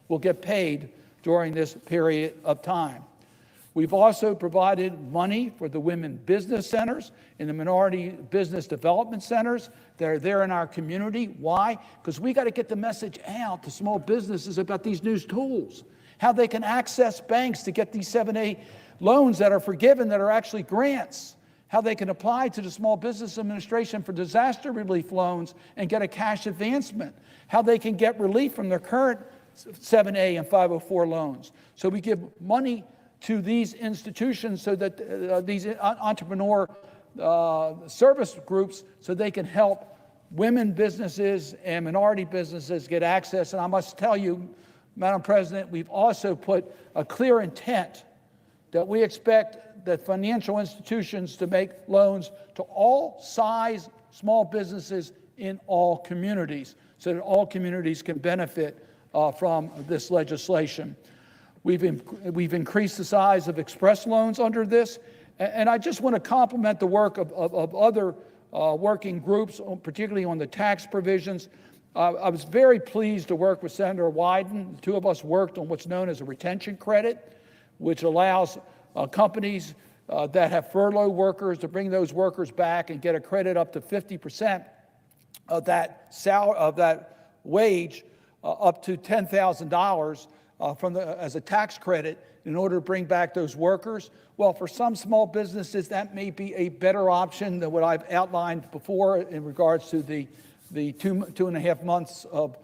will get paid during this period of time. We've also provided money for the women business centers and the minority business development centers that are there in our community. Why? Because we got to get the message out to small businesses about these new tools, how they can access banks to get these 7A loans that are forgiven, that are actually grants, how they can apply to the Small Business Administration for disaster relief loans and get a cash advancement, how they can get relief from their current 7A and 504 loans. So we give money to these institutions so that these entrepreneur service groups, so they can help women businesses and minority businesses get access. And I must tell you, Madam President, we've also put a clear intent that we expect that financial institutions to make loans to all size small businesses in all communities, so that all communities can benefit from this legislation. We've increased the size of express loans under this, and I just want to compliment the work of other working groups, particularly on the tax provisions. I was very pleased to work with Senator Wyden. The two of us worked on what's known as a retention credit, which allows companies that have furloughed workers to bring those workers back and get a credit up to 50% of that wage, up to $10,000 as a tax credit in order to bring back those workers. Well, for some small businesses, that may be a better option than what I've outlined before in regards to the 2.5 months of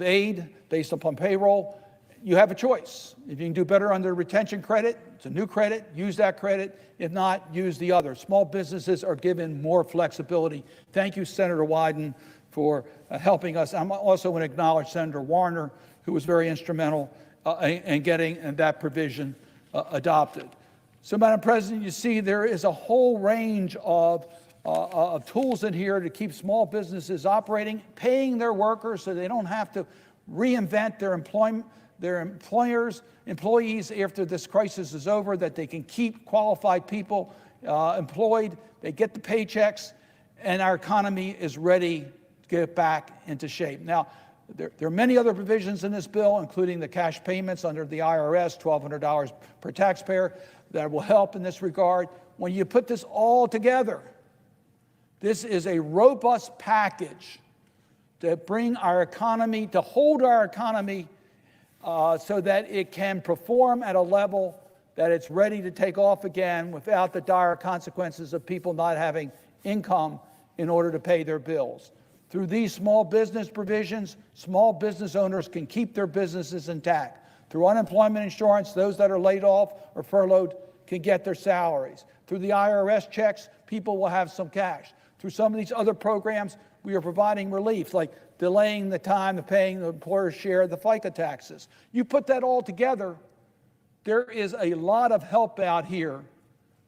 aid based upon payroll. You have a choice. If you can do better under retention credit, it's a new credit, use that credit. If not, use the other. Small businesses are given more flexibility. Thank you, Senator Wyden, for helping us. I'm also going to acknowledge Senator Warner, who was very instrumental in getting that provision adopted. So, Madam President, you see there is a whole range of tools in here to keep small businesses operating, paying their workers so they don't have to reinvent their employees after this crisis is over, that they can keep qualified people employed, they get the paychecks, and our economy is ready to get back into shape. Now, there are many other provisions in this bill, including the cash payments under the IRS, $1,200 per taxpayer, that will help in this regard. When you put this all together, this is a robust package to bring our economy, to hold our economy so that it can perform at a level that it's ready to take off again without the dire consequences of people not having income in order to pay their bills. Through these small business provisions, small business owners can keep their businesses intact. Through unemployment insurance, those that are laid off or furloughed can get their salaries. Through the IRS checks, people will have some cash. Through some of these other programs, we are providing relief, like delaying the time of paying the employer's share of the FICA taxes. You put that all together, there is a lot of help out here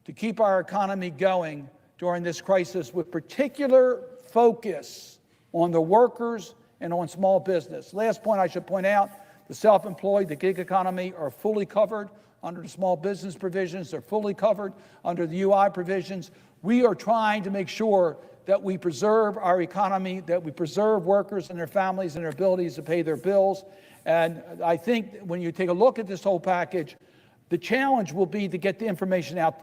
to keep our economy going during this crisis, with particular focus on the workers and on small business. Last point I should point out, the self-employed, the gig economy are fully covered under the small business provisions. They're fully covered under the UI provisions. We are trying to make sure that we preserve our economy, that we preserve workers and their families and their abilities to pay their bills. And I think when you take a look at this whole package, the challenge will be to get the information out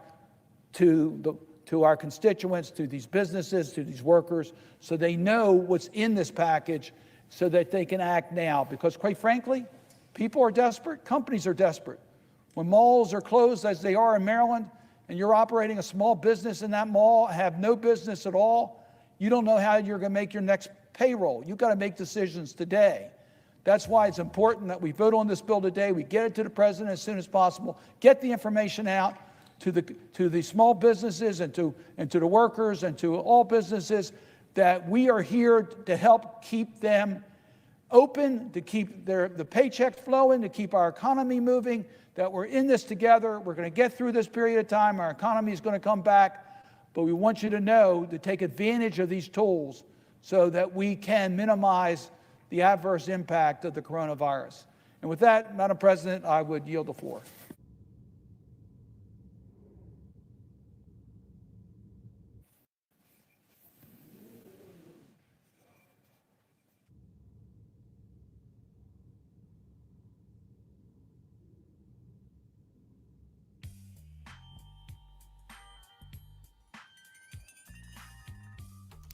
to our constituents, to these businesses, to these workers, so they know what's in this package so that they can act now. Because quite frankly, people are desperate, companies are desperate. When malls are closed, as they are in Maryland, and you're operating a small business in that mall, have no business at all, you don't know how you're going to make your next payroll. You've got to make decisions today. That's why it's important that we vote on this bill today, we get it to the president as soon as possible, get the information out to the small businesses and to the workers and to all businesses, that we are here to help keep them open, to keep the paychecks flowing, to keep our economy moving, that we're in this together. We're going to get through this period of time. Our economy is going to come back, but we want you to know to take advantage of these tools so that we can minimize the adverse impact of the coronavirus. And with that, Madam President, I would yield the floor.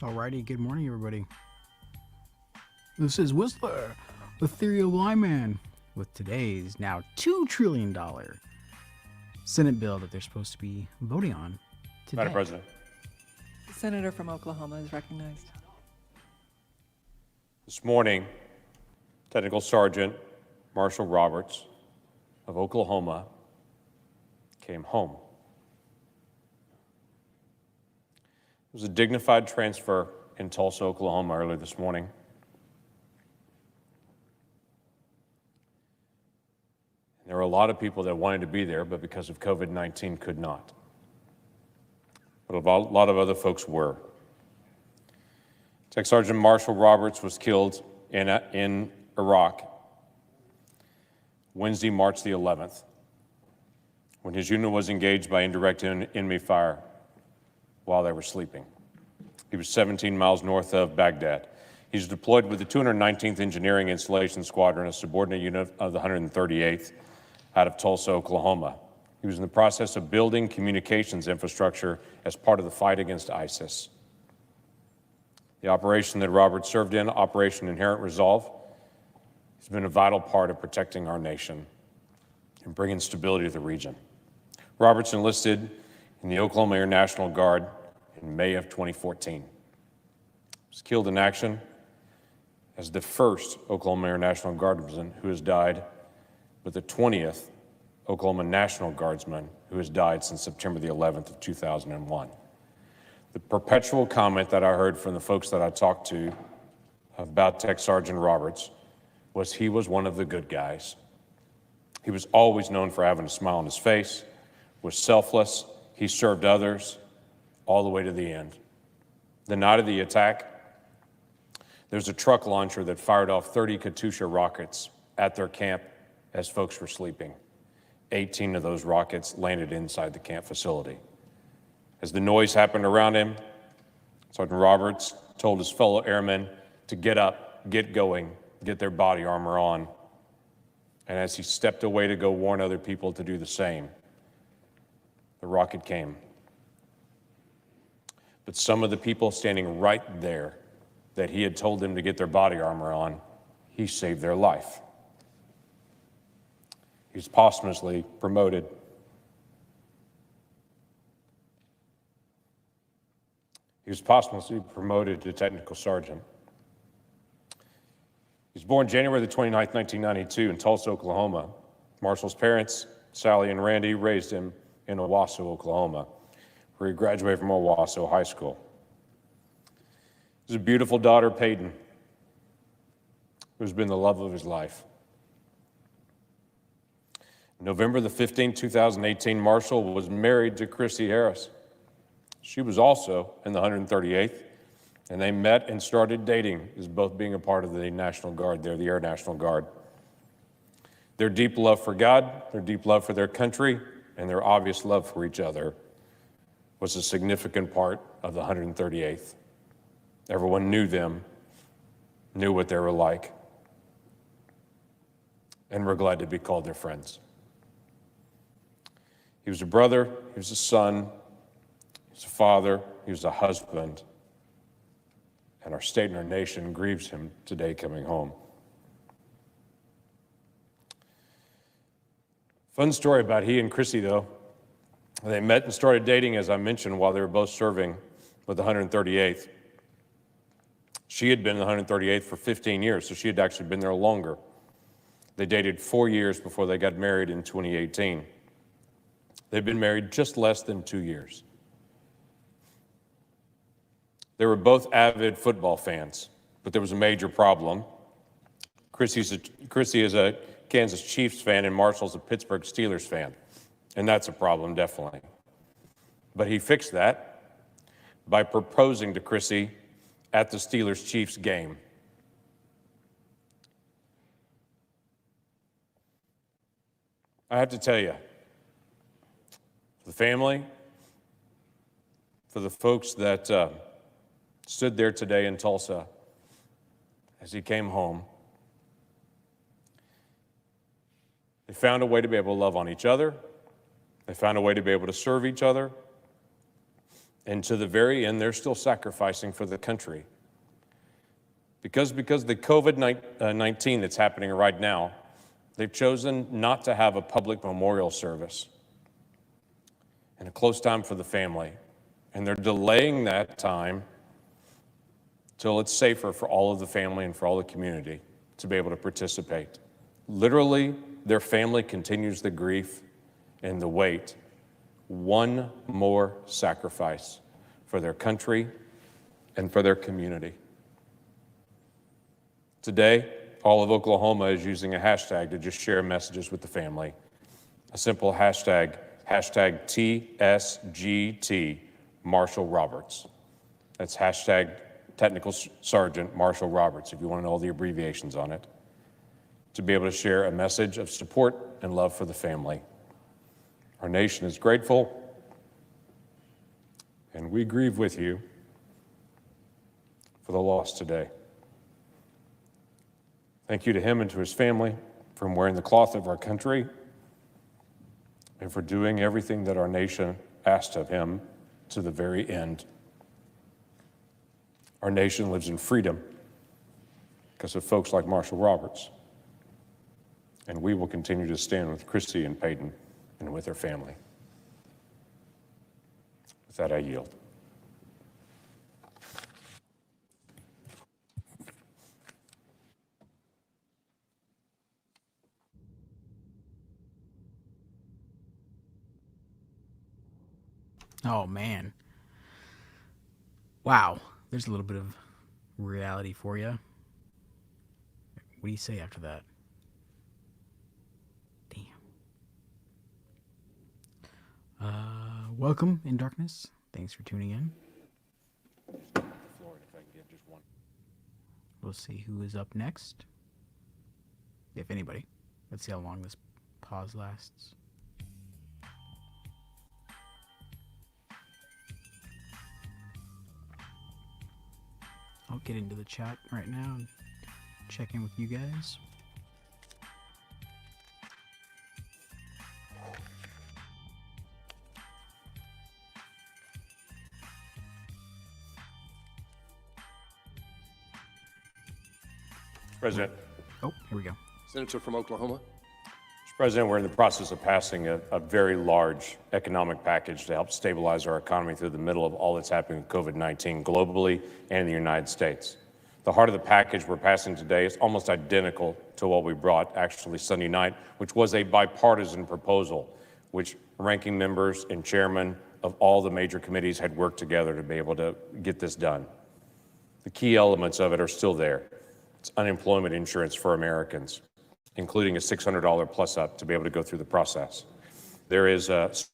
Alrighty, good morning, everybody. This is Whistler, the Theory of Lyman, with today's now $2 trillion Senate bill that they're supposed to be voting on today. Madam President. The senator from Oklahoma is recognized. This morning, Technical Sergeant Marshall Roberts of Oklahoma came home. It was a dignified transfer in Tulsa, Oklahoma earlier this morning. There were a lot of people that wanted to be there, but because of COVID-19 could not. But a lot of other folks were. Tech Sergeant Marshall Roberts was killed in Iraq Wednesday, March the 11th, when his unit was engaged by indirect enemy fire while they were sleeping. He was 17 miles north of Baghdad. He's deployed with the 219th Engineering Installation Squadron, a subordinate unit of the 138th, out of Tulsa, Oklahoma. He was in the process of building communications infrastructure as part of the fight against ISIS. The operation that Roberts served in, Operation Inherent Resolve, has been a vital part of protecting our nation and bringing stability to the region. Roberts enlisted in the Oklahoma Air National Guard in May of 2014. He was killed in action as the first Oklahoma Air National Guardsman who has died, but the 20th Oklahoma National Guardsman who has died since September the 11th of 2001. The perpetual comment that I heard from the folks that I talked to about Tech Sergeant Roberts was he was one of the good guys. He was always known for having a smile on his face, was selfless, he served others all the way to the end. The night of the attack, there's a truck launcher that fired off 30 Katyusha rockets at their camp as folks were sleeping. 18 of those rockets landed inside the camp facility. As the noise happened around him, Sergeant Roberts told his fellow airmen to get up, get going, get their body armor on. And as he stepped away to go warn other people to do the same, the rocket came. But some of the people standing right there that he had told them to get their body armor on, he saved their life. He was posthumously promoted. He was posthumously promoted to technical sergeant. He was born January the 29th, 1992 in Tulsa, Oklahoma. Marshall's parents, Sally and Randy, raised him in Owasso, Oklahoma, where he graduated from Owasso High School. His beautiful daughter, Peyton, who's been the love of his life. November the 15th, 2018, Marshall was married to Chrissy Harris. She was also in the 138th, and they met and started dating as both being a part of the National Guard there, the Air National Guard. Their deep love for God, their deep love for their country, and their obvious love for each other was a significant part of the 138th. Everyone knew them, knew what they were like, and were glad to be called their friends. He was a brother, he was a son, he was a father, he was a husband, and our state and our nation grieves him today coming home. Fun story about he and Chrissy, though. They met and started dating, as I mentioned, while they were both serving with the 138th. She had been in the 138th for 15 years, so she had actually been there longer. They dated 4 years before they got married in 2018. They'd been married just less than 2 years. They were both avid football fans, but there was a major problem. Chrissy is a Kansas Chiefs fan and Marshall's a Pittsburgh Steelers fan, and that's a problem, definitely. But he fixed that by proposing to Chrissy at the Steelers-Chiefs game. I have to tell you, for the family, for the folks that stood there today in Tulsa as he came home, they found a way to be able to love on each other. They found a way to be able to serve each other. And to the very end, they're still sacrificing for the country. Because the COVID-19 that's happening right now, they've chosen not to have a public memorial service and a close time for the family. And they're delaying that time till it's safer for all of the family and for all the community to be able to participate. Literally, their family continues the grief and the wait. One more sacrifice for their country and for their community. Today, all of Oklahoma is using a hashtag to just share messages with the family. A simple hashtag, hashtag TSGT Marshall Roberts. That's hashtag Technical Sergeant Marshall Roberts, if you want to know all the abbreviations on it, to be able to share a message of support and love for the family. Our nation is grateful, and we grieve with you for the loss today. Thank you to him and to his family for wearing the cloth of our country and for doing everything that our nation asked of him to the very end. Our nation lives in freedom because of folks like Marshall Roberts. And we will continue to stand with Christy and Peyton and with their family. With that, I yield. Oh, man. Wow. There's a little bit of reality for you. What do you say after that? Damn. Welcome in darkness. Thanks for tuning in. We'll see who is up next. If anybody. Let's see how long this pause lasts. I'll get into the chat right now and check in with you guys. President. Oh, here we go. Senator from Oklahoma. Mr. President, we're in the process of passing a very large economic package to help stabilize our economy through the middle of all that's happening with COVID-19 globally and in the United States. The heart of the package we're passing today is almost identical to what we brought actually Sunday night, which was a bipartisan proposal, which ranking members and chairmen of all the major committees had worked together to be able to get this done. The key elements of it are still there. It's unemployment insurance for Americans, including a $600 plus up to be able to go through the process. There is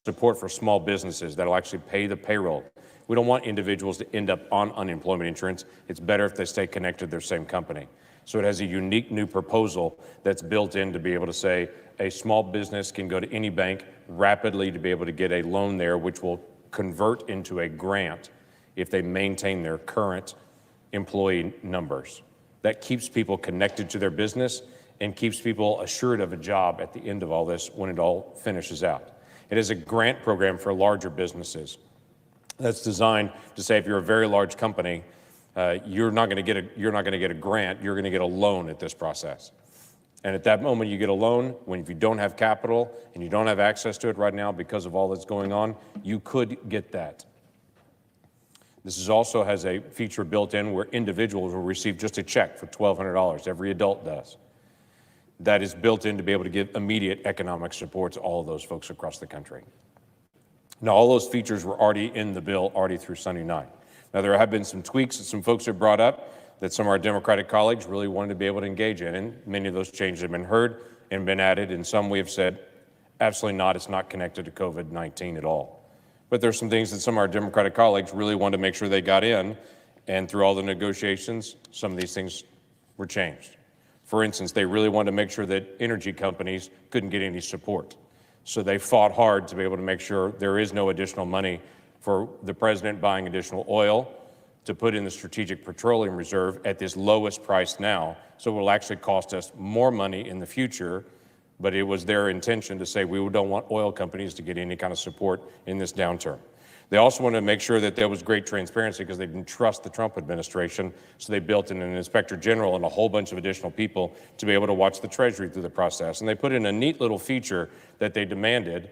support for small businesses that'll actually pay the payroll. We don't want individuals to end up on unemployment insurance. It's better if they stay connected to their same company. So it has a unique new proposal that's built in to be able to say a small business can go to any bank rapidly to be able to get a loan there, which will convert into a grant if they maintain their current employee numbers. That keeps people connected to their business and keeps people assured of a job at the end of all this when it all finishes out. It is a grant program for larger businesses that's designed to say if you're a very large company, you're not going to get a grant, you're going to get a loan at this process. And at that moment you get a loan, if you don't have capital and you don't have access to it right now because of all that's going on, you could get that. This also has a feature built in where individuals will receive just a check for $1,200. Every adult does. That is built in to be able to give immediate economic support to all of those folks across the country. Now, all those features were already in the bill, already through Sunday night. Now, there have been some tweaks that some folks have brought up that some of our Democratic colleagues really wanted to be able to engage in, and many of those changes have been heard and been added, and some we have said, absolutely not, it's not connected to COVID-19 at all. But there's some things that some of our Democratic colleagues really wanted to make sure they got in, and through all the negotiations, some of these things were changed. For instance, they really wanted to make sure that energy companies couldn't get any support. So they fought hard to be able to make sure there is no additional money for the president buying additional oil to put in the Strategic Petroleum Reserve at this lowest price now. So it will actually cost us more money in the future, but it was their intention to say we don't want oil companies to get any kind of support in this downturn. They also wanted to make sure that there was great transparency because they didn't trust the Trump administration. So they built in an inspector general and a whole bunch of additional people to be able to watch the Treasury through the process. And they put in a neat little feature that they demanded,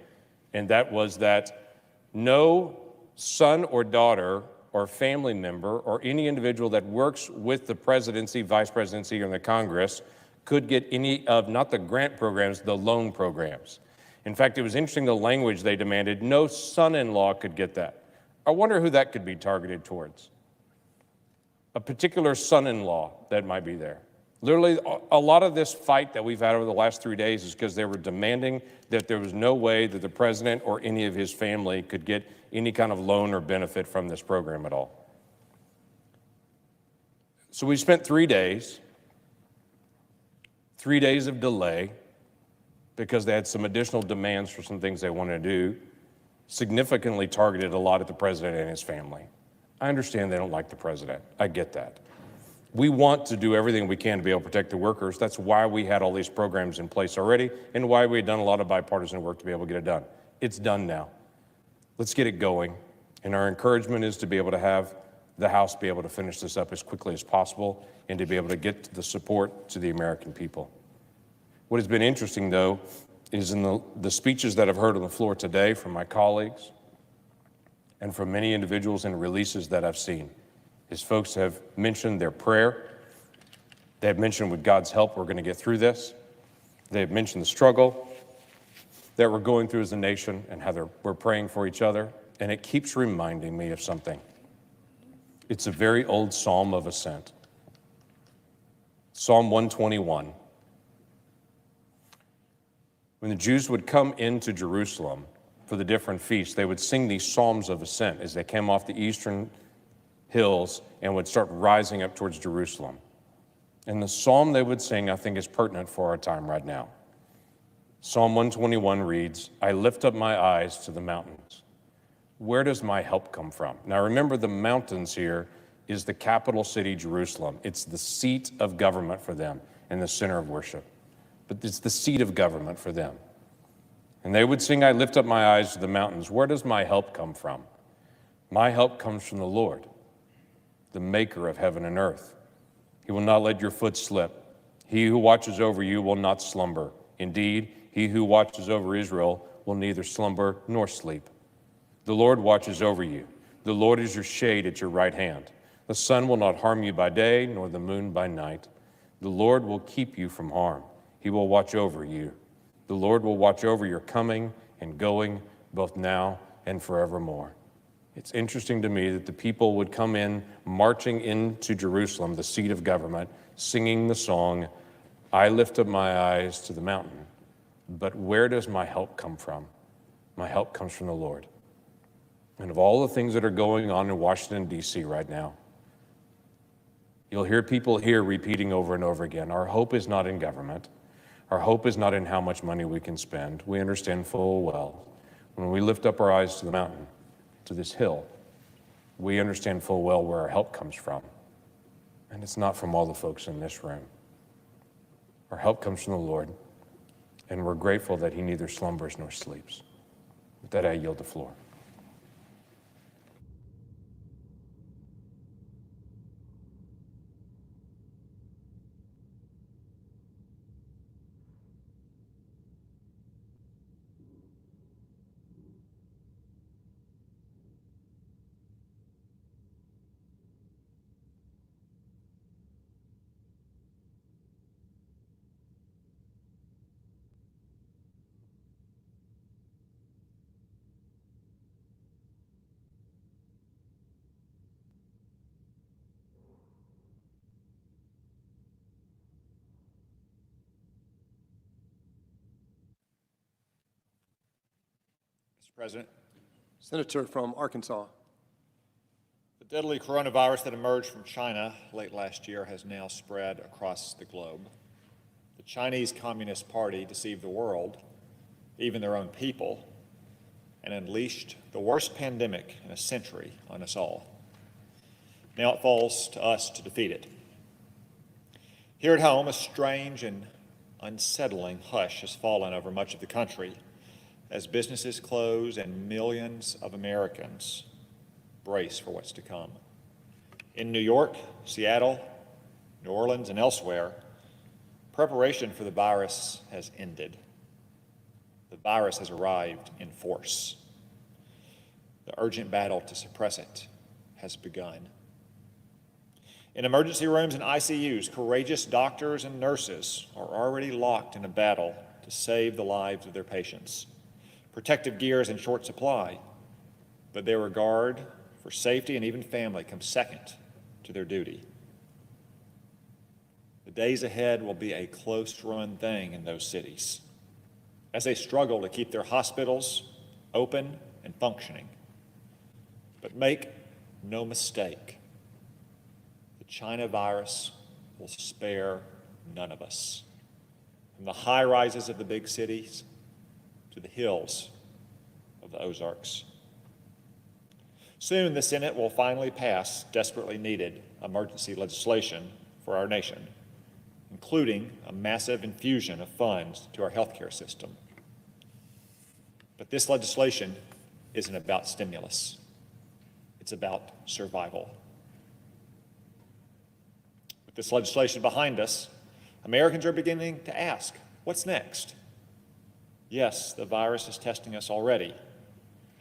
and that was that no son or daughter or family member or any individual that works with the presidency, vice presidency, or the Congress could get any of, not the grant programs, the loan programs. In fact, it was interesting the language they demanded. No son-in-law could get that. I wonder who that could be targeted towards. A particular son-in-law that might be there. Literally, a lot of this fight that we've had over the last 3 days is because they were demanding that there was no way that the president or any of his family could get any kind of loan or benefit from this program at all. So we spent 3 days, 3 days of delay, because they had some additional demands for some things they wanted to do, significantly targeted a lot at the president and his family. I understand they don't like the president. I get that. We want to do everything we can to be able to protect the workers. That's why we had all these programs in place already and why we had done a lot of bipartisan work to be able to get it done. It's done now. Let's get it going. And our encouragement is to be able to have the House be able to finish this up as quickly as possible and to be able to get the support to the American people. What has been interesting, though, is in the speeches that I've heard on the floor today from my colleagues and from many individuals in releases that I've seen, is folks have mentioned their prayer. They have mentioned with God's help we're going to get through this. They have mentioned the struggle that we're going through as a nation and how we're praying for each other. And it keeps reminding me of something. It's a very old Psalm of Ascent. Psalm 121. When the Jews would come into Jerusalem for the different feasts, they would sing these Psalms of Ascent as they came off the eastern hills and would start rising up towards Jerusalem. And the psalm they would sing, I think, is pertinent for our time right now. Psalm 121 reads, "I lift up my eyes to the mountains. Where does my help come from?" Now remember, the mountains here is the capital city, Jerusalem. It's the seat of government for them and the center of worship. But it's the seat of government for them. And they would sing, "I lift up my eyes to the mountains. Where does my help come from? My help comes from the Lord, the maker of heaven and earth. He will not let your foot slip. He who watches over you will not slumber. Indeed, he who watches over Israel will neither slumber nor sleep. The Lord watches over you. The Lord is your shade at your right hand. The sun will not harm you by day, nor the moon by night. The Lord will keep you from harm. He will watch over you. The Lord will watch over your coming and going, both now and forevermore." It's interesting to me that the people would come in, marching into Jerusalem, the seat of government, singing the song, "I lift up my eyes to the mountain. But where does my help come from? My help comes from the Lord." And of all the things that are going on in Washington, D.C. right now, you'll hear people here repeating over and over again, our hope is not in government. Our hope is not in how much money we can spend. We understand full well when we lift up our eyes to the mountain, to this hill, we understand full well where our help comes from. And it's not from all the folks in this room. Our help comes from the Lord, and we're grateful that he neither slumbers nor sleeps. With that, I yield the floor. Mr. President, Senator from Arkansas. the deadly coronavirus that emerged from China late last year has now spread across the globe. The Chinese Communist Party deceived the world, even their own people, and unleashed the worst pandemic in a century on us all. Now it falls to us to defeat it. Here at home, a strange and unsettling hush has fallen over much of the country as businesses close and millions of Americans brace for what's to come. In New York, Seattle, New Orleans, and elsewhere, preparation for the virus has ended. The virus has arrived in force. The urgent battle to suppress it has begun. In emergency rooms and ICUs, courageous doctors and nurses are already locked in a battle to save the lives of their patients. Protective gear is in short supply, but their regard for safety and even family comes second to their duty. The days ahead will be a close-run thing in those cities as they struggle to keep their hospitals open and functioning. But make no mistake, the China virus will spare none of us. From the high rises of the big cities to the hills of the Ozarks. Soon the Senate will finally pass desperately needed emergency legislation for our nation, including a massive infusion of funds to our healthcare system. But this legislation isn't about stimulus. It's about survival. With this legislation behind us, Americans are beginning to ask, what's next? Yes, the virus is testing us already,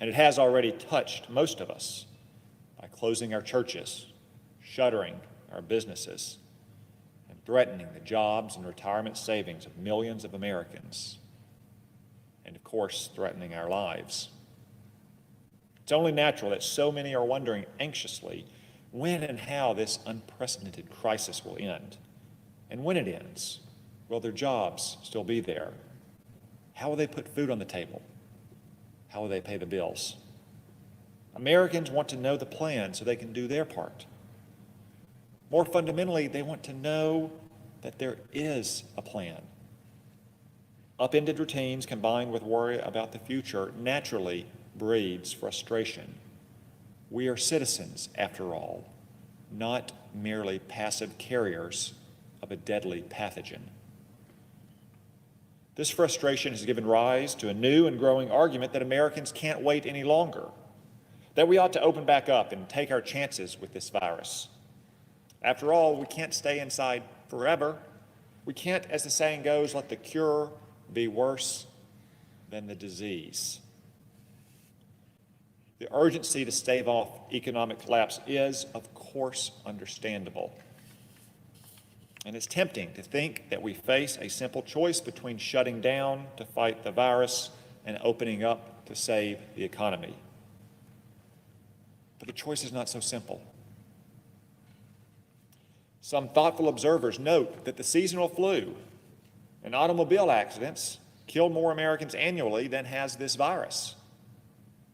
and it has already touched most of us by closing our churches, shuttering our businesses, and threatening the jobs and retirement savings of millions of Americans, and of course, threatening our lives. It's only natural that so many are wondering anxiously when and how this unprecedented crisis will end. And when it ends, will their jobs still be there? How will they put food on the table? How will they pay the bills? Americans want to know the plan so they can do their part. More fundamentally, they want to know that there is a plan. Upended routines combined with worry about the future naturally breeds frustration. We are citizens, after all, not merely passive carriers of a deadly pathogen. This frustration has given rise to a new and growing argument that Americans can't wait any longer, that we ought to open back up and take our chances with this virus. After all, we can't stay inside forever. We can't, as the saying goes, let the cure be worse than the disease. The urgency to stave off economic collapse is, of course, understandable. And it's tempting to think that we face a simple choice between shutting down to fight the virus and opening up to save the economy. But the choice is not so simple. Some thoughtful observers note that the seasonal flu and automobile accidents kill more Americans annually than has this virus.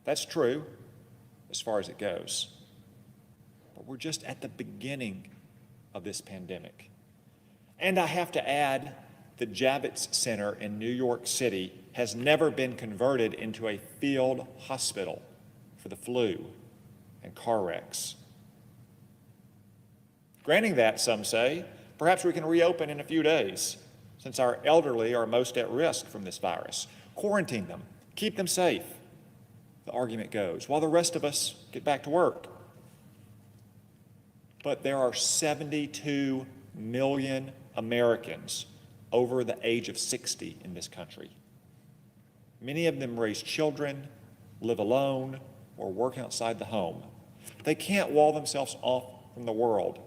That's true as far as it goes. But we're just at the beginning of this pandemic. And I have to add, the Javits Center in New York City has never been converted into a field hospital for the flu and car wrecks. Granting that, some say, perhaps we can reopen in a few days, since our elderly are most at risk from this virus. Quarantine them, keep them safe, the argument goes, while the rest of us get back to work. But there are 72 million Americans over the age of 60 in this country. Many of them raise children, live alone, or work outside the home. They can't wall themselves off from the world,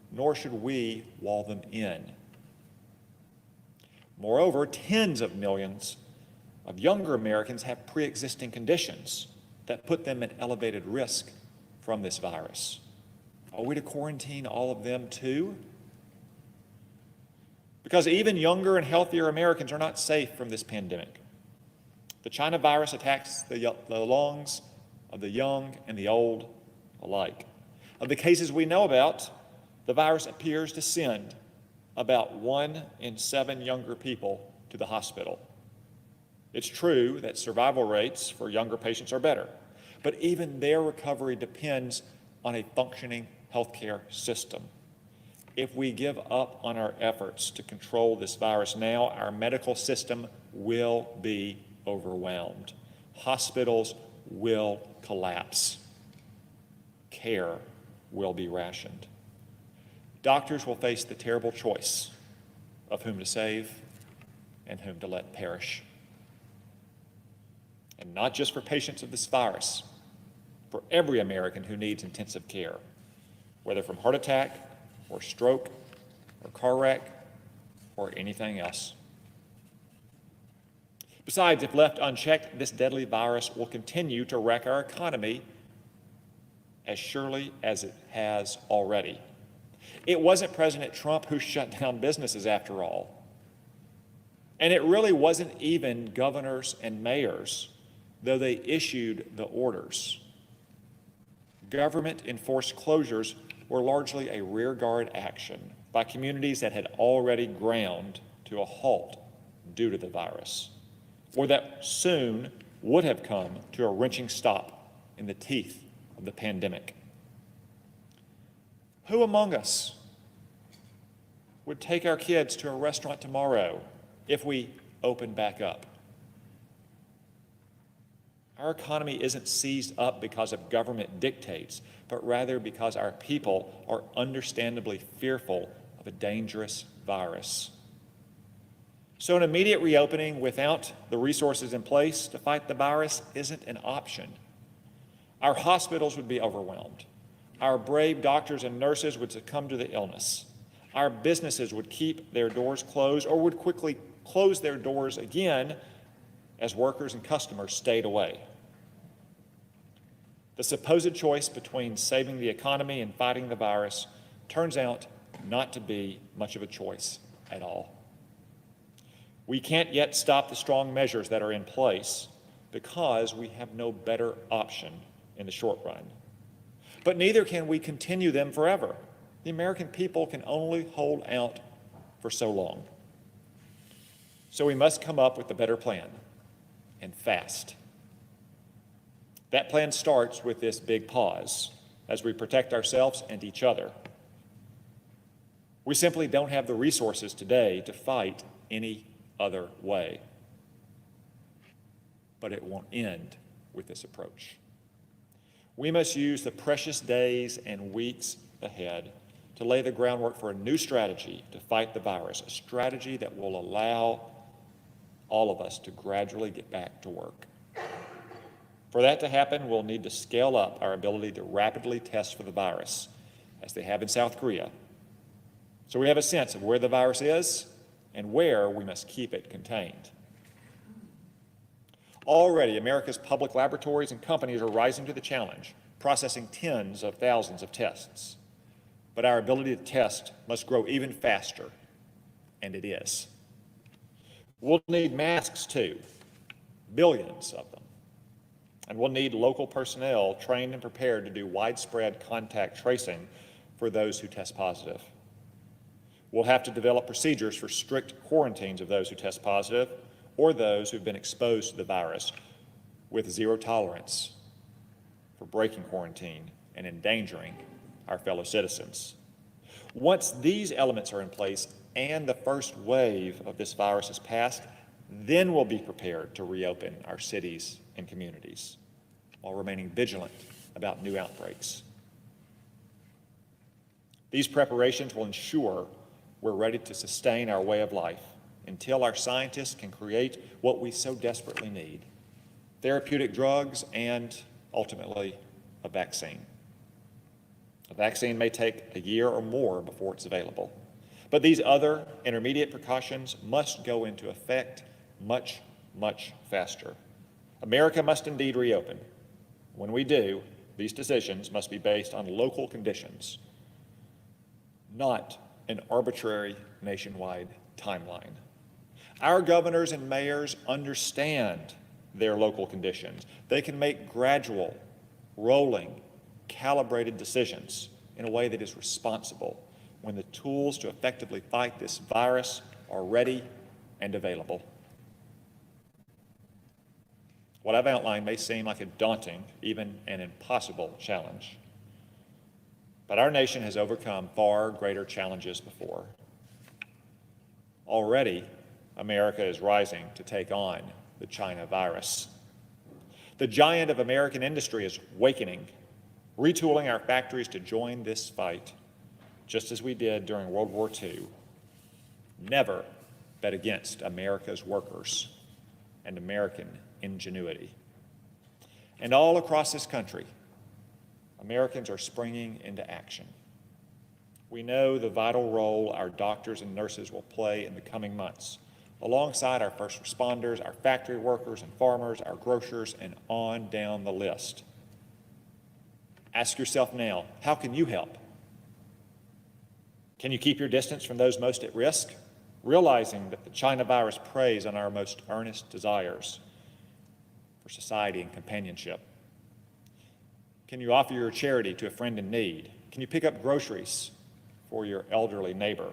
nor should we wall them in. Moreover, tens of millions of younger Americans have pre-existing conditions that put them at elevated risk from this virus. Are we to quarantine all of them too? Because even younger and healthier Americans are not safe from this pandemic. The China virus attacks the lungs of the young and the old alike. Of the cases we know about, the virus appears to send about 1 in 7 younger people to the hospital. It's true that survival rates for younger patients are better, but even their recovery depends on a functioning healthcare system. If we give up on our efforts to control this virus now, our medical system will be overwhelmed. Hospitals will collapse. Care will be rationed. Doctors will face the terrible choice of whom to save and whom to let perish. And not just for patients of this virus, for every American who needs intensive care, whether from heart attack or stroke or car wreck or anything else. Besides, if left unchecked, this deadly virus will continue to wreck our economy as surely as it has already. It wasn't President Trump who shut down businesses after all. And it really wasn't even governors and mayors, though they issued the orders. Government-enforced closures were largely a rearguard action by communities that had already ground to a halt due to the virus, or that soon would have come to a wrenching stop in the teeth of the pandemic. Who among us would take our kids to a restaurant tomorrow if we open back up? Our economy isn't seized up because of government dictates, but rather because our people are understandably fearful of a dangerous virus. So an immediate reopening without the resources in place to fight the virus isn't an option. Our hospitals would be overwhelmed. Our brave doctors and nurses would succumb to the illness. Our businesses would keep their doors closed or would quickly close their doors again as workers and customers stayed away. The supposed choice between saving the economy and fighting the virus turns out not to be much of a choice at all. We can't yet stop the strong measures that are in place because we have no better option in the short run. But neither can we continue them forever. The American people can only hold out for so long. So we must come up with a better plan, and fast. That plan starts with this big pause as we protect ourselves and each other. We simply don't have the resources today to fight any other way. But it won't end with this approach. We must use the precious days and weeks ahead to lay the groundwork for a new strategy to fight the virus, a strategy that will allow all of us to gradually get back to work. For that to happen, we'll need to scale up our ability to rapidly test for the virus, as they have in South Korea, so we have a sense of where the virus is and where we must keep it contained. Already, America's public laboratories and companies are rising to the challenge, processing tens of thousands of tests. But our ability to test must grow even faster, and it is. We'll need masks too, billions of them. And we'll need local personnel trained and prepared to do widespread contact tracing for those who test positive. We'll have to develop procedures for strict quarantines of those who test positive or those who've been exposed to the virus, with zero tolerance for breaking quarantine and endangering our fellow citizens. Once these elements are in place and the first wave of this virus is passed, then we'll be prepared to reopen our cities and communities while remaining vigilant about new outbreaks. These preparations will ensure we're ready to sustain our way of life until our scientists can create what we so desperately need: therapeutic drugs and, ultimately, a vaccine. A vaccine may take a year or more before it's available. But these other intermediate precautions must go into effect much, much faster. America must indeed reopen. When we do, these decisions must be based on local conditions, not an arbitrary nationwide timeline. Our governors and mayors understand their local conditions. They can make gradual, rolling, calibrated decisions in a way that is responsible when the tools to effectively fight this virus are ready and available. What I've outlined may seem like a daunting, even an impossible challenge. But our nation has overcome far greater challenges before. Already, America is rising to take on the China virus. The giant of American industry is awakening, retooling our factories to join this fight, just as we did during World War II. Never bet against America's workers and American ingenuity. And all across this country, Americans are springing into action. We know the vital role our doctors and nurses will play in the coming months, alongside our first responders, our factory workers and farmers, our grocers, and on down the list. Ask yourself now, how can you help? Can you keep your distance from those most at risk, realizing that the China virus preys on our most earnest desires for society and companionship? Can you offer your charity to a friend in need? Can you pick up groceries for your elderly neighbor?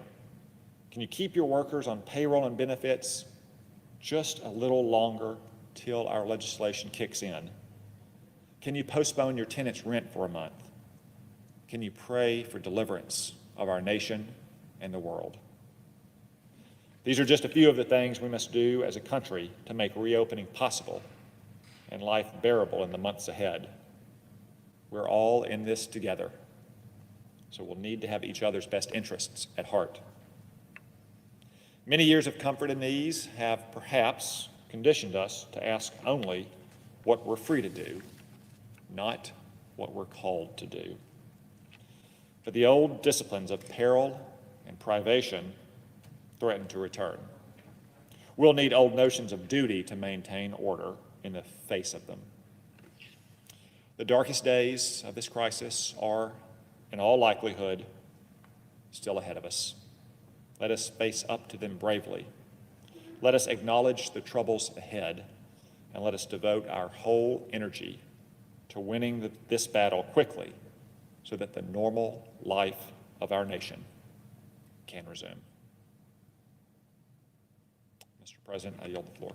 Can you keep your workers on payroll and benefits just a little longer till our legislation kicks in? Can you postpone your tenant's rent for a month? Can you pray for deliverance of our nation and the world? These are just a few of the things we must do as a country to make reopening possible and life bearable in the months ahead. We're all in this together, so we'll need to have each other's best interests at heart. Many years of comfort and ease have perhaps conditioned us to ask only what we're free to do, not what we're called to do. But the old disciplines of peril and privation threaten to return. We'll need old notions of duty to maintain order in the face of them. The darkest days of this crisis are, in all likelihood, still ahead of us. Let us face up to them bravely. Let us acknowledge the troubles ahead, and let us devote our whole energy to winning this battle quickly so that the normal life of our nation can resume. Mr. President, I yield the floor.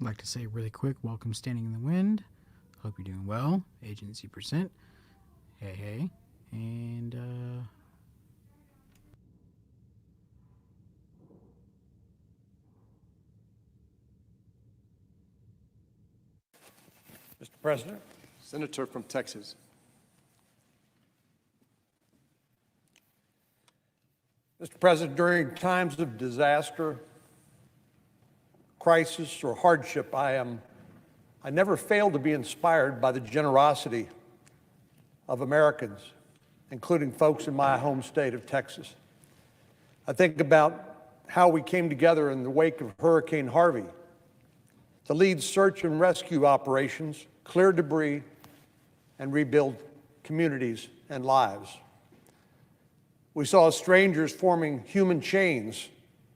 I'd like to say really quick, welcome Standing in the Wind. Hope you're doing well. Agency Percent. Hey, hey. And, Mr. President. Senator from Texas. Mr. President, during times of disaster, crisis, or hardship, I never fail to be inspired by the generosity of Americans, including folks in my home state of Texas. I think about how we came together in the wake of Hurricane Harvey to lead search and rescue operations, clear debris, and rebuild communities and lives. We saw strangers forming human chains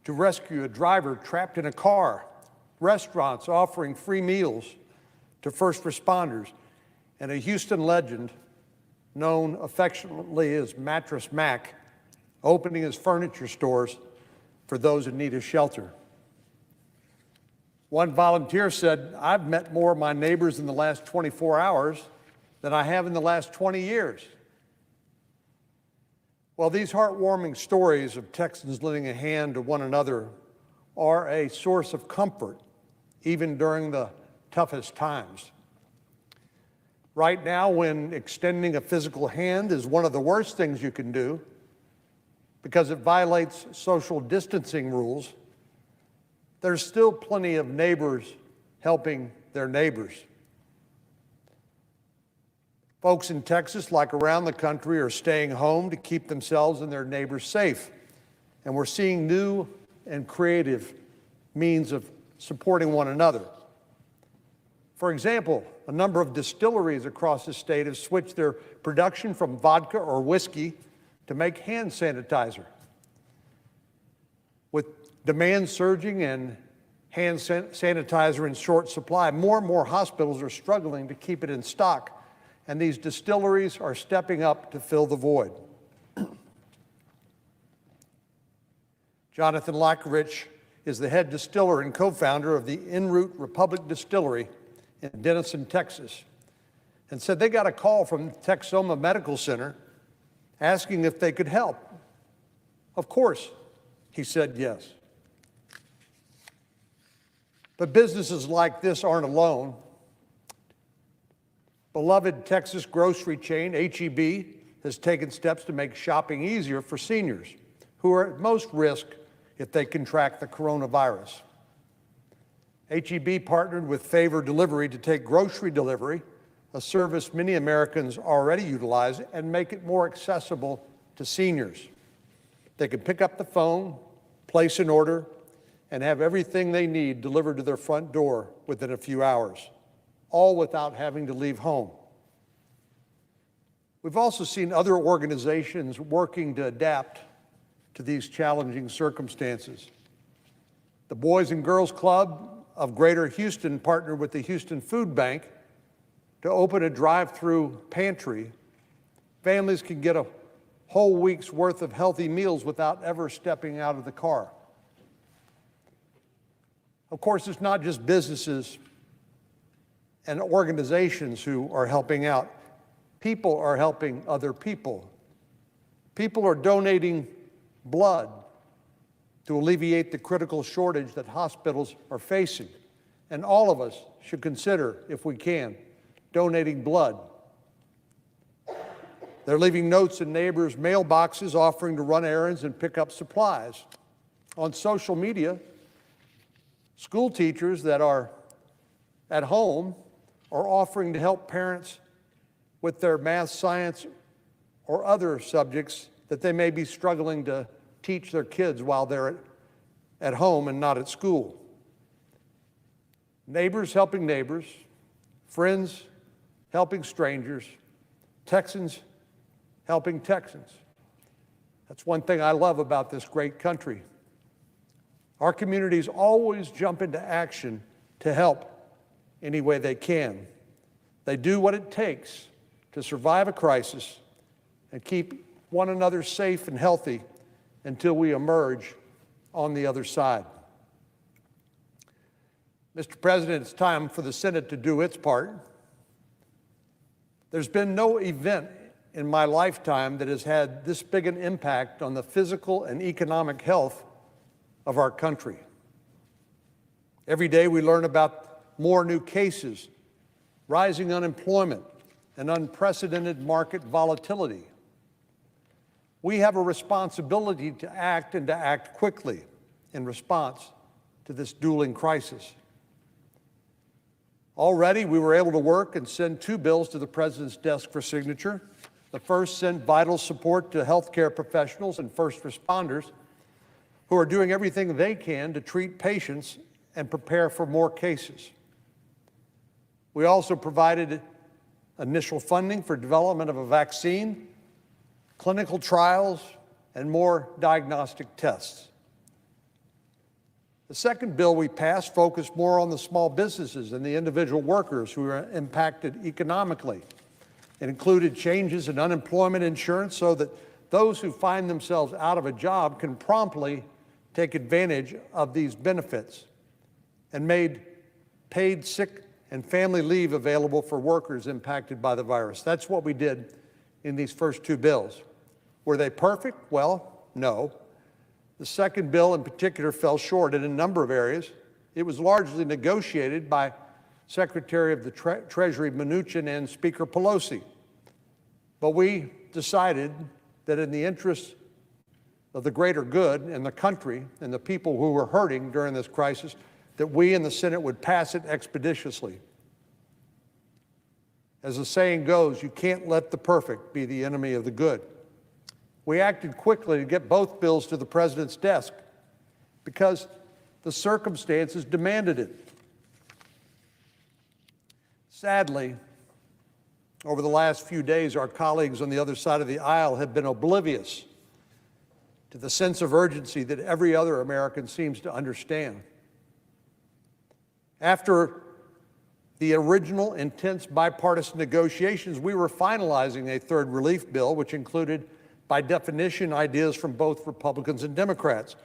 to rescue a driver trapped in a car, restaurants offering free meals to first responders, and a Houston legend known affectionately as Mattress Mac opening his furniture stores for those in need of shelter. One volunteer said, "I've met more of my neighbors in the last 24 hours than I have in the last 20 years." Well, these heartwarming stories of Texans lending a hand to one another are a source of comfort, even during the toughest times. Right now, when extending a physical hand is one of the worst things you can do because it violates social distancing rules, there's still plenty of neighbors helping their neighbors. Folks in Texas, like around the country, are staying home to keep themselves and their neighbors safe. And we're seeing new and creative means of supporting one another. For example, a number of distilleries across the state have switched their production from vodka or whiskey to make hand sanitizer. With demand surging and hand sanitizer in short supply, more and more hospitals are struggling to keep it in stock, and these distilleries are stepping up to fill the void. Jonathan Lackerich is the head distiller and co-founder of the En Route Republic Distillery in Denison, Texas, and said they got a call from Texoma Medical Center asking if they could help. Of course, he said yes. But businesses like this aren't alone. Beloved Texas grocery chain, H-E-B, has taken steps to make shopping easier for seniors who are at most risk if they contract the coronavirus. H-E-B partnered with Favor Delivery to take grocery delivery, a service many Americans already utilize, and make it more accessible to seniors. They can pick up the phone, place an order, and have everything they need delivered to their front door within a few hours, all without having to leave home. We've also seen other organizations working to adapt to these challenging circumstances. The Boys and Girls Club of Greater Houston partnered with the Houston Food Bank to open a drive-through pantry. Families can get a whole week's worth of healthy meals without ever stepping out of the car. Of course, it's not just businesses and organizations who are helping out. People are helping other people. People are donating blood to alleviate the critical shortage that hospitals are facing. And all of us should consider, if we can, donating blood. They're leaving notes in neighbors' mailboxes offering to run errands and pick up supplies. On social media, school teachers that are at home are offering to help parents with their math, science, or other subjects that they may be struggling to teach their kids while they're at home and not at school. Neighbors helping neighbors, friends helping strangers, Texans helping Texans. That's one thing I love about this great country. Our communities always jump into action to help any way they can. They do what it takes to survive a crisis and keep one another safe and healthy until we emerge on the other side. Mr. President, it's time for the Senate to do its part. There's been no event in my lifetime that has had this big an impact on the physical and economic health of our country. Every day we learn about more new cases, rising unemployment, and unprecedented market volatility. We have a responsibility to act and to act quickly in response to this dueling crisis. Already, we were able to work and send 2 bills to the President's desk for signature. The first sent vital support to healthcare professionals and first responders who are doing everything they can to treat patients and prepare for more cases. We also provided initial funding for development of a vaccine, clinical trials, and more diagnostic tests. The second bill we passed focused more on the small businesses and the individual workers who are impacted economically. It included changes in unemployment insurance so that those who find themselves out of a job can promptly take advantage of these benefits, and made paid sick and family leave available for workers impacted by the virus. That's what we did in these first 2 bills. Were they perfect? Well, no. The second bill in particular fell short in a number of areas. It was largely negotiated by Secretary of the Treasury Mnuchin and Speaker Pelosi. But we decided that in the interest of the greater good and the country and the people who were hurting during this crisis, that we in the Senate would pass it expeditiously. As the saying goes, you can't let the perfect be the enemy of the good. We acted quickly to get both bills to the President's desk because the circumstances demanded it. Sadly, over the last few days, our colleagues on the other side of the aisle have been oblivious to the sense of urgency that every other American seems to understand. After the original intense bipartisan negotiations, we were finalizing a third relief bill, which included, by definition, ideas from both Republicans and Democrats.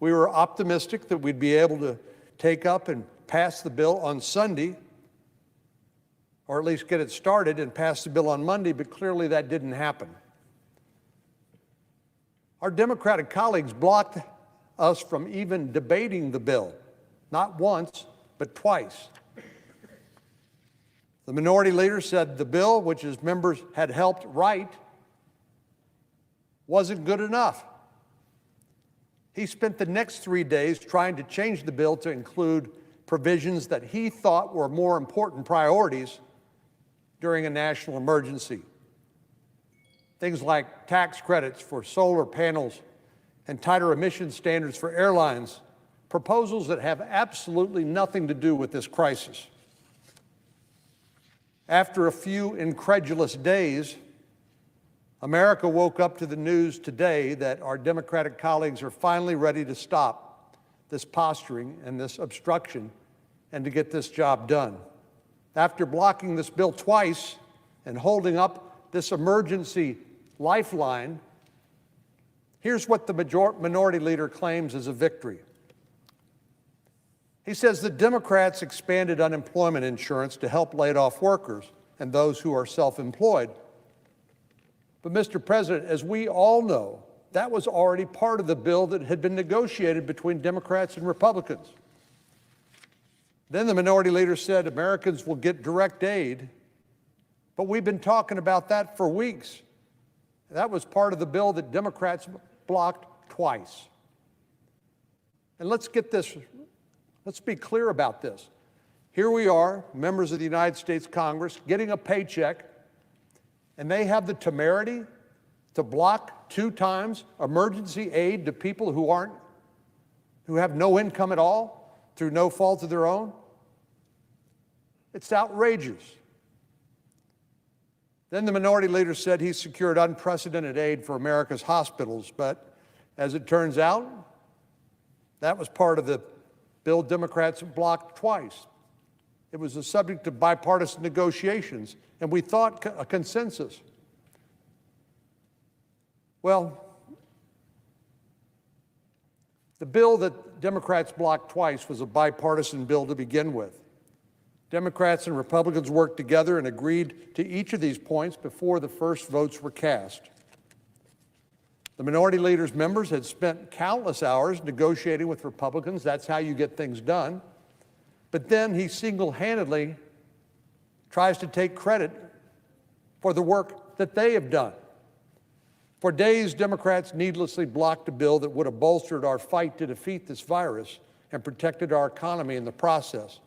We were optimistic that we'd be able to take up and pass the bill on Sunday, or at least get it started and pass the bill on Monday, but clearly that didn't happen. Our Democratic colleagues blocked us from even debating the bill, not once, but twice. The minority leader said the bill, which his members had helped write, wasn't good enough. He spent the next 3 days trying to change the bill to include provisions that he thought were more important priorities during a national emergency. Things like tax credits for solar panels and tighter emission standards for airlines, proposals that have absolutely nothing to do with this crisis. After a few incredulous days, America woke up to the news today that our Democratic colleagues are finally ready to stop this posturing and this obstruction and to get this job done. After blocking this bill twice and holding up this emergency lifeline, here's what the minority leader claims is a victory. He says the Democrats expanded unemployment insurance to help laid-off workers and those who are self-employed. But, Mr. President, as we all know, that was already part of the bill that had been negotiated between Democrats and Republicans. Then the minority leader said Americans will get direct aid, but we've been talking about that for weeks. That was part of the bill that Democrats blocked twice. And let's be clear about this. Here we are, members of the United States Congress, getting a paycheck, and they have the temerity to block 2 times emergency aid to people who have no income at all through no fault of their own. It's outrageous. Then the minority leader said he secured unprecedented aid for America's hospitals, but as it turns out, that was part of the bill Democrats blocked twice. It was the subject of bipartisan negotiations, and we thought a consensus. Well, the bill that Democrats blocked twice was a bipartisan bill to begin with. Democrats and Republicans worked together and agreed to each of these points before the first votes were cast. The minority leader's members had spent countless hours negotiating with Republicans. That's how you get things done. But then he single-handedly tries to take credit for the work that they have done. For days, Democrats needlessly blocked a bill that would have bolstered our fight to defeat this virus and protected our economy in the process.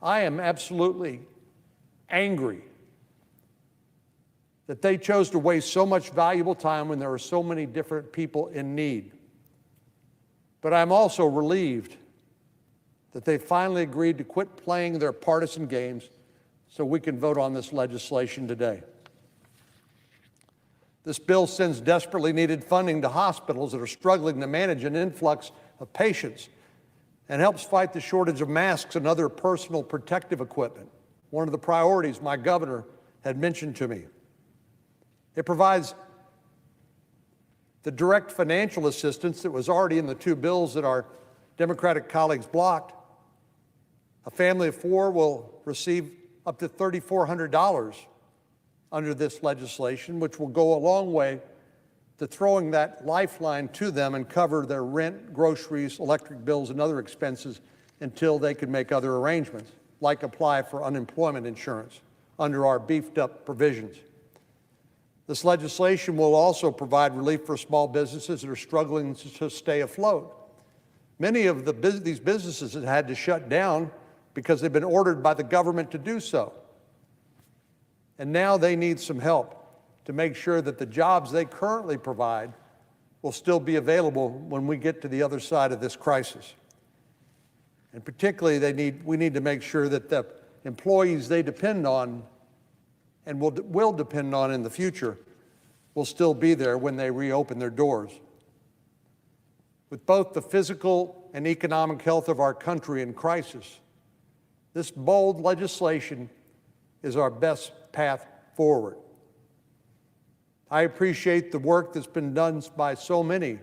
I am absolutely angry that they chose to waste so much valuable time when there are so many different people in need. But I'm also relieved that they finally agreed to quit playing their partisan games so we can vote on this legislation today. This bill sends desperately needed funding to hospitals that are struggling to manage an influx of patients and helps fight the shortage of masks and other personal protective equipment, one of the priorities my governor had mentioned to me. It provides the direct financial assistance that was already in the 2 bills that our Democratic colleagues blocked. A family of 4 will receive up to $3,400 under this legislation, which will go a long way to throwing that lifeline to them and cover their rent, groceries, electric bills, and other expenses until they can make other arrangements, like apply for unemployment insurance under our beefed-up provisions. This legislation will also provide relief for small businesses that are struggling to stay afloat. Many of these businesses have had to shut down because they've been ordered by the government to do so. And now they need some help to make sure that the jobs they currently provide will still be available when we get to the other side of this crisis. And particularly, we need to make sure that the employees they depend on and will depend on in the future will still be there when they reopen their doors. With both the physical and economic health of our country in crisis, this bold legislation is our best path forward. I appreciate the work that's been done by so many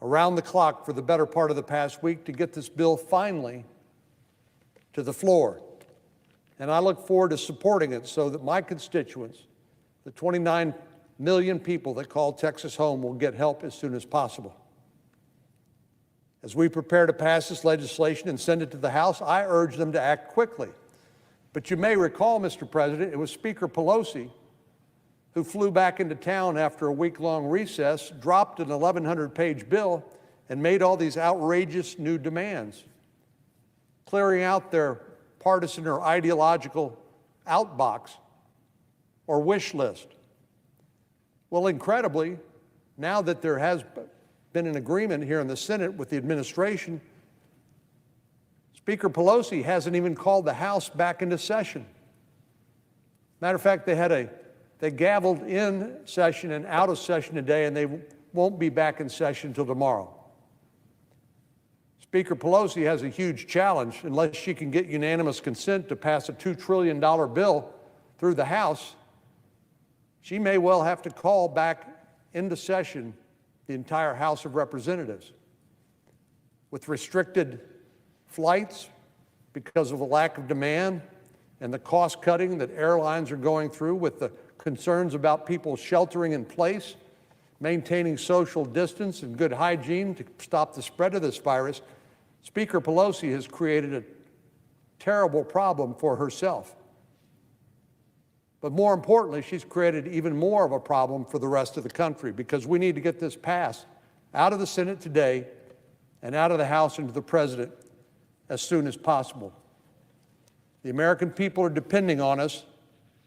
around the clock for the better part of the past week to get this bill finally to the floor. And I look forward to supporting it so that my constituents, the 29 million people that call Texas home will get help as soon as possible. As we prepare to pass this legislation and send it to the House, I urge them to act quickly. But you may recall, Mr. President, it was Speaker Pelosi who flew back into town after a week-long recess, dropped an 1,100-page bill, and made all these outrageous new demands, clearing out their partisan or ideological outbox or wish list. Well, incredibly, now that there has been an agreement here in the Senate with the administration, Speaker Pelosi hasn't even called the House back into session. Matter of fact, they gavelled in session and out of session today, and they won't be back in session until tomorrow. Speaker Pelosi has a huge challenge. Unless she can get unanimous consent to pass a $2 trillion bill through the House, she may well have to call back into session the entire House of Representatives. With restricted flights because of the lack of demand and the cost cutting that airlines are going through, with the concerns about people sheltering in place, maintaining social distance and good hygiene to stop the spread of this virus, Speaker Pelosi has created a terrible problem for herself. But more importantly, she's created even more of a problem for the rest of the country, because we need to get this passed out of the Senate today and out of the House into the President as soon as possible. The American people are depending on us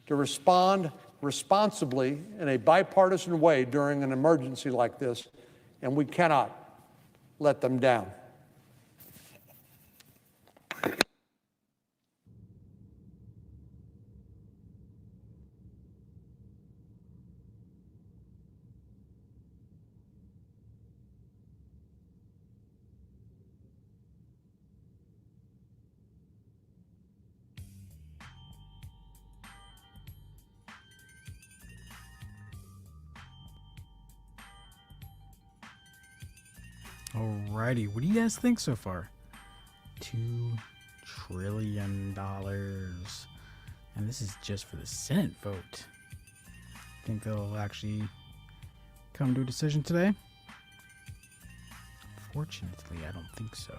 to respond responsibly in a bipartisan way during an emergency like this, and we cannot let them down. Alrighty, what do you guys think so far? $2 trillion. And this is just for the Senate vote. Think they'll actually come to a decision today? Fortunately, I don't think so.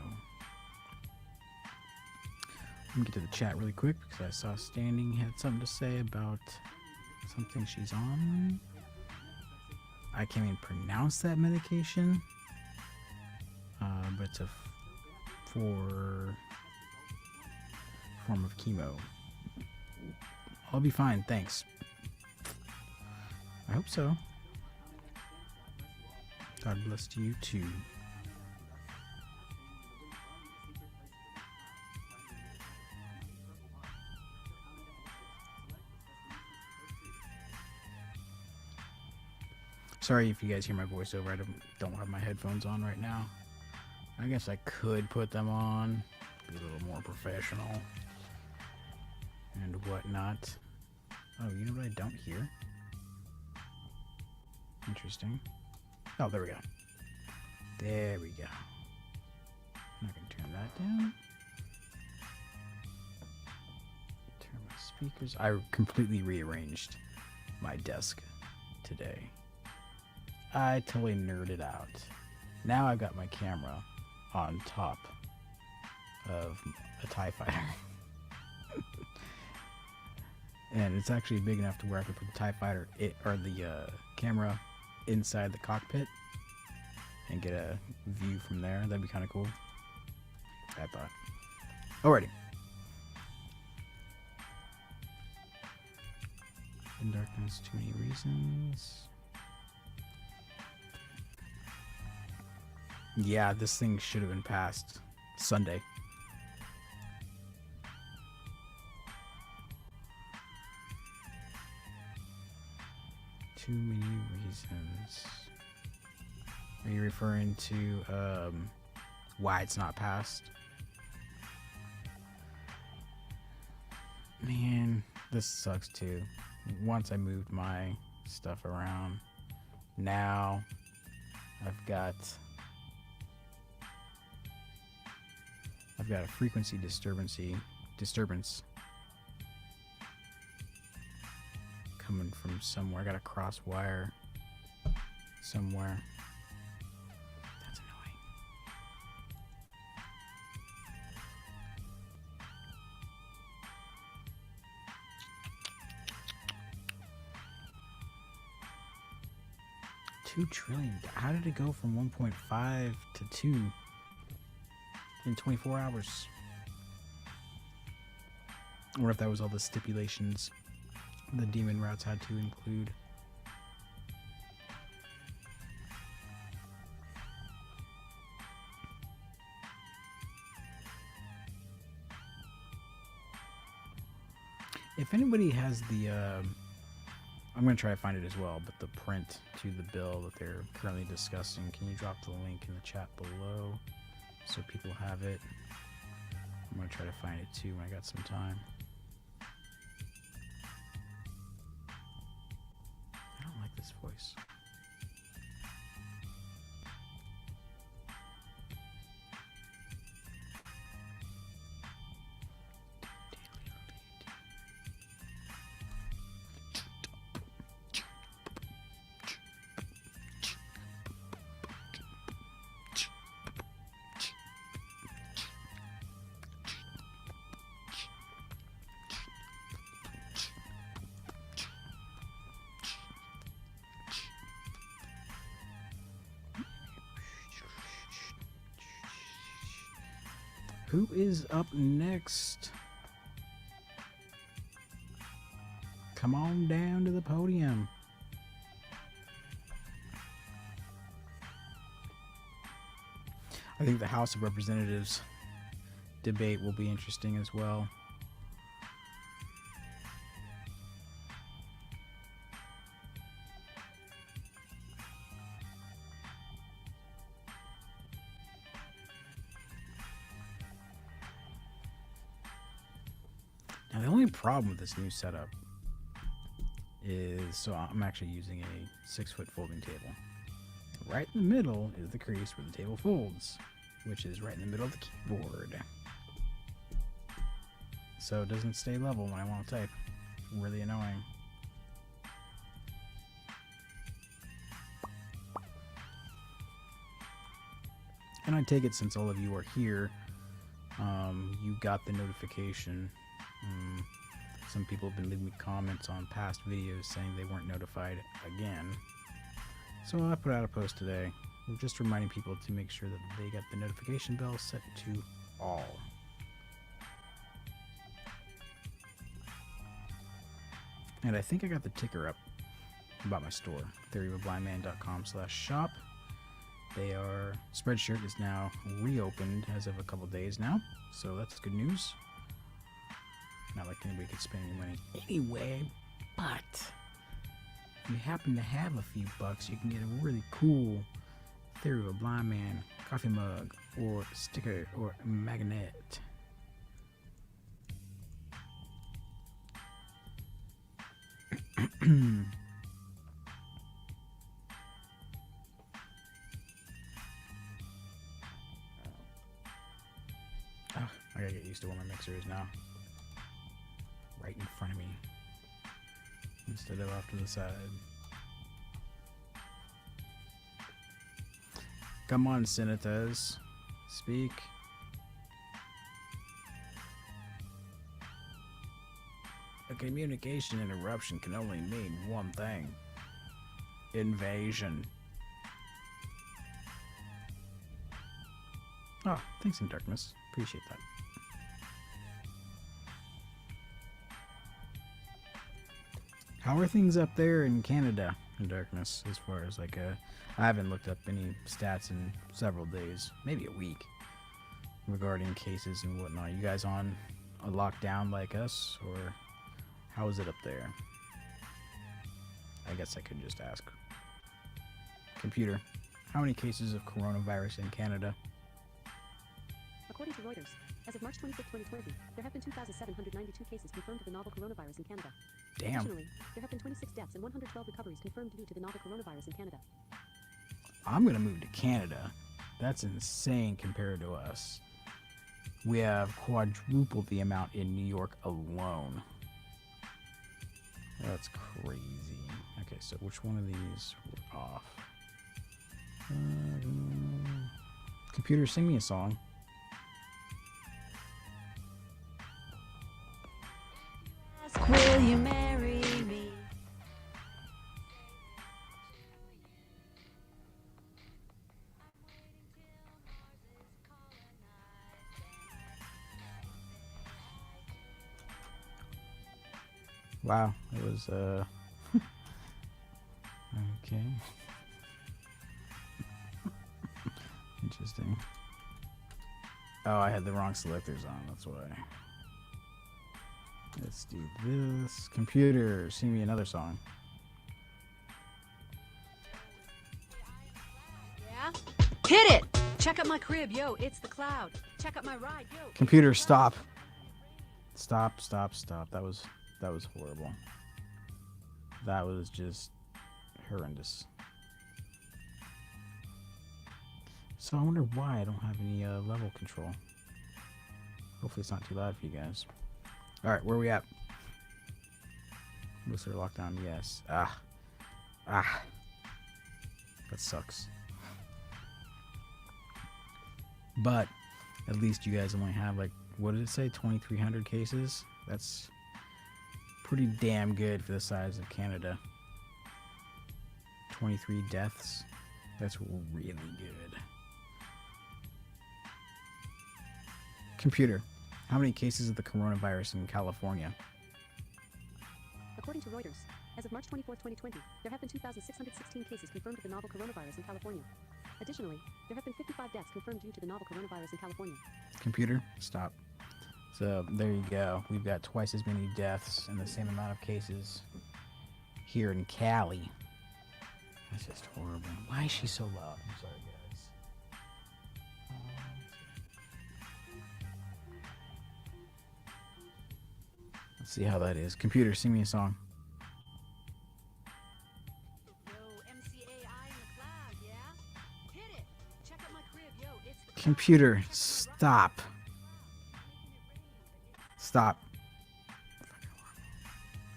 Let me get to the chat really quick, because I saw Standing had something to say about something she's on. I can't even pronounce that medication. But it's a form of chemo. I'll be fine, thanks. I hope so. God bless to you too. Sorry if you guys hear my voiceover. I don't have my headphones on right now. I guess I could put them on, be a little more professional and whatnot. Oh, you know what I don't hear? Interesting. Oh, there we go. There we go. I'm not gonna turn that down. Turn my speakers. I completely rearranged my desk today. I totally nerded out. Now I've got my camera on top of a TIE fighter. And it's actually big enough to where I could put the TIE fighter, or the camera inside the cockpit and get a view from there. That'd be kind of cool, I thought. Alrighty. In darkness, too many reasons. Yeah, this thing should have been passed Sunday. Too many reasons. Are you referring to why it's not passed? Man, this sucks too. Once I moved my stuff around, now I've got a frequency disturbance coming from somewhere. I got a cross wire somewhere. That's annoying. $2 trillion. How did it go from 1.5 to 2 in 24 hours? I wonder if that was all the stipulations the demon routes had to include. If anybody has the, I'm going to try to find it as well, but the print to the bill that they're currently discussing, can you drop the link in the chat below so people have it? I'm going to try to find it too when I got some time. I don't like this voice. Who is up next? Come on down to the podium. I think the House of Representatives debate will be interesting as well. Now, the only problem with this new setup is, so I'm actually using a 6-foot folding table. Right in the middle is the crease where the table folds, which is right in the middle of the keyboard. So it doesn't stay level when I want to type. Really annoying. And I take it since all of you are here, you got the notification. Some people have been leaving me comments on past videos saying they weren't notified again. So I put out a post today, just reminding people to make sure that they got the notification bell set to all. And I think I got the ticker up about my store, theoryofablindman.com/shop. Spreadshirt is now reopened as of a couple days now, so that's good news. Not like anybody could spend any money anyway, but if you happen to have a few bucks, you can get a really cool Theory of a Blind Man coffee mug or sticker or magnet. I gotta get used to where my mixer is now. Right in front of me instead of off to the side. Come on, senators, speak. A communication interruption can only mean one thing: invasion. Oh, thanks in darkness. Appreciate that. How are things up there in Canada in darkness as far as like I haven't looked up any stats in several days, maybe a week, regarding cases and whatnot. You guys on a lockdown like us, or how is it up there? I guess I could just ask. Computer, how many cases of coronavirus in Canada? According to Reuters, as of March 25, 2020, there have been 2,792 cases confirmed of the novel coronavirus in Canada. Damn. Additionally, there have been 26 deaths and 112 recoveries confirmed due to the novel coronavirus in Canada. I'm gonna move to Canada. That's insane compared to us. We have quadrupled the amount in New York alone. That's crazy. Okay, so which one of these were off? Computer, sing me a song. Ask, will you marry me? Wow, it was okay. Interesting. Oh, I had the wrong selectors on, that's why. Let's do this. Computer, sing me another song. Yeah? Hit it! Check out my crib, yo, it's the cloud. Check out my ride, yo. Computer, stop. Stop. That was horrible. That was just horrendous. So I wonder why I don't have any level control. Hopefully it's not too loud for you guys. All right, where are we at? Whistler lockdown, yes. That sucks. But at least you guys only have, like, what did it say? 2,300 cases? That's pretty damn good for the size of Canada. 23 deaths. That's really good. Computer, how many cases of the coronavirus in California? According to Reuters, as of March 24, 2020, there have been 2,616 cases confirmed of the novel coronavirus in California. Additionally, there have been 55 deaths confirmed due to the novel coronavirus in California. Computer, stop. So there you go. We've got twice as many deaths and the same amount of cases here in Cali. That's just horrible. Why is she so loud? I'm sorry, guys. Let's see how that is. Computer, sing me a song. Yo, MCAI in the cloud, yeah? Hit it! Check out my crib, yo, it's the Computer, stop. Stop.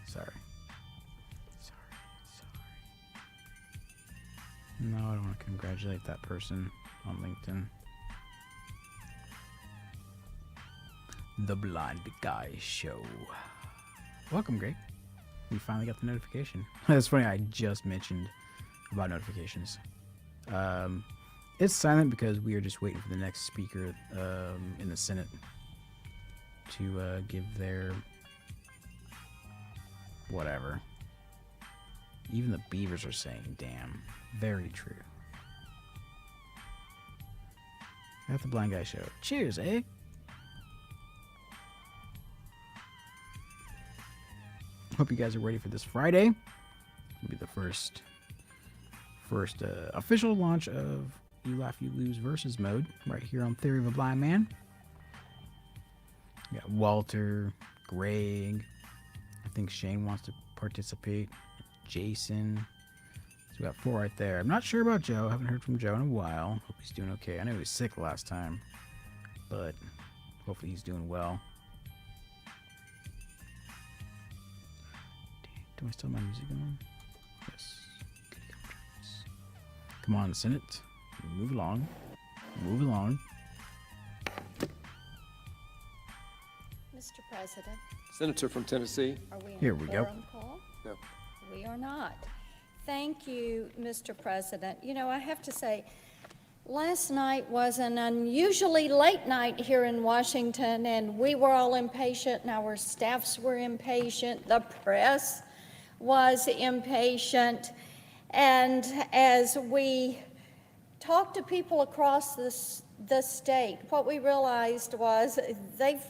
Sorry. No, I don't want to congratulate that person on LinkedIn. The Blind Guy Show. Welcome, Greg. We finally got the notification. It's funny, I just mentioned about notifications. It's silent because we are just waiting for the next speaker in the Senate to give their whatever. Even the beavers are saying, damn. Very true. At the Blind Guy Show. Cheers, eh? Hope you guys are ready for this Friday. It'll be the first official launch of You Laugh, You Lose versus mode right here on Theory of a Blind Man. We got Walter, Greg. I think Shane wants to participate. Jason. So we got 4 right there. I'm not sure about Joe. I haven't heard from Joe in a while. Hope he's doing okay. I know he was sick last time, but hopefully he's doing well. Do I still have my music on? Yes. Come on, Senate. Move along. Move along. Mr. President, Senator from Tennessee. are we in Here a we go. quorum call? No. We are not. Thank you, Mr. President. You know, I have to say, last night was an unusually late night here in Washington, and we were all impatient, and our staffs were impatient. The press was impatient. And as we talked to people across the state, what we realized was they've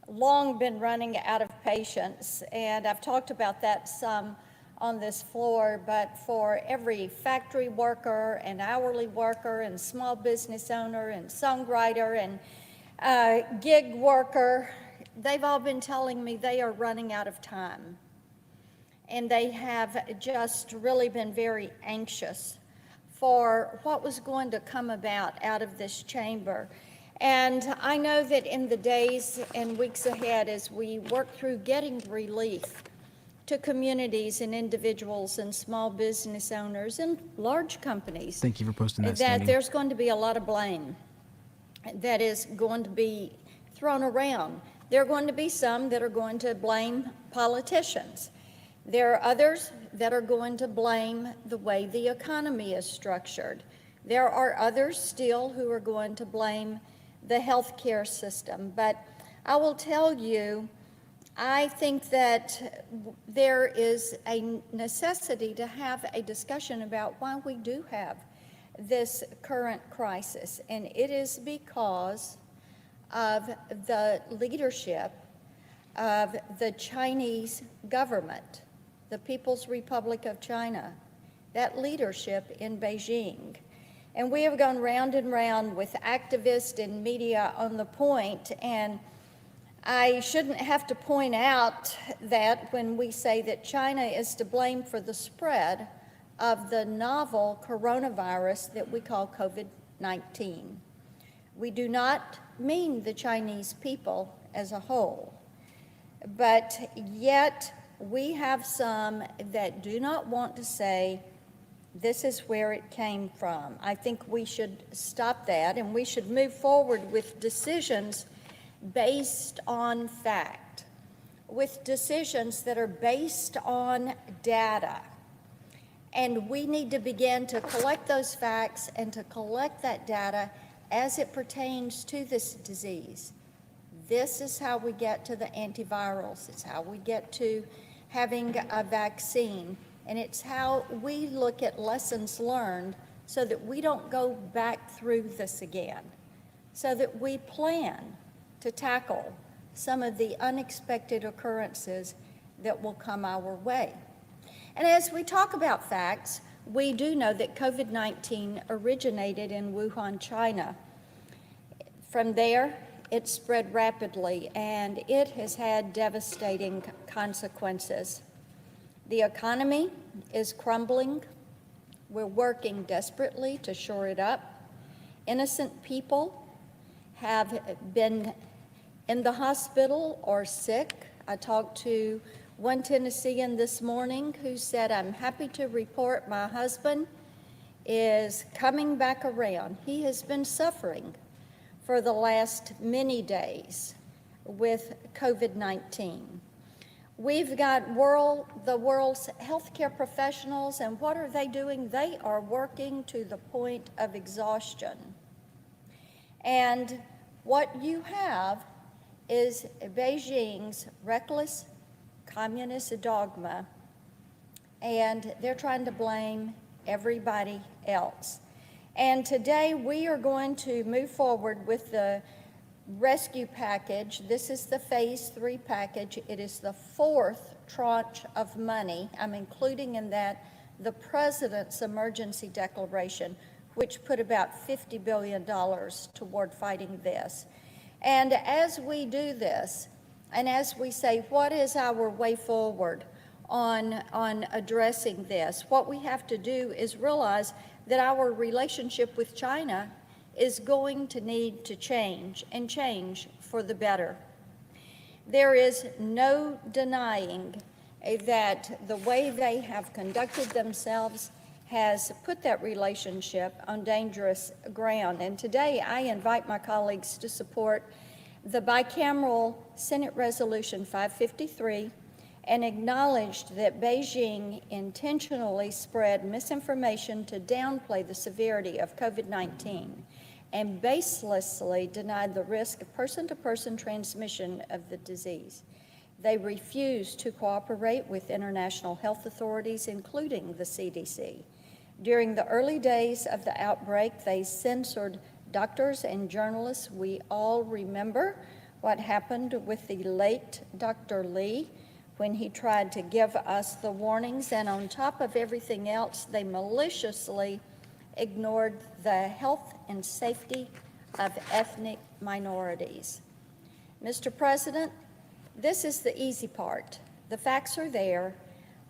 long been running out of patience. And I've talked about that some on this floor, but for every factory worker and hourly worker and small business owner and songwriter and gig worker, they've all been telling me they are running out of time. And they have just really been very anxious for what was going to come about out of this chamber. And I know that in the days and weeks ahead, as we work through getting relief to communities and individuals and small business owners and large companies. Thank you for posting that, That Standing. there's going to be a lot of blame that is going to be thrown around. There are going to be some that are going to blame politicians. There are others that are going to blame the way the economy is structured. There are others still who are going to blame the healthcare system. But I will tell you, I think that there is a necessity to have a discussion about why we do have this current crisis, and it is because of the leadership of the Chinese government, the People's Republic of China, that leadership in Beijing. And we have gone round and round with activists and media on the point, and I shouldn't have to point out that when we say that China is to blame for the spread of the novel coronavirus that we call COVID-19. We do not mean the Chinese people as a whole, but yet we have some that do not want to say this is where it came from. I think we should stop that, and we should move forward with decisions based on fact, with decisions that are based on data. And we need to begin to collect those facts and to collect that data as it pertains to this disease. This is how we get to the antivirals. It's how we get to having a vaccine. And it's how we look at lessons learned so that we don't go back through this again, so that we plan to tackle some of the unexpected occurrences that will come our way. And as we talk about facts, we do know that COVID-19 originated in Wuhan, China. From there, it spread rapidly, and it has had devastating consequences. The economy is crumbling. We're working desperately to shore it up. Innocent people have been in the hospital or sick. I talked to one Tennessean this morning who said, I'm happy to report my husband is coming back around. He has been suffering for the last many days with COVID-19. We've got the world's healthcare professionals, and what are they doing? They are working to the point of exhaustion. And what you have is Beijing's reckless communist dogma, and they're trying to blame everybody else. And today we are going to move forward with the rescue package. This is the phase 3 package. It is the 4th tranche of money. I'm including in that the president's emergency declaration, which put about $50 billion toward fighting this. And as we do this, and as we say, what is our way forward on addressing this, what we have to do is realize that our relationship with China is going to need to change, and change for the better. There is no denying that the way they have conducted themselves has put that relationship on dangerous ground. And today I invite my colleagues to support the bicameral Senate Resolution 553 and acknowledged that Beijing intentionally spread misinformation to downplay the severity of COVID-19 and baselessly denied the risk of person-to-person transmission of the disease. They refused to cooperate with international health authorities, including the CDC. During the early days of the outbreak, they censored doctors and journalists. We all remember what happened with the late Dr. Lee when he tried to give us the warnings, and on top of everything else, they maliciously ignored the health and safety of ethnic minorities. Mr. President, this is the easy part. The facts are there.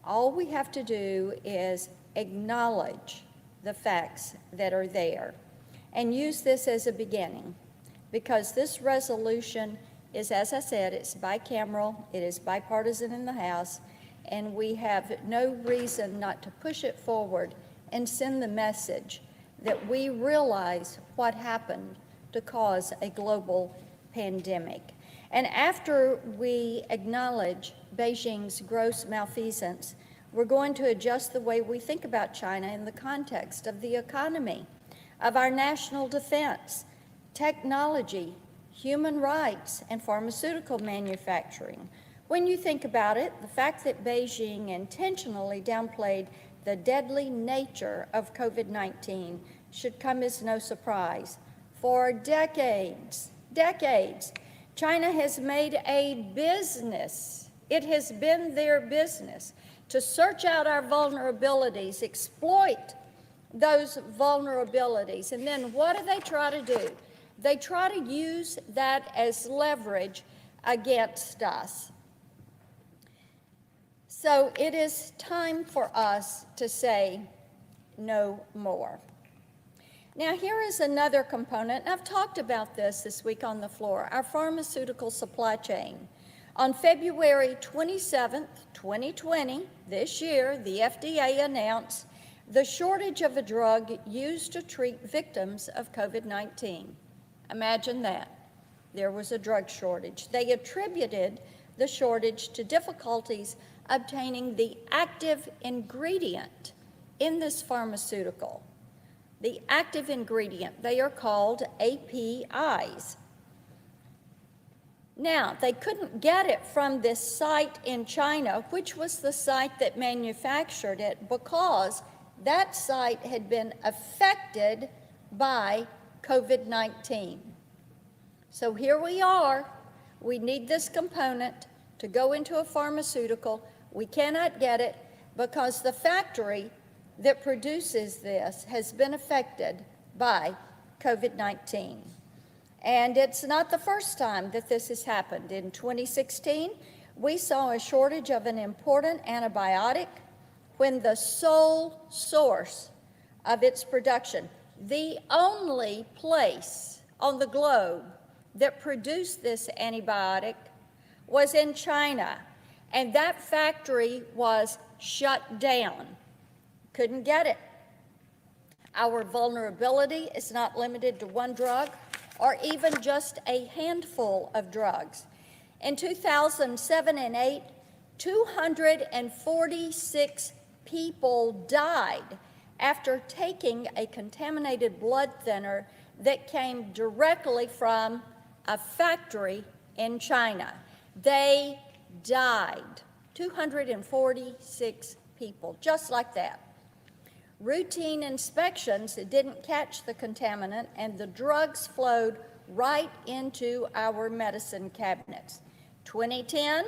All we have to do is acknowledge the facts that are there and use this as a beginning, because this resolution is, as I said, it's bicameral, it is bipartisan in the House, and we have no reason not to push it forward and send the message that we realize what happened to cause a global pandemic. And after we acknowledge Beijing's gross malfeasance, we're going to adjust the way we think about China in the context of the economy, of our national defense, technology, human rights, and pharmaceutical manufacturing. When you think about it, the fact that Beijing intentionally downplayed the deadly nature of COVID-19 should come as no surprise. For decades, China has made a business, it has been their business, to search out our vulnerabilities, exploit those vulnerabilities, and then what do they try to do? They try to use that as leverage against us. So it is time for us to say no more. Now, here is another component, and I've talked about this week on the floor, our pharmaceutical supply chain. On February 27th, 2020, this year, the FDA announced the shortage of a drug used to treat victims of COVID-19. Imagine that. There was a drug shortage. They attributed the shortage to difficulties obtaining the active ingredient in this pharmaceutical. The active ingredient, they are called APIs. Now, they couldn't get it from this site in China, which was the site that manufactured it, because that site had been affected by COVID-19. So here we are. We need this component to go into a pharmaceutical. We cannot get it because the factory that produces this has been affected by COVID-19. And it's not the first time that this has happened. In 2016, we saw a shortage of an important antibiotic when the sole source of its production, the only place on the globe that produced this antibiotic, was in China, and that factory was shut down. Couldn't get it. Our vulnerability is not limited to one drug or even just a handful of drugs. In 2007 and 8, 246 people died after taking a contaminated blood thinner that came directly from a factory in China. They died, 246 people, just like that. Routine inspections didn't catch the contaminant, and the drugs flowed right into our medicine cabinets. 2010,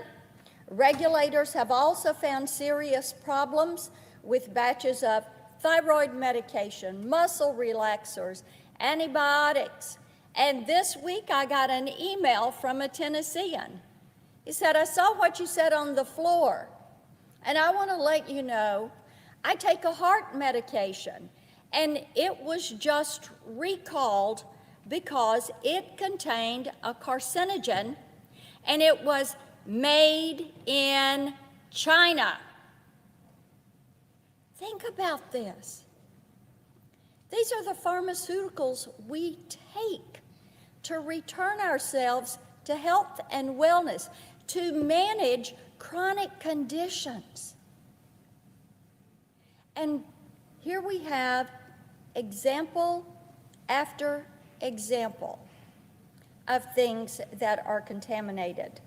regulators have also found serious problems with batches of thyroid medication, muscle relaxers, antibiotics. And this week I got an email from a Tennessean. He said, "I saw what you said on the floor, and I want to let you know I take a heart medication, and it was just recalled because it contained a carcinogen, and it was made in China." Think about this. These are the pharmaceuticals we take to return ourselves to health and wellness, to manage chronic conditions. And here we have example after example of things that are contaminated,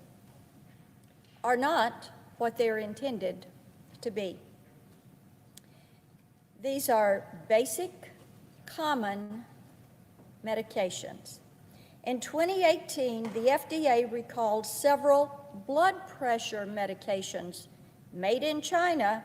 are not what they're intended to be. These are basic, common medications. In 2018, the FDA recalled several blood pressure medications made in China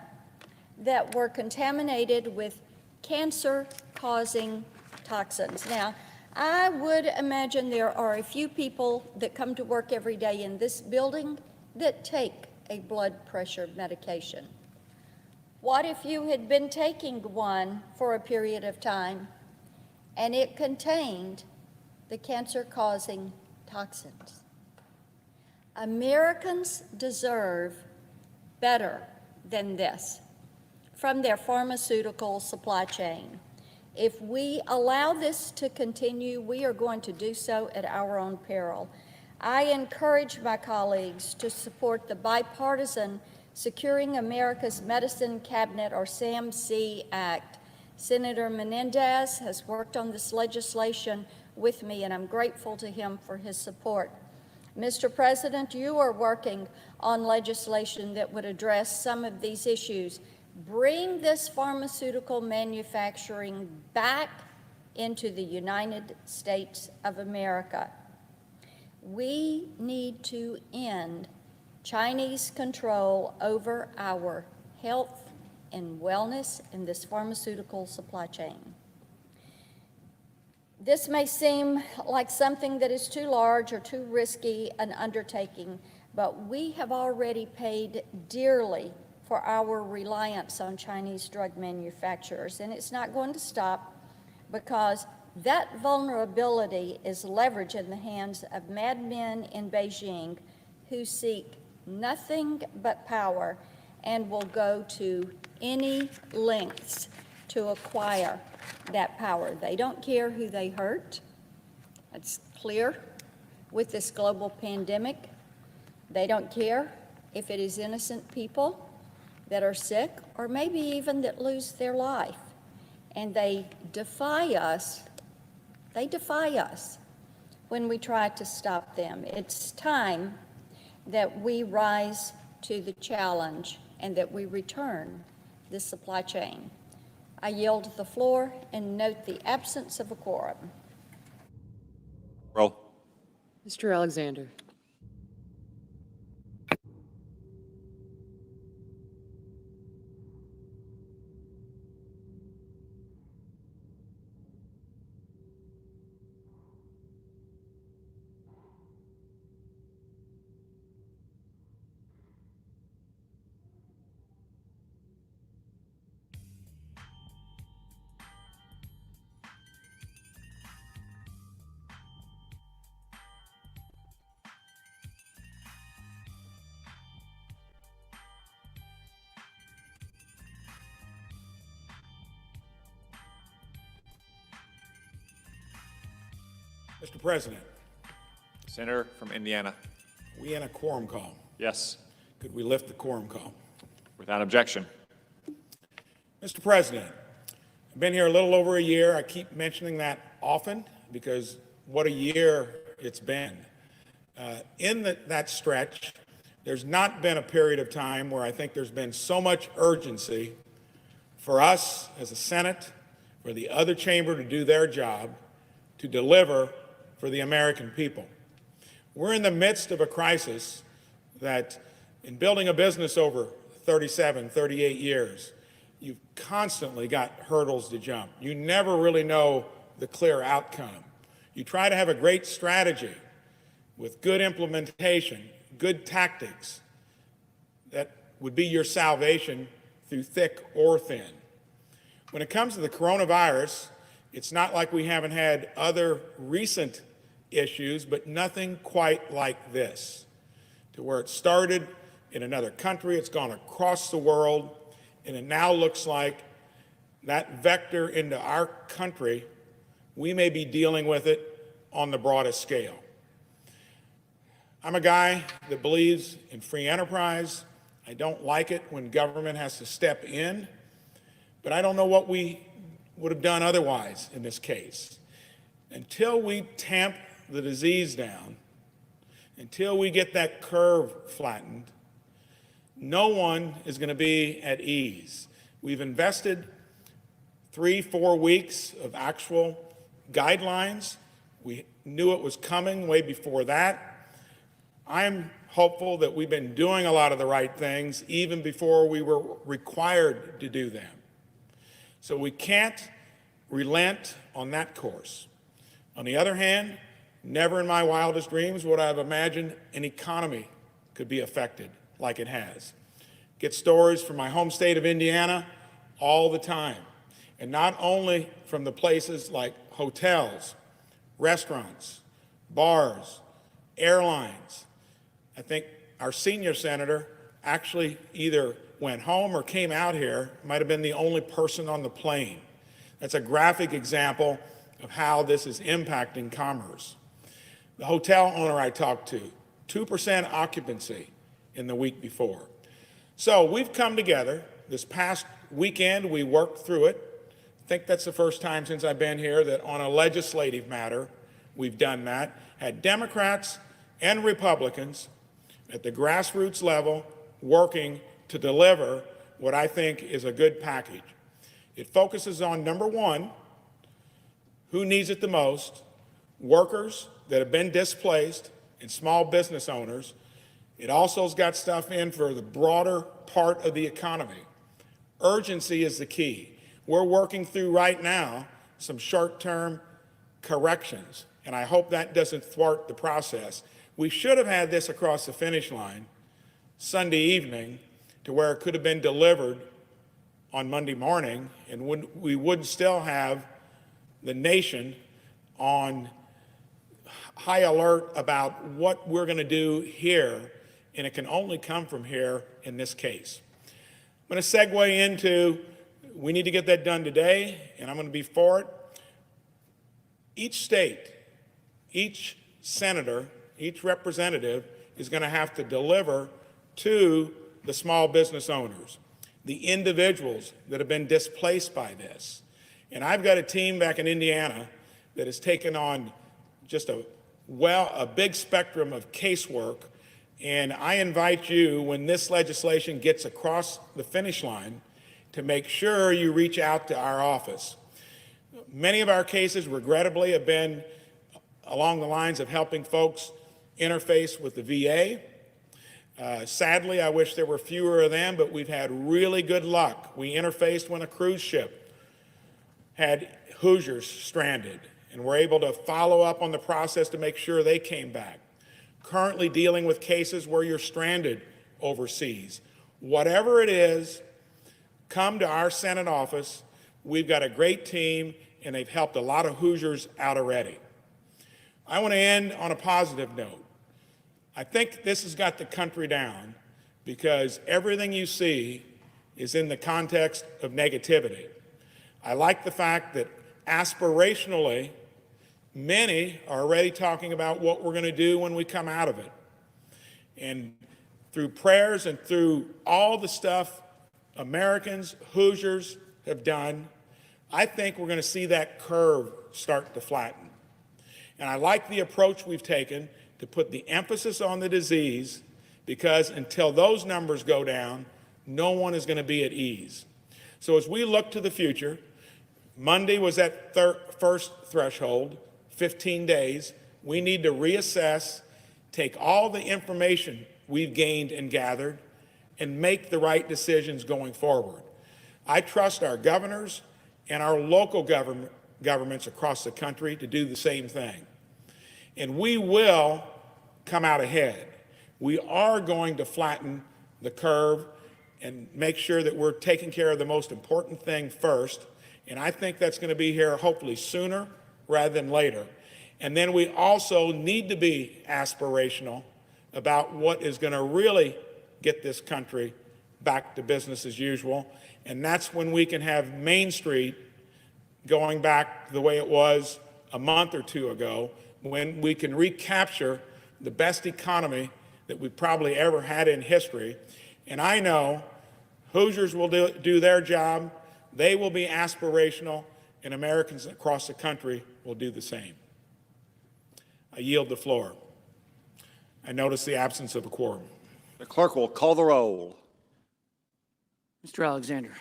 that were contaminated with cancer-causing toxins. Now, I would imagine there are a few people that come to work every day in this building that take a blood pressure medication. What if you had been taking one for a period of time and it contained the cancer-causing toxins? Americans deserve better than this from their pharmaceutical supply chain. If we allow this to continue, we are going to do so at our own peril. I encourage my colleagues to support the bipartisan Securing America's Medicine Cabinet, or SAMC Act. Senator Menendez has worked on this legislation with me, and I'm grateful to him for his support. Mr. President, you are working on legislation that would address some of these issues. Bring this pharmaceutical manufacturing back into the United States of America. We need to end Chinese control over our health and wellness in this pharmaceutical supply chain. This may seem like something that is too large or too risky an undertaking, but we have already paid dearly for our reliance on Chinese drug manufacturers, and it's not going to stop, because that vulnerability is leverage in the hands of madmen in Beijing who seek nothing but power and will go to any lengths to acquire that power. They don't care who they hurt. It's clear with this global pandemic. They don't care if it is innocent people that are sick or maybe even that lose their life. And they defy us. They defy us when we try to stop them. It's time that we rise to the challenge and that we return this supply chain. I yield the floor and note the absence of a quorum. Roll. Mr. Alexander. Mr. President, Senator from Indiana. we in a quorum call. Yes. Could we lift the quorum call? Without objection. Mr. President, I've been here a little over a year. I keep mentioning that often because what a year it's been. In that stretch, there's not been a period of time where I think there's been so much urgency for us as a Senate, for the other chamber to do their job, to deliver for the American people. We're in the midst of a crisis that, in building a business over 37, 38 years, you've constantly got hurdles to jump. You never really know the clear outcome. You try to have a great strategy with good implementation, good tactics that would be your salvation through thick or thin. When it comes to the coronavirus, it's not like we haven't had other recent issues, but nothing quite like this. To where it started in another country, it's gone across the world, and it now looks like that vector into our country, we may be dealing with it on the broadest scale. I'm a guy that believes in free enterprise. I don't like it when government has to step in, but I don't know what we would have done otherwise in this case. Until we tamp the disease down, until we get that curve flattened, no one is going to be at ease. We've invested 3-4 weeks of actual guidelines. We knew it was coming way before that. I'm hopeful that we've been doing a lot of the right things even before we were required to do them. So we can't relent on that course. On the other hand, never in my wildest dreams would I have imagined an economy could be affected like it has. Get stories from my home state of Indiana all the time. And not only from the places like hotels, restaurants, bars, airlines. I think our senior senator actually either went home or came out here might have been the only person on the plane. That's a graphic example of how this is impacting commerce. The hotel owner I talked to, 2% occupancy in the week before. So we've come together. This past weekend, we worked through it. I think that's the first time since I've been here that on a legislative matter, we've done that. Had Democrats and Republicans at the grassroots level working to deliver what I think is a good package. It focuses on, number one, who needs it the most, workers that have been displaced and small business owners. It also has got stuff in for the broader part of the economy. Urgency is the key. We're working through right now some short-term corrections, and I hope that doesn't thwart the process. We should have had this across the finish line Sunday evening to where it could have been delivered on Monday morning, and we wouldn't still have the nation on high alert about what we're going to do here, and it can only come from here in this case. I'm going to segue into, we need to get that done today, and I'm going to be for it. Each state, each senator, each representative is going to have to deliver to the small business owners, the individuals that have been displaced by this. And I've got a team back in Indiana that has taken on just a big spectrum of casework. And I invite you, when this legislation gets across the finish line, to make sure you reach out to our office. Many of our cases, regrettably, have been along the lines of helping folks interface with the VA. Sadly, I wish there were fewer of them, but we've had really good luck. We interfaced when a cruise ship had Hoosiers stranded, and we're able to follow up on the process to make sure they came back. Currently dealing with cases where you're stranded overseas. Whatever it is, come to our Senate office. We've got a great team, and they've helped a lot of Hoosiers out already. I want to end on a positive note. I think this has got the country down because everything you see is in the context of negativity. I like the fact that aspirationally, many are already talking about what we're going to do when we come out of it. And through prayers and through all the stuff Americans, Hoosiers have done, I think we're going to see that curve start to flatten. And I like the approach we've taken to put the emphasis on the disease, because until those numbers go down, no one is going to be at ease. So as we look to the future, Monday was that first threshold, 15 days. We need to reassess, take all the information we've gained and gathered, and make the right decisions going forward. I trust our governors and our local governments across the country to do the same thing. And we will come out ahead. We are going to flatten the curve and make sure that we're taking care of the most important thing first. And I think that's going to be here hopefully sooner rather than later. And then we also need to be aspirational about what is going to really get this country back to business as usual. And that's when we can have Main Street going back the way it was a month or two ago, when we can recapture the best economy that we've probably ever had in history. And I know Hoosiers will do their job, they will be aspirational, and Americans across the country will do the same. I yield the floor. I notice the absence of a quorum. The clerk will call the roll. Mr. Alexander.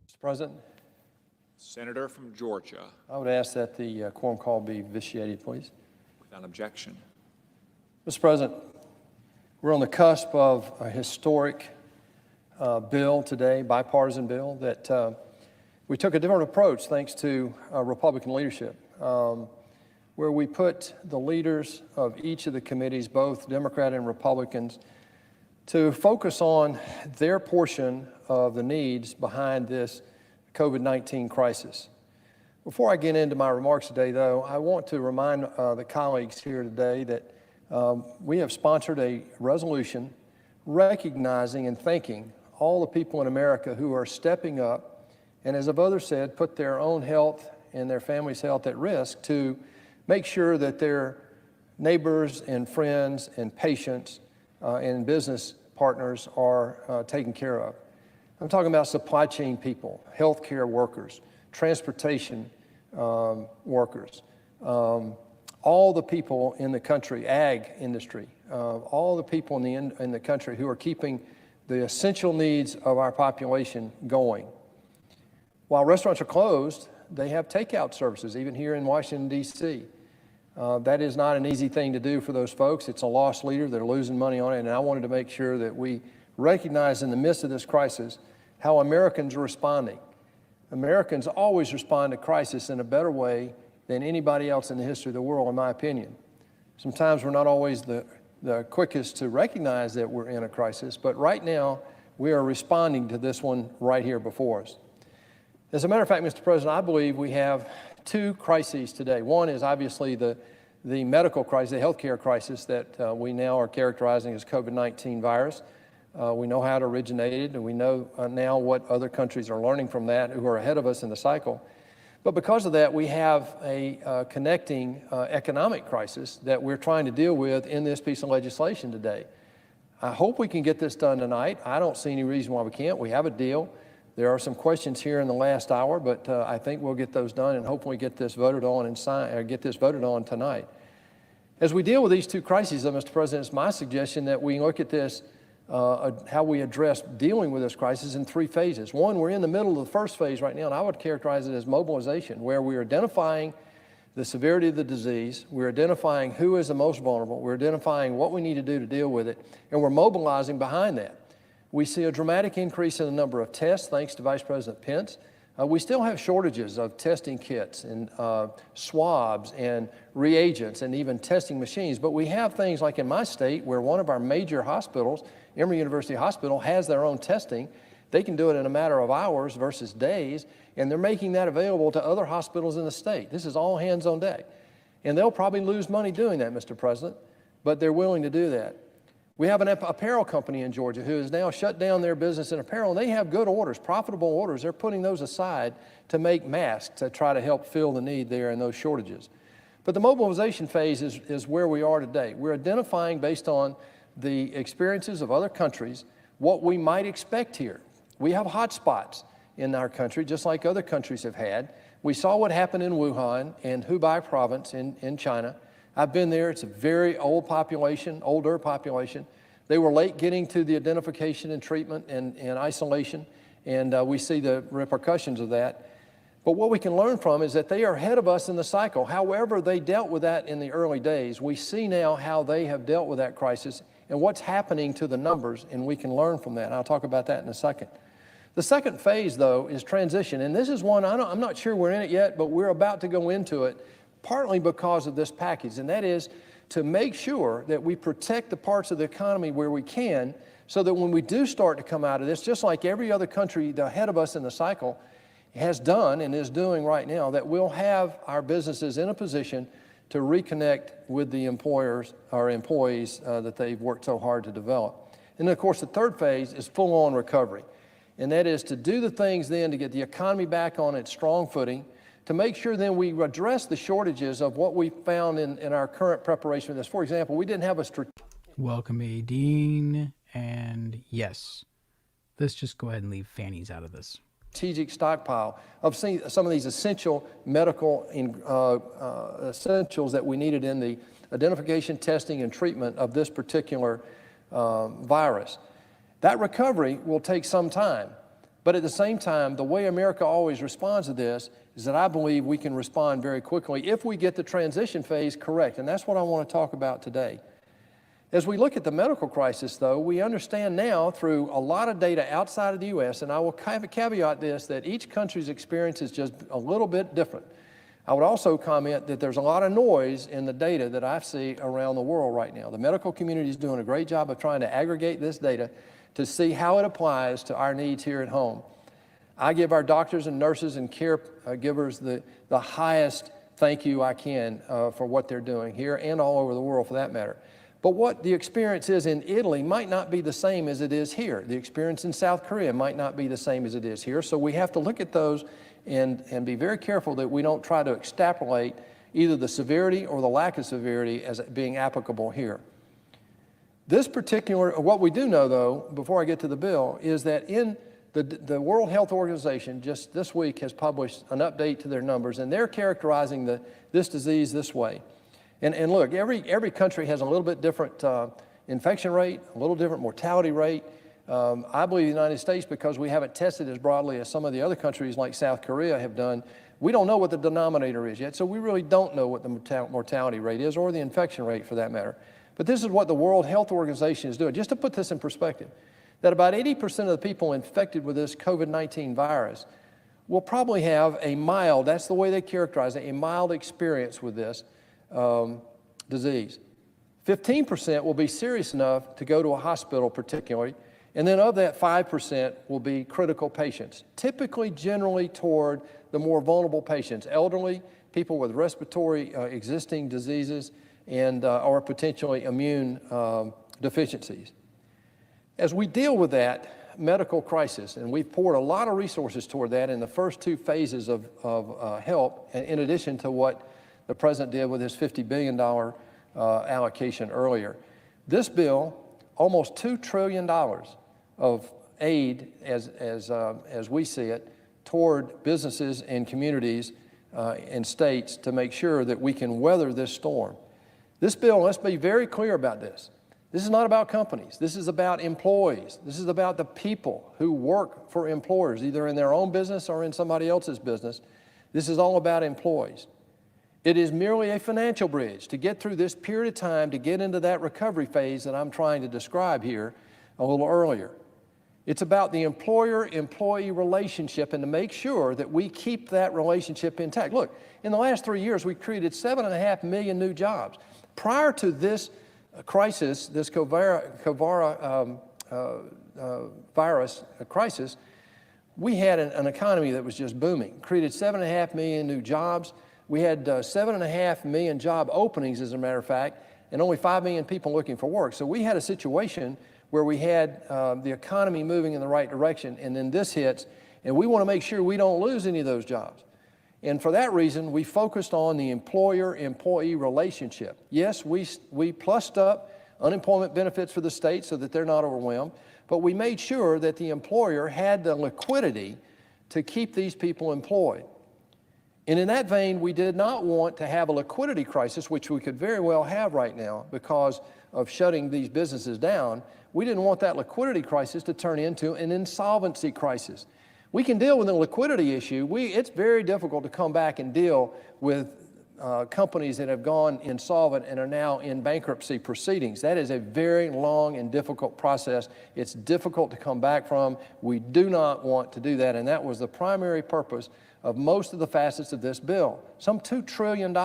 Mr. President, Senator from Georgia, I would ask that the quorum call be vitiated, please. without objection. Mr. President, We're on the cusp of a historic bill today, bipartisan bill, that we took a different approach thanks to Republican leadership, where we put the leaders of each of the committees, both Democrat and Republicans, to focus on their portion of the needs behind this COVID-19 crisis. Before I get into my remarks today, though, I want to remind the colleagues here today that we have sponsored a resolution recognizing and thanking all the people in America who are stepping up and, as others said, put their own health and their family's health at risk to make sure that their neighbors and friends and patients and business partners are taken care of. I'm talking about supply chain people, healthcare workers, transportation workers, all the people in the country, ag industry, all the people in the country who are keeping the essential needs of our population going. While restaurants are closed, they have takeout services, even here in Washington, D.C. That is not an easy thing to do for those folks. It's a loss leader. They're losing money on it. And I wanted to make sure that we recognize in the midst of this crisis how Americans are responding. Americans always respond to crisis in a better way than anybody else in the history of the world, in my opinion. Sometimes we're not always the quickest to recognize that we're in a crisis, but right now we are responding to this one right here before us. As a matter of fact, Mr. President, I believe we have two crises today. One is obviously the medical crisis, the healthcare crisis that we now are characterizing as COVID-19 virus. We know how it originated, and we know now what other countries are learning from that who are ahead of us in the cycle. But because of that, we have a connecting economic crisis that we're trying to deal with in this piece of legislation today. I hope we can get this done tonight. I don't see any reason why we can't. We have a deal. There are some questions here in the last hour, but I think we'll get those done and hopefully get this voted on and get this voted on tonight. As we deal with these two crises, though, Mr. President, it's my suggestion that we look at this, how we address dealing with this crisis in three phases. One, we're in the middle of the first phase right now, and I would characterize it as mobilization, where we're identifying the severity of the disease, we're identifying who is the most vulnerable, we're identifying what we need to do to deal with it, and we're mobilizing behind that. We see a dramatic increase in the number of tests, thanks to Vice President Pence. We still have shortages of testing kits and swabs and reagents and even testing machines, but we have things like in my state where one of our major hospitals, Emory University Hospital, has their own testing. They can do it in a matter of hours versus days, and they're making that available to other hospitals in the state. This is all hands on deck. And they'll probably lose money doing that, Mr. President, but they're willing to do that. We have an apparel company in Georgia who has now shut down their business in apparel, and they have good orders, profitable orders. They're putting those aside to make masks to try to help fill the need there in those shortages. But the mobilization phase is where we are today. We're identifying, based on the experiences of other countries, what we might expect here. We have hot spots in our country, just like other countries have had. We saw what happened in Wuhan and Hubei province in China. I've been there. It's a very old population, older population. They were late getting to the identification and treatment and isolation, and we see the repercussions of that. But what we can learn from is that they are ahead of us in the cycle. However they dealt with that in the early days, we see now how they have dealt with that crisis and what's happening to the numbers, and we can learn from that. And I'll talk about that in a second. The second phase, though, is transition, and this is one I'm not sure we're in it yet, but we're about to go into it, partly because of this package, and that is to make sure that we protect the parts of the economy where we can, so that when we do start to come out of this, just like every other country ahead of us in the cycle has done and is doing right now, that we'll have our businesses in a position to reconnect with the employers or employees that they've worked so hard to develop. And then, of course, the third phase is full-on recovery, and that is to do the things then to get the economy back on its strong footing, to make sure then we address the shortages of what we found in our current preparation for this. For example, we didn't have a Welcome, Adine. And yes, let's just go ahead and leave fannies out of this. Strategic stockpile of some of these essential medical essentials that we needed in the identification, testing, and treatment of this particular virus. That recovery will take some time. But at the same time, the way America always responds to this is that I believe we can respond very quickly if we get the transition phase correct. And that's what I want to talk about today. As we look at the medical crisis, though, we understand now through a lot of data outside of the U.S., and I will caveat this, that each country's experience is just a little bit different. I would also comment that there's a lot of noise in the data that I see around the world right now. The medical community is doing a great job of trying to aggregate this data to see how it applies to our needs here at home. I give our doctors and nurses and caregivers the highest thank you I can for what they're doing here and all over the world for that matter. But what the experience is in Italy might not be the same as it is here. The experience in South Korea might not be the same as it is here. So we have to look at those and be very careful that we don't try to extrapolate either the severity or the lack of severity as being applicable here. This particular, what we do know though, before I get to the bill, is that in the World Health Organization just this week has published an update to their numbers, and they're characterizing this disease this way. And look, every country has a little bit different infection rate, a little different mortality rate. I believe the United States, because we haven't tested as broadly as some of the other countries like South Korea have done, we don't know what the denominator is yet, so we really don't know what the mortality rate is or the infection rate for that matter. But this is what the World Health Organization is doing. Just to put this in perspective, that about 80% of the people infected with this COVID-19 virus will probably have a mild, that's the way they characterize it, a mild experience with this disease. 15% will be serious enough to go to a hospital particularly, and then of that 5% will be critical patients, typically generally toward the more vulnerable patients, elderly, people with respiratory existing diseases, and or potentially immune deficiencies. As we deal with that medical crisis, and we've poured a lot of resources toward that in the first two phases of help, in addition to what the President did with his $50 billion allocation earlier. This bill, almost $2 trillion of aid as we see it, toward businesses and communities and states to make sure that we can weather this storm. This bill, let's be very clear about this. This is not about companies. This is about employees. This is about the people who work for employers, either in their own business or in somebody else's business. This is all about employees. It is merely a financial bridge to get through this period of time to get into that recovery phase that I'm trying to describe here a little earlier. It's about the employer-employee relationship and to make sure that we keep that relationship intact. Look, in the last 3 years, we've created 7.5 million new jobs. Prior to this crisis, this virus crisis, we had an economy that was just booming, created 7.5 million new jobs. We had 7.5 million job openings, as a matter of fact, and only 5 million people looking for work. So we had a situation where we had the economy moving in the right direction, and then this hits, and we want to make sure we don't lose any of those jobs. And for that reason, we focused on the employer-employee relationship. Yes, we plussed up unemployment benefits for the state so that they're not overwhelmed, but we made sure that the employer had the liquidity to keep these people employed. And in that vein, we did not want to have a liquidity crisis, which we could very well have right now because of shutting these businesses down. We didn't want that liquidity crisis to turn into an insolvency crisis. We can deal with a liquidity issue. It's very difficult to come back and deal with companies that have gone insolvent and are now in bankruptcy proceedings. That is a very long and difficult process. It's difficult to come back from. We do not want to do that, and that was the primary purpose of most of the facets of this bill, some $2 trillion.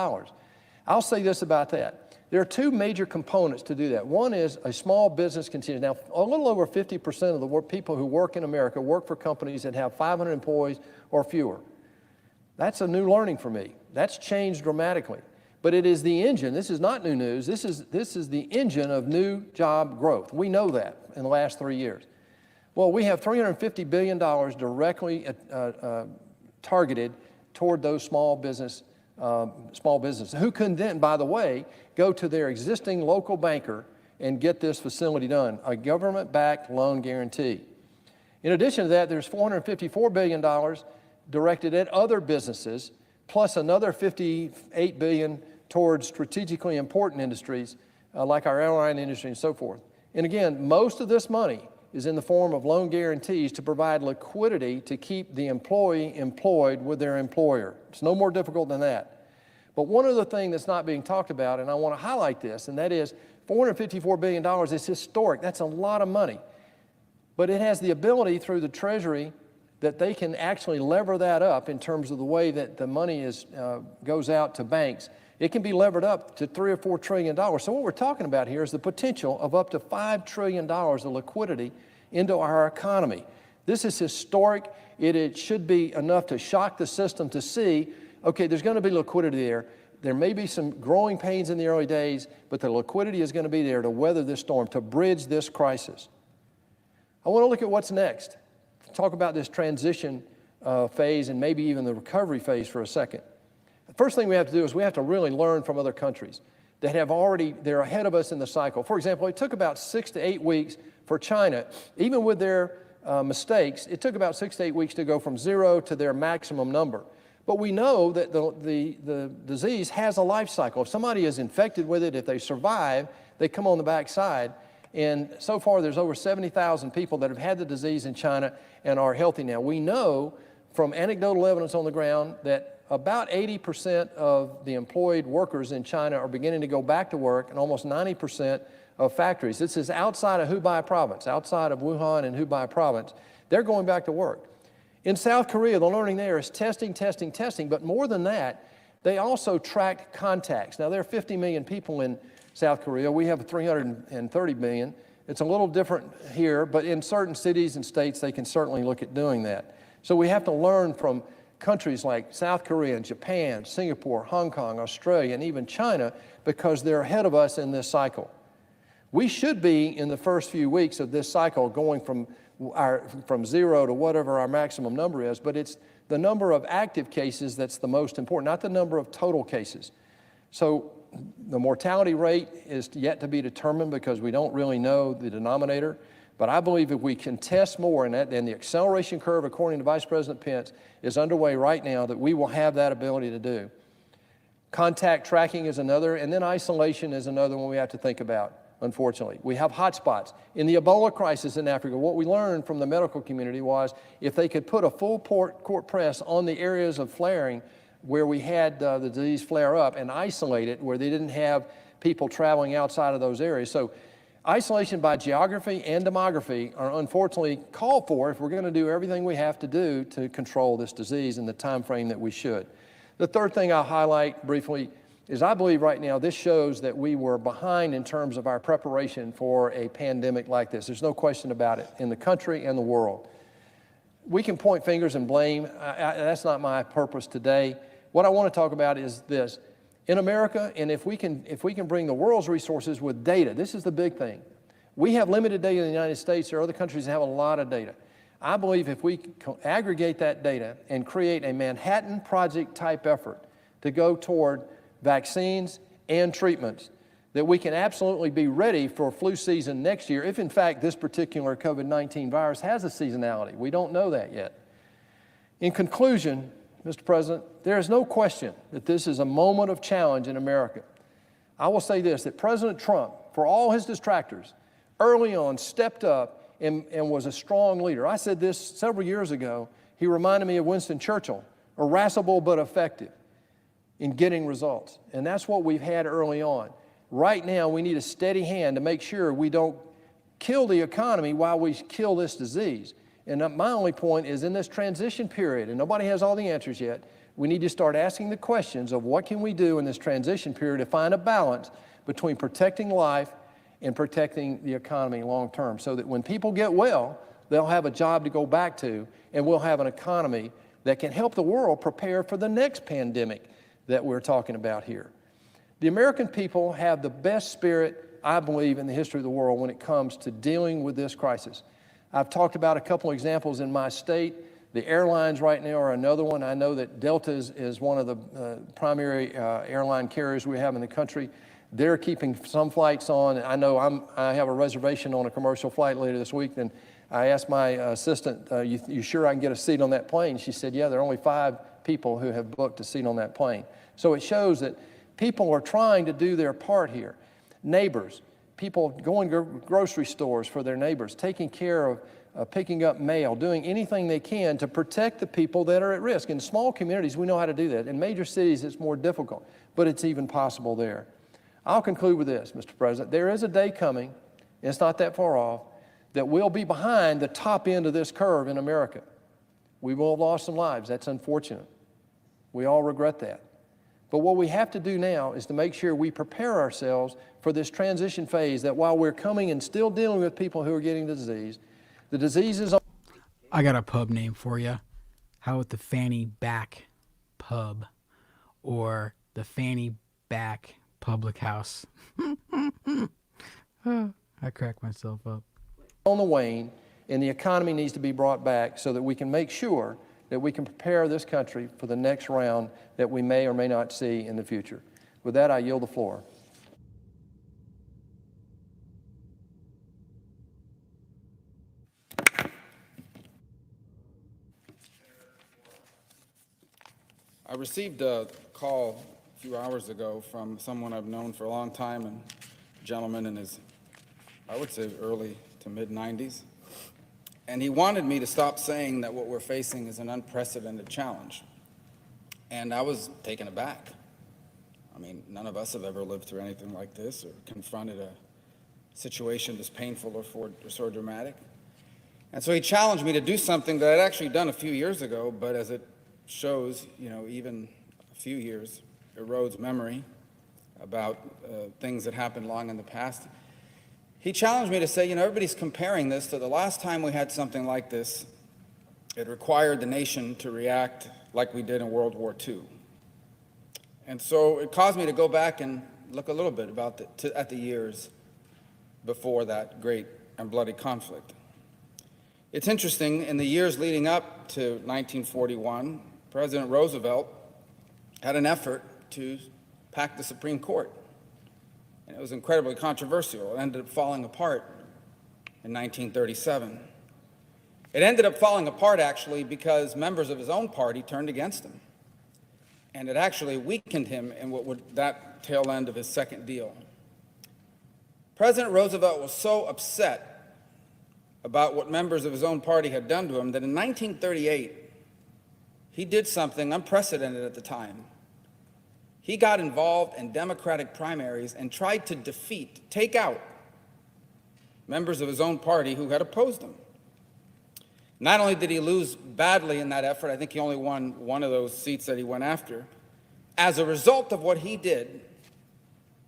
I'll say this about that. There are two major components to do that. One is a small business contingency. Now, a little over 50% of the people who work in America work for companies that have 500 employees or fewer. That's a new learning for me. That's changed dramatically. But it is the engine. This is not new news. This is the engine of new job growth. We know that in the last 3 years. Well, we have $350 billion directly targeted toward those small businesses, who can then, by the way, go to their existing local banker and get this facility done, a government-backed loan guarantee. In addition to that, there's $454 billion directed at other businesses, plus another $58 billion towards strategically important industries like our airline industry and so forth. And again, most of this money is in the form of loan guarantees to provide liquidity to keep the employee employed with their employer. It's no more difficult than that. But one other thing that's not being talked about, and I want to highlight this, and that is $454 billion is historic. That's a lot of money. But it has the ability through the Treasury that they can actually lever that up in terms of the way that the money goes out to banks. It can be levered up to $3 or $4 trillion. So what we're talking about here is the potential of up to $5 trillion of liquidity into our economy. This is historic. It should be enough to shock the system to see, okay, there's going to be liquidity there. There may be some growing pains in the early days, but the liquidity is going to be there to weather this storm, to bridge this crisis. I want to look at what's next. Talk about this transition phase and maybe even the recovery phase for a second. The first thing we have to do is we have to really learn from other countries that they're ahead of us in the cycle. For example, it took about 6 to 8 weeks for China, even with their mistakes, it took about 6 to 8 weeks to go from 0 to their maximum number. But we know that the disease has a life cycle. If somebody is infected with it, if they survive, they come on the backside. And so far, there's over 70,000 people that have had the disease in China and are healthy now. We know from anecdotal evidence on the ground that about 80% of the employed workers in China are beginning to go back to work, and almost 90% of factories. This is outside of Hubei province, outside of Wuhan and Hubei province. They're going back to work. In South Korea, the learning there is testing, testing, testing, but more than that, they also tracked contacts. Now, there are 50 million people in South Korea. We have 330 million. It's a little different here, but in certain cities and states, they can certainly look at doing that. So we have to learn from countries like South Korea and Japan, Singapore, Hong Kong, Australia, and even China, because they're ahead of us in this cycle. We should be in the first few weeks of this cycle going from 0 to whatever our maximum number is, but it's the number of active cases that's the most important, not the number of total cases. So the mortality rate is yet to be determined because we don't really know the denominator, but I believe if we can test more, and the acceleration curve, according to Vice President Pence, is underway right now, that we will have that ability to do. Contact tracking is another, and then isolation is another one we have to think about. Unfortunately, we have hotspots. In the Ebola crisis in Africa, what we learned from the medical community was if they could put a full court press on the areas of flaring where we had the disease flare up and isolate it where they didn't have people traveling outside of those areas. So isolation by geography and demography are unfortunately called for if we're going to do everything we have to do to control this disease in the time frame that we should. The third thing I'll highlight briefly is I believe right now this shows that we were behind in terms of our preparation for a pandemic like this. There's no question about it in the country and the world. We can point fingers and blame. That's not my purpose today. What I want to talk about is this. In America, and if we can bring the world's resources with data, this is the big thing. We have limited data in the United States. There are other countries that have a lot of data. I believe if we aggregate that data and create a Manhattan Project type effort to go toward vaccines and treatments, that we can absolutely be ready for flu season next year if in fact this particular COVID-19 virus has a seasonality. We don't know that yet. In conclusion, Mr. President, there is no question that this is a moment of challenge in America. I will say this, that President Trump, for all his detractors, early on stepped up and was a strong leader. I said this several years ago. He reminded me of Winston Churchill, irascible but effective in getting results. And that's what we've had early on. Right now, we need a steady hand to make sure we don't kill the economy while we kill this disease. And my only point is in this transition period, and nobody has all the answers yet, we need to start asking the questions of what can we do in this transition period to find a balance between protecting life and protecting the economy long term so that when people get well, they'll have a job to go back to and we'll have an economy that can help the world prepare for the next pandemic that we're talking about here. The American people have the best spirit, I believe, in the history of the world when it comes to dealing with this crisis. I've talked about a couple of examples in my state. The airlines right now are another one. I know that Delta is one of the primary airline carriers we have in the country. They're keeping some flights on. I know I have a reservation on a commercial flight later this week, and I asked my assistant, you sure I can get a seat on that plane? She said, yeah, there are only 5 people who have booked a seat on that plane. So it shows that people are trying to do their part here. Neighbors, people going to grocery stores for their neighbors, taking care picking up mail, doing anything they can to protect the people that are at risk. In small communities, we know how to do that. In major cities, it's more difficult, but it's even possible there. I'll conclude with this, Mr. President. There is a day coming, and it's not that far off, that we'll be behind the top end of this curve in America. We will have lost some lives. That's unfortunate. We all regret that. But what we have to do now is to make sure we prepare ourselves for this transition phase, that while we're coming and still dealing with people who are getting the disease is... I got a pub name for you. How about the Fanny Back Pub or the Fanny Back Public House? I crack myself up. On the wane, and the economy needs to be brought back so that we can make sure that we can prepare this country for the next round that we may or may not see in the future. With that, I yield the floor. I received a call a few hours ago from someone I've known for a long time, and a gentleman in his, I would say, early to mid-90s. And he wanted me to stop saying that what we're facing is an unprecedented challenge. And I was taken aback. I mean, none of us have ever lived through anything like this or confronted a situation this painful or so dramatic. And so he challenged me to do something that I'd actually done a few years ago, but as it shows, even a few years erodes memory about things that happened long in the past. He challenged me to say, everybody's comparing this to the last time we had something like this. It required the nation to react like we did in World War II. And so it caused me to go back and look a little bit at the years before that great and bloody conflict. It's interesting, in the years leading up to 1941, President Roosevelt had an effort to pack the Supreme Court. And it was incredibly controversial. It ended up falling apart in 1937. It ended up falling apart, actually, because members of his own party turned against him. And it actually weakened him in that tail end of his second deal. President Roosevelt was so upset about what members of his own party had done to him that in 1938, he did something unprecedented at the time. He got involved in Democratic primaries and tried to take out members of his own party who had opposed him. Not only did he lose badly in that effort, I think he only won one of those seats that he went after. As a result of what he did,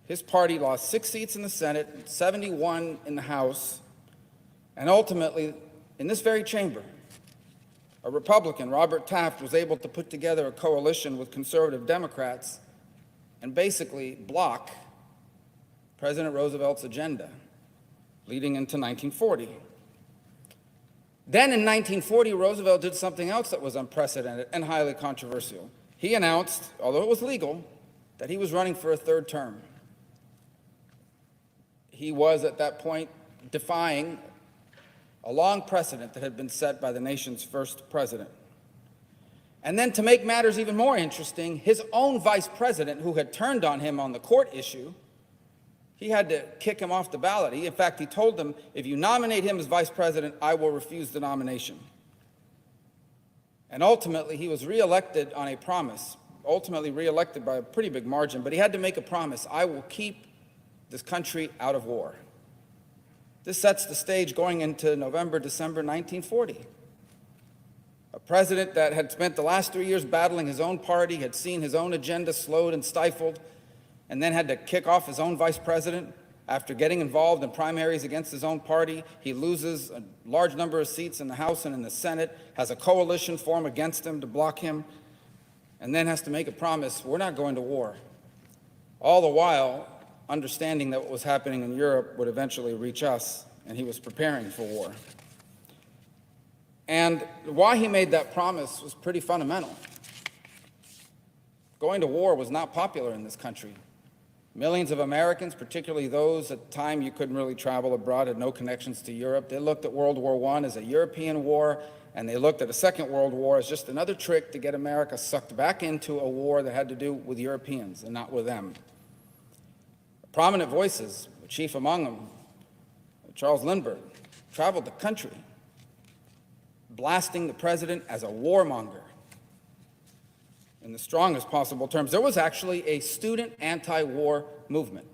his party lost 6 seats in the Senate, 71 in the House, and ultimately, in this very chamber, a Republican, Robert Taft, was able to put together a coalition with conservative Democrats and basically block President Roosevelt's agenda leading into 1940. Then in 1940, Roosevelt did something else that was unprecedented and highly controversial. He announced, although it was legal, that he was running for a third term. He was, at that point, defying a long precedent that had been set by the nation's first president. And then, to make matters even more interesting, his own vice president, who had turned on him on the court issue, he had to kick him off the ballot. He told them, if you nominate him as vice president, I will refuse the nomination. And ultimately, he was reelected on a promise, ultimately reelected by a pretty big margin, but he had to make a promise: I will keep this country out of war. This sets the stage going into November, December 1940. A president that had spent the last 3 years battling his own party, had seen his own agenda slowed and stifled, and then had to kick off his own vice president after getting involved in primaries against his own party. He loses a large number of seats in the House and in the Senate, has a coalition form against him to block him, and then has to make a promise: we're not going to war. All the while, understanding that what was happening in Europe would eventually reach us, and he was preparing for war. And why he made that promise was pretty fundamental. Going to war was not popular in this country. Millions of Americans, particularly those at the time you couldn't really travel abroad, had no connections to Europe. They looked at World War I as a European war, and they looked at the Second World War as just another trick to get America sucked back into a war that had to do with Europeans and not with them. Prominent voices, chief among them, Charles Lindbergh, traveled the country blasting the president as a warmonger in the strongest possible terms. There was actually a student anti-war movement.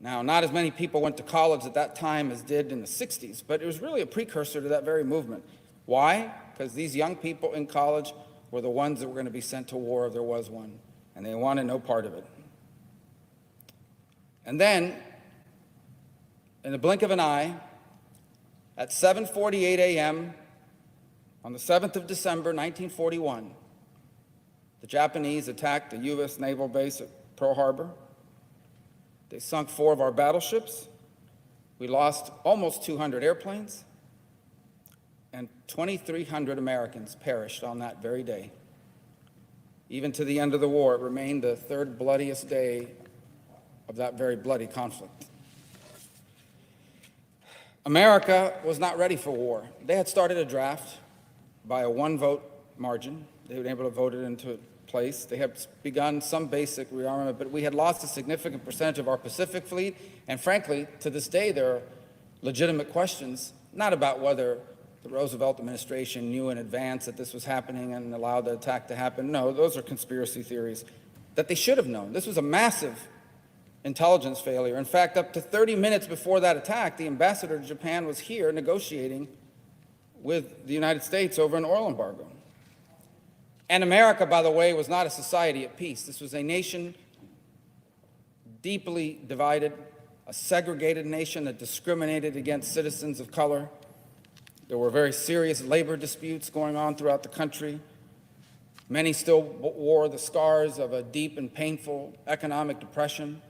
Now, not as many people went to college at that time as did in the 60s, but it was really a precursor to that very movement. Why? Because these young people in college were the ones that were going to be sent to war if there was one, and they wanted no part of it. And then, in the blink of an eye, at 7:48 a.m. on the 7th of December, 1941, the Japanese attacked the U.S. naval base at Pearl Harbor. They sunk 4 of our battleships. We lost almost 200 airplanes, and 2,300 Americans perished on that very day. Even to the end of the war, it remained the 3rd bloodiest day of that very bloody conflict. America was not ready for war. They had started a draft by a 1-vote margin. They were able to vote it into place. They had begun some basic rearmament, but we had lost a significant percentage of our Pacific fleet, and frankly, to this day, there are legitimate questions, not about whether the Roosevelt administration knew in advance that this was happening and allowed the attack to happen. No, those are conspiracy theories that they should have known. This was a massive intelligence failure. In fact, up to 30 minutes before that attack, the ambassador to Japan was here negotiating with the United States over an oil embargo. And America, by the way, was not a society at peace. This was a nation deeply divided, a segregated nation that discriminated against citizens of color. There were very serious labor disputes going on throughout the country. Many still wore the scars of a deep and painful economic depression.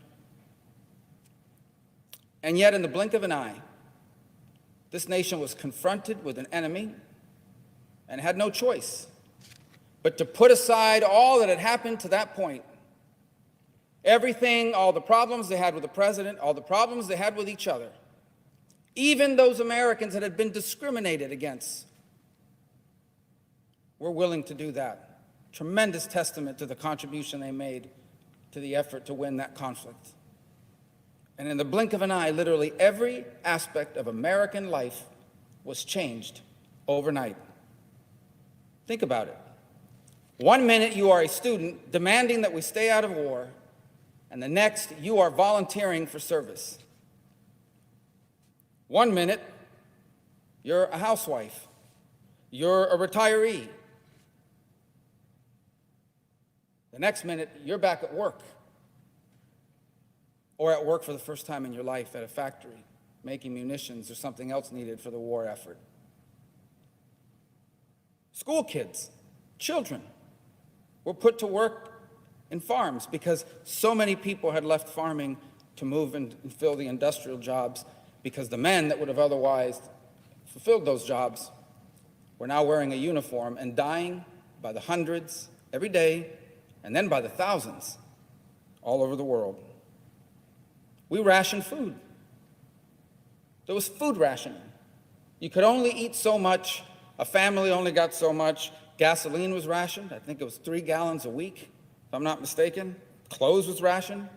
And yet, in the blink of an eye, this nation was confronted with an enemy and had no choice but to put aside all that had happened to that point. Everything, all the problems they had with the president, all the problems they had with each other, even those Americans that had been discriminated against, were willing to do that. Tremendous testament to the contribution they made to the effort to win that conflict. And in the blink of an eye, literally every aspect of American life was changed overnight. Think about it. 1 minute you are a student demanding that we stay out of war, and the next you are volunteering for service. 1 minute you're a housewife, you're a retiree. The next minute you're back at work, or at work for the first time in your life at a factory, making munitions or something else needed for the war effort. School kids, children, were put to work in farms because so many people had left farming to move and fill the industrial jobs, because the men that would have otherwise fulfilled those jobs were now wearing a uniform and dying by the hundreds every day, and then by the thousands all over the world. We rationed food. There was food rationing. You could only eat so much. A family only got so much. Gasoline was rationed. I think it was 3 gallons a week, if I'm not mistaken. Clothes was rationed.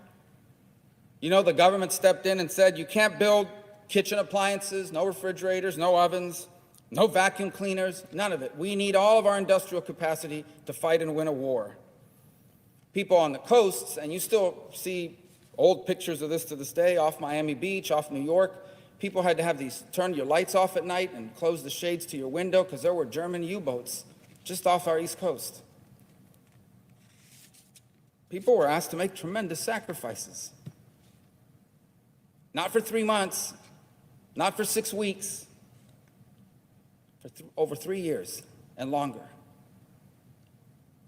You know, the government stepped in and said, you can't build kitchen appliances, no refrigerators, no ovens, no vacuum cleaners, none of it. We need all of our industrial capacity to fight and win a war. People on the coasts, and you still see old pictures of this to this day, off Miami Beach, off New York. People had to have these, turn your lights off at night and close the shades to your window because there were German U-boats just off our East Coast. People were asked to make tremendous sacrifices. Not for 3 months, not for 6 weeks, for over 3 years and longer.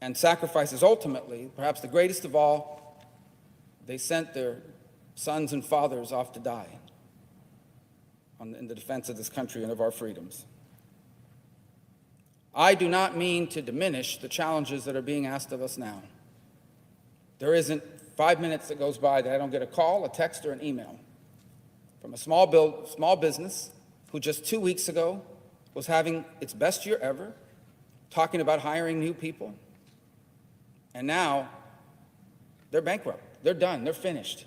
And sacrifices ultimately, perhaps the greatest of all, they sent their sons and fathers off to die in the defense of this country and of our freedoms. I do not mean to diminish the challenges that are being asked of us now. There isn't 5 minutes that goes by that I don't get a call, a text, or an email from a small business who just 2 weeks ago was having its best year ever, talking about hiring new people, and now they're bankrupt. They're done. They're finished.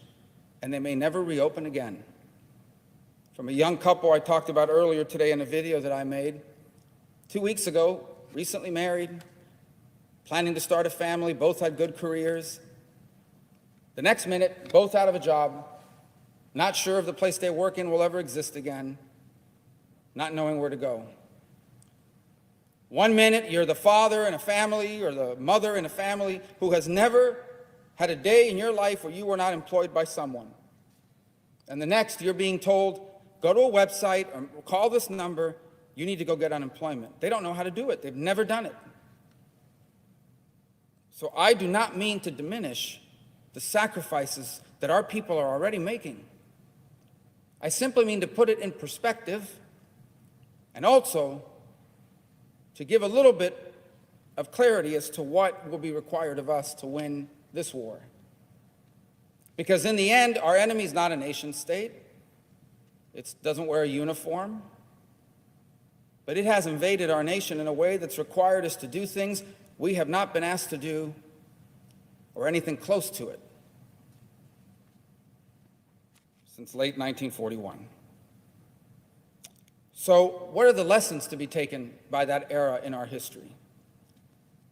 And they may never reopen again. From a young couple I talked about earlier today in a video that I made, 2 weeks ago, recently married, planning to start a family, both had good careers. The next minute, both out of a job, not sure if the place they work in will ever exist again, not knowing where to go. 1 minute, you're the father in a family or the mother in a family who has never had a day in your life where you were not employed by someone. And the next, you're being told, go to a website or call this number, you need to go get unemployment. They don't know how to do it. They've never done it. So I do not mean to diminish the sacrifices that our people are already making. I simply mean to put it in perspective and also to give a little bit of clarity as to what will be required of us to win this war. Because in the end, our enemy is not a nation state. It doesn't wear a uniform. But it has invaded our nation in a way that's required us to do things we have not been asked to do or anything close to it since late 1941. So what are the lessons to be taken by that era in our history?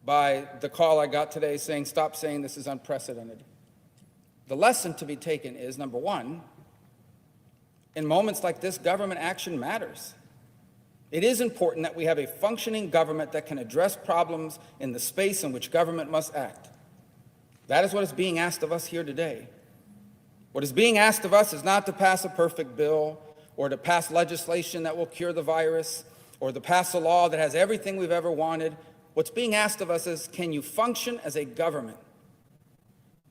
By the call I got today saying, stop saying this is unprecedented. The lesson to be taken is, number one, in moments like this, government action matters. It is important that we have a functioning government that can address problems in the space in which government must act. That is what is being asked of us here today. What is being asked of us is not to pass a perfect bill or to pass legislation that will cure the virus or to pass a law that has everything we've ever wanted. What's being asked of us is, can you function as a government?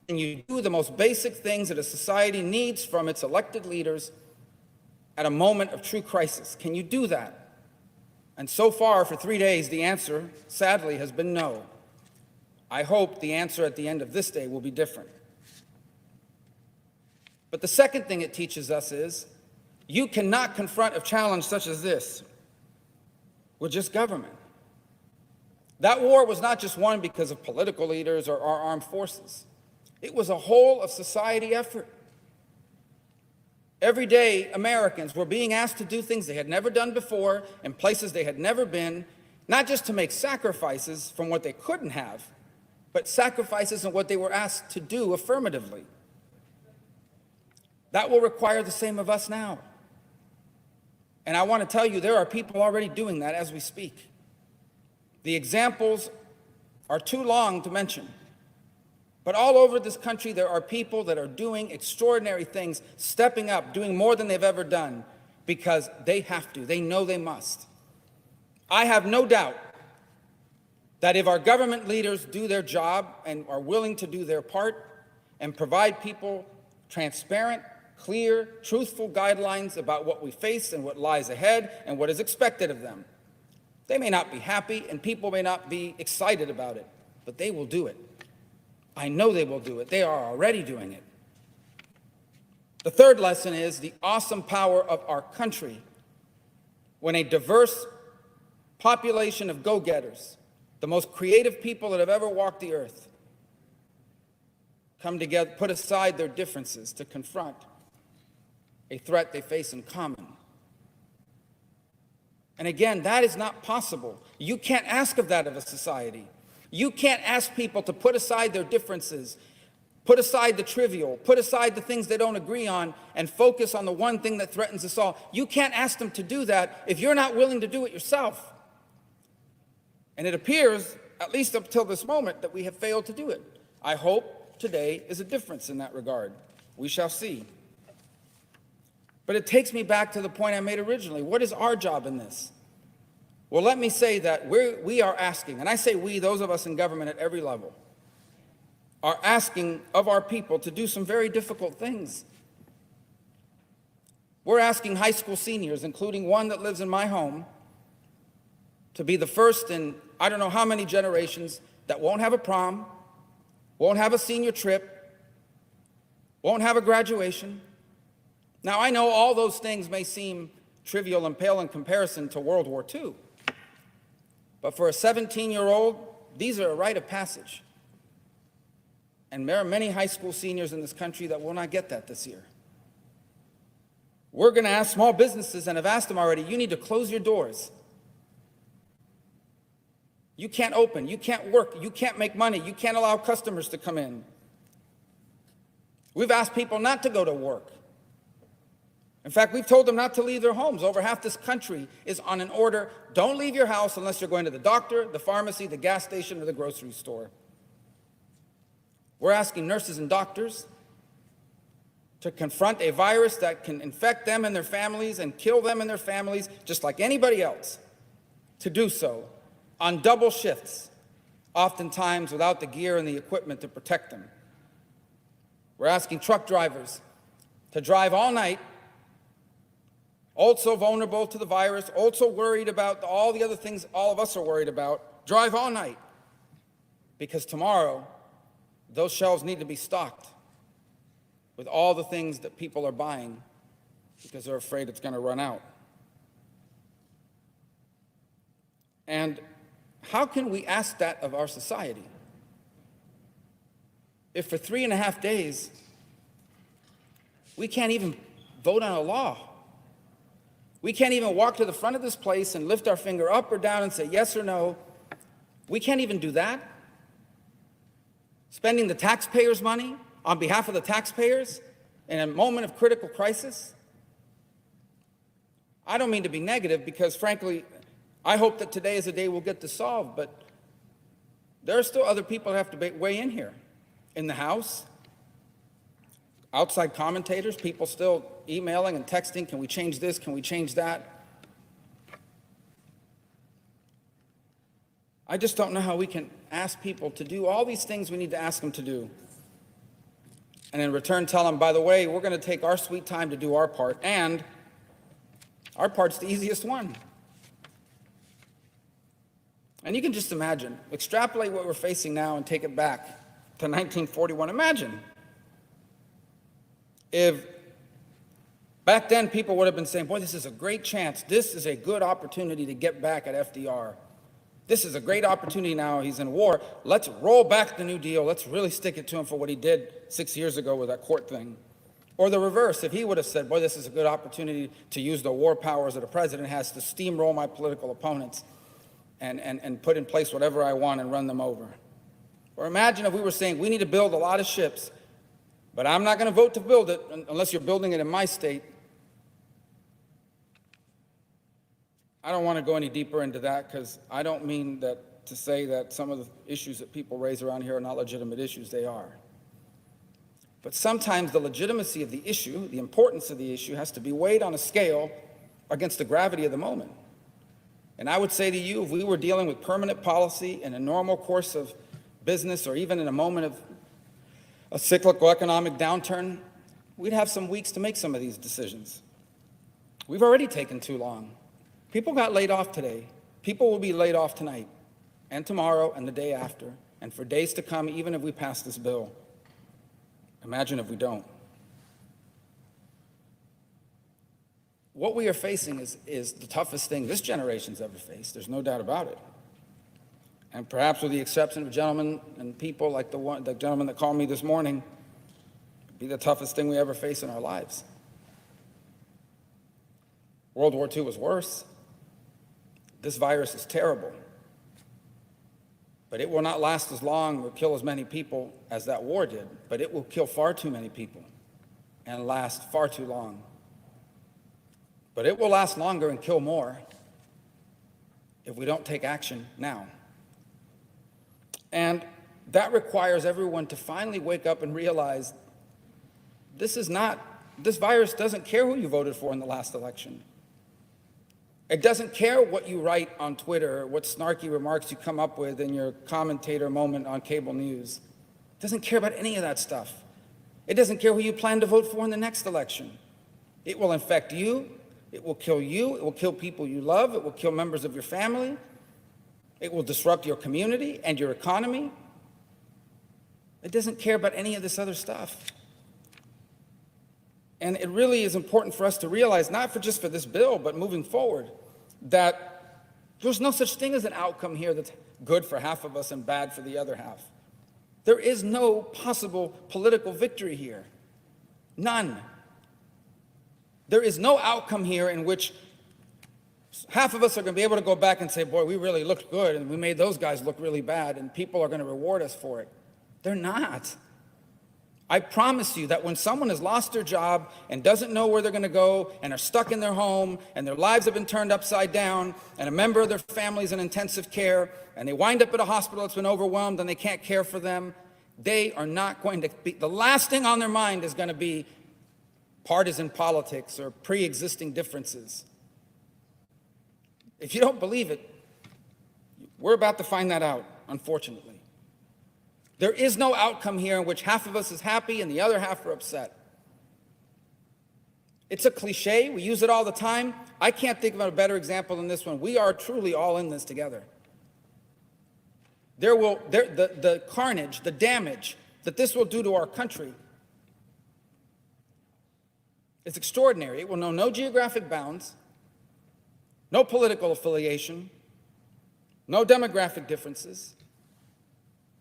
Can you do the most basic things that a society needs from its elected leaders at a moment of true crisis? Can you do that? And so far, for 3 days, the answer, sadly, has been no. I hope the answer at the end of this day will be different. But the second thing it teaches us is, you cannot confront a challenge such as this with just government. That war was not just won because of political leaders or our armed forces. It was a whole of society effort. Every day, Americans were being asked to do things they had never done before in places they had never been, not just to make sacrifices from what they couldn't have, but sacrifices in what they were asked to do affirmatively. That will require the same of us now. And I want to tell you, there are people already doing that as we speak. The examples are too long to mention. But all over this country, there are people that are doing extraordinary things, stepping up, doing more than they've ever done, because they have to. They know they must. I have no doubt that if our government leaders do their job and are willing to do their part and provide people transparent, clear, truthful guidelines about what we face and what lies ahead and what is expected of them, they may not be happy and people may not be excited about it, but they will do it. I know they will do it. They are already doing it. The third lesson is the awesome power of our country when a diverse population of go-getters, the most creative people that have ever walked the earth, come together, put aside their differences to confront a threat they face in common. And again, that is not possible. You can't ask of that of a society. You can't ask people to put aside their differences, put aside the trivial, put aside the things they don't agree on, and focus on the one thing that threatens us all. You can't ask them to do that if you're not willing to do it yourself. And it appears, at least up till this moment, that we have failed to do it. I hope today is a difference in that regard. We shall see. But it takes me back to the point I made originally. What is our job in this? Well, let me say that we are asking, and I say we, those of us in government at every level, are asking of our people to do some very difficult things. We're asking high school seniors, including one that lives in my home, to be the first in I don't know how many generations that won't have a prom, won't have a senior trip, won't have a graduation. Now, I know all those things may seem trivial and pale in comparison to World War II. But for a 17-year-old, these are a rite of passage. And there are many high school seniors in this country that will not get that this year. We're going to ask small businesses, and have asked them already, you need to close your doors. You can't open, you can't work, you can't make money, you can't allow customers to come in. We've asked people not to go to work. In fact, we've told them not to leave their homes. Over half this country is on an order, don't leave your house unless you're going to the doctor, the pharmacy, the gas station, or the grocery store. We're asking nurses and doctors to confront a virus that can infect them and their families and kill them and their families, just like anybody else, to do so on double shifts, oftentimes without the gear and the equipment to protect them. We're asking truck drivers to drive all night, also vulnerable to the virus, also worried about all the other things all of us are worried about, drive all night, because tomorrow those shelves need to be stocked with all the things that people are buying because they're afraid it's going to run out. And how can we ask that of our society if for 3.5 days we can't even vote on a law? We can't even walk to the front of this place and lift our finger up or down and say yes or no. We can't even do that. Spending the taxpayers' money on behalf of the taxpayers in a moment of critical crisis? I don't mean to be negative because, frankly, I hope that today is a day we'll get this solved, but there are still other people who have to weigh in here. In the House, outside commentators, people still emailing and texting, can we change this, can we change that? I just don't know how we can ask people to do all these things we need to ask them to do, and in return tell them, by the way, we're going to take our sweet time to do our part, and our part's the easiest one. And you can just imagine, extrapolate what we're facing now and take it back to 1941. Imagine if back then people would have been saying, boy, this is a great chance. This is a good opportunity to get back at FDR. This is a great opportunity now. He's in war. Let's roll back the New Deal. Let's really stick it to him for what he did 6 years ago with that court thing. Or the reverse, if he would have said, boy, this is a good opportunity to use the war powers that a president has to steamroll my political opponents and put in place whatever I want and run them over. Or imagine if we were saying, we need to build a lot of ships, but I'm not going to vote to build it unless you're building it in my state. I don't want to go any deeper into that because I don't mean that to say that some of the issues that people raise around here are not legitimate issues. They are. But sometimes the legitimacy of the issue, the importance of the issue, has to be weighed on a scale against the gravity of the moment. And I would say to you, if we were dealing with permanent policy in a normal course of business or even in a moment of a cyclical economic downturn, we'd have some weeks to make some of these decisions. We've already taken too long. People got laid off today. People will be laid off tonight and tomorrow and the day after and for days to come, even if we pass this bill. Imagine if we don't. What we are facing is the toughest thing this generation's ever faced. There's no doubt about it. And perhaps with the exception of gentlemen and people like the gentleman that called me this morning, it'd be the toughest thing we ever face in our lives. World War II was worse. This virus is terrible. But it will not last as long or kill as many people as that war did. But it will kill far too many people and last far too long. But it will last longer and kill more if we don't take action now. And that requires everyone to finally wake up and realize this virus doesn't care who you voted for in the last election. It doesn't care what you write on Twitter or what snarky remarks you come up with in your commentator moment on cable news. It doesn't care about any of that stuff. It doesn't care who you plan to vote for in the next election. It will infect you. It will kill you. It will kill people you love. It will kill members of your family. It will disrupt your community and your economy. It doesn't care about any of this other stuff. And it really is important for us to realize, not just for this bill, but moving forward, that there's no such thing as an outcome here that's good for half of us and bad for the other half. There is no possible political victory here. None. There is no outcome here in which Half of us are going to be able to go back and say, boy, we really looked good, and we made those guys look really bad, and people are going to reward us for it. They're not. I promise you that when someone has lost their job and doesn't know where they're going to go and are stuck in their home and their lives have been turned upside down and a member of their family is in intensive care and they wind up at a hospital that's been overwhelmed and they can't care for them, they are not going to be, the last thing on their mind is going to be partisan politics or pre-existing differences. If you don't believe it, we're about to find that out, unfortunately. There is no outcome here in which half of us is happy and the other half are upset. It's a cliche. We use it all the time. I can't think of a better example than this one. We are truly all in this together. The carnage, the damage that this will do to our country is extraordinary. It will know no geographic bounds, no political affiliation, no demographic differences.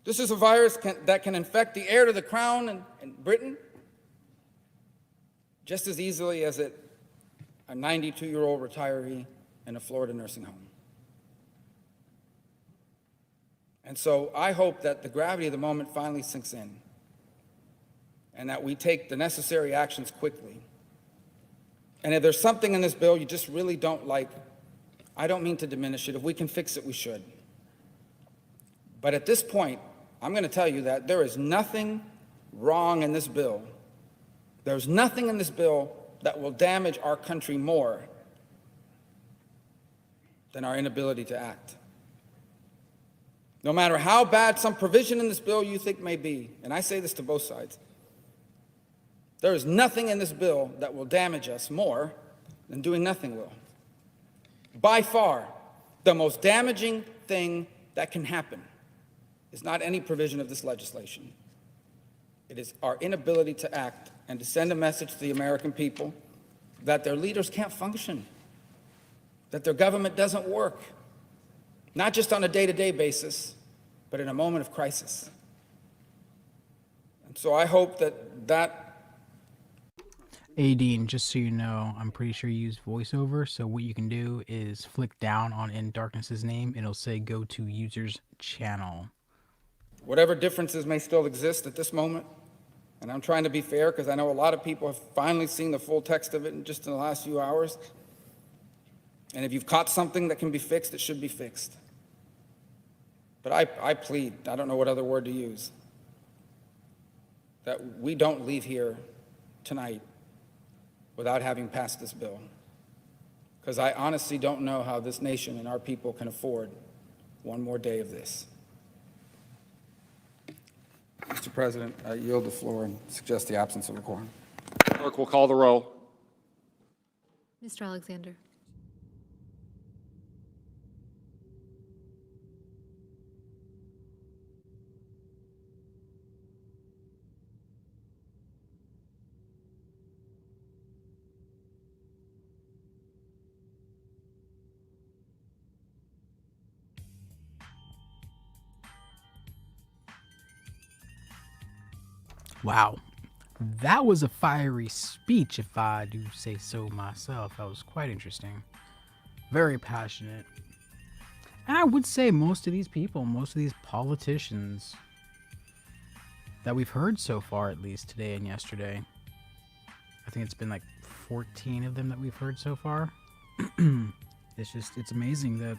This is a virus that can infect the heir to the crown in Britain just as easily as a 92-year-old retiree in a Florida nursing home. And so I hope that the gravity of the moment finally sinks in and that we take the necessary actions quickly. And if there's something in this bill you just really don't like, I don't mean to diminish it. If we can fix it, we should. But at this point, I'm going to tell you that there is nothing wrong in this bill. There's nothing in this bill that will damage our country more than our inability to act. No matter how bad some provision in this bill you think may be, and I say this to both sides, there is nothing in this bill that will damage us more than doing nothing will. By far, the most damaging thing that can happen is not any provision of this legislation. It is our inability to act and to send a message to the American people that their leaders can't function, that their government doesn't work, not just on a day-to-day basis, but in a moment of crisis. And so I hope that Dean, just so you know, I'm pretty sure you use voiceover, so what you can do is flick down on In Darkness's name, and it'll say go to user's channel. whatever differences may still exist at this moment, and I'm trying to be fair because I know a lot of people have finally seen the full text of it in the last few hours, and if you've caught something that can be fixed, it should be fixed. But I plead, I don't know what other word to use, that we don't leave here tonight without having passed this bill, because I honestly don't know how this nation and our people can afford one more day of this. Mr. President, I yield the floor and suggest the absence of a quorum. Clerk will call the roll. Mr. Alexander. Wow, that was a fiery speech, if I do say so myself. That was quite interesting. Very passionate. And I would say most of these people, most of these politicians that we've heard so far, at least today and yesterday, I think it's been like 14 of them that we've heard so far. It's amazing that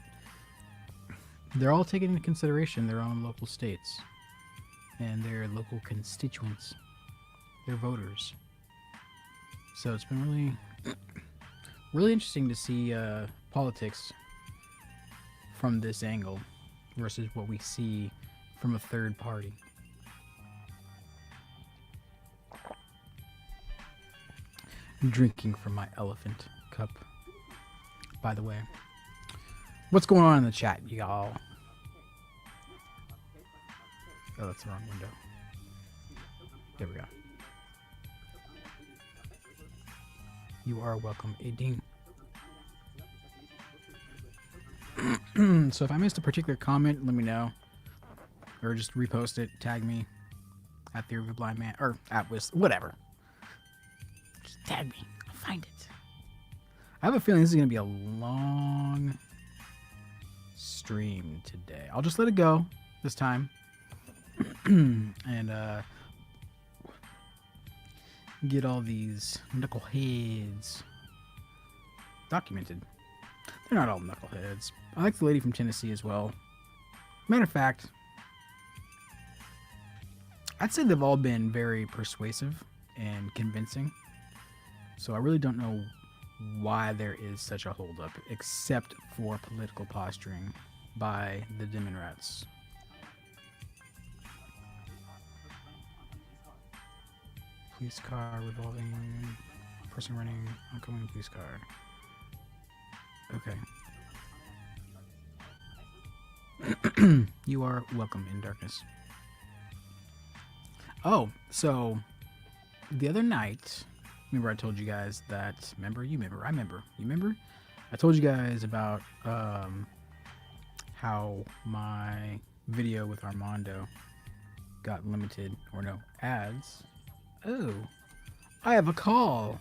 they're all taking into consideration their own local states and their local constituents, their voters. So it's been really interesting to see politics from this angle versus what we see from a third party. I'm drinking from my elephant cup, by the way. What's going on in the chat, y'all? Oh, that's the wrong window. There we go. You are welcome, Adine. So if I missed a particular comment, let me know. Or just repost it, tag me at Theory of a Blind Man, or at whatever. Just tag me. I'll find it. I have a feeling this is going to be a long stream today. I'll just let it go this time. And get all these knuckleheads documented. They're not all knuckleheads. I like the lady from Tennessee as well. Matter of fact, I'd say they've all been very persuasive and convincing. So I really don't know why there is such a holdup, except for political posturing by the Democrats. Police car revolving, person running, oncoming police car. Okay. You are welcome in darkness. Oh, so the other night, remember I told you guys that, you remember? I told you guys about how my video with Armando got limited, or no, ads. Oh, I have a call.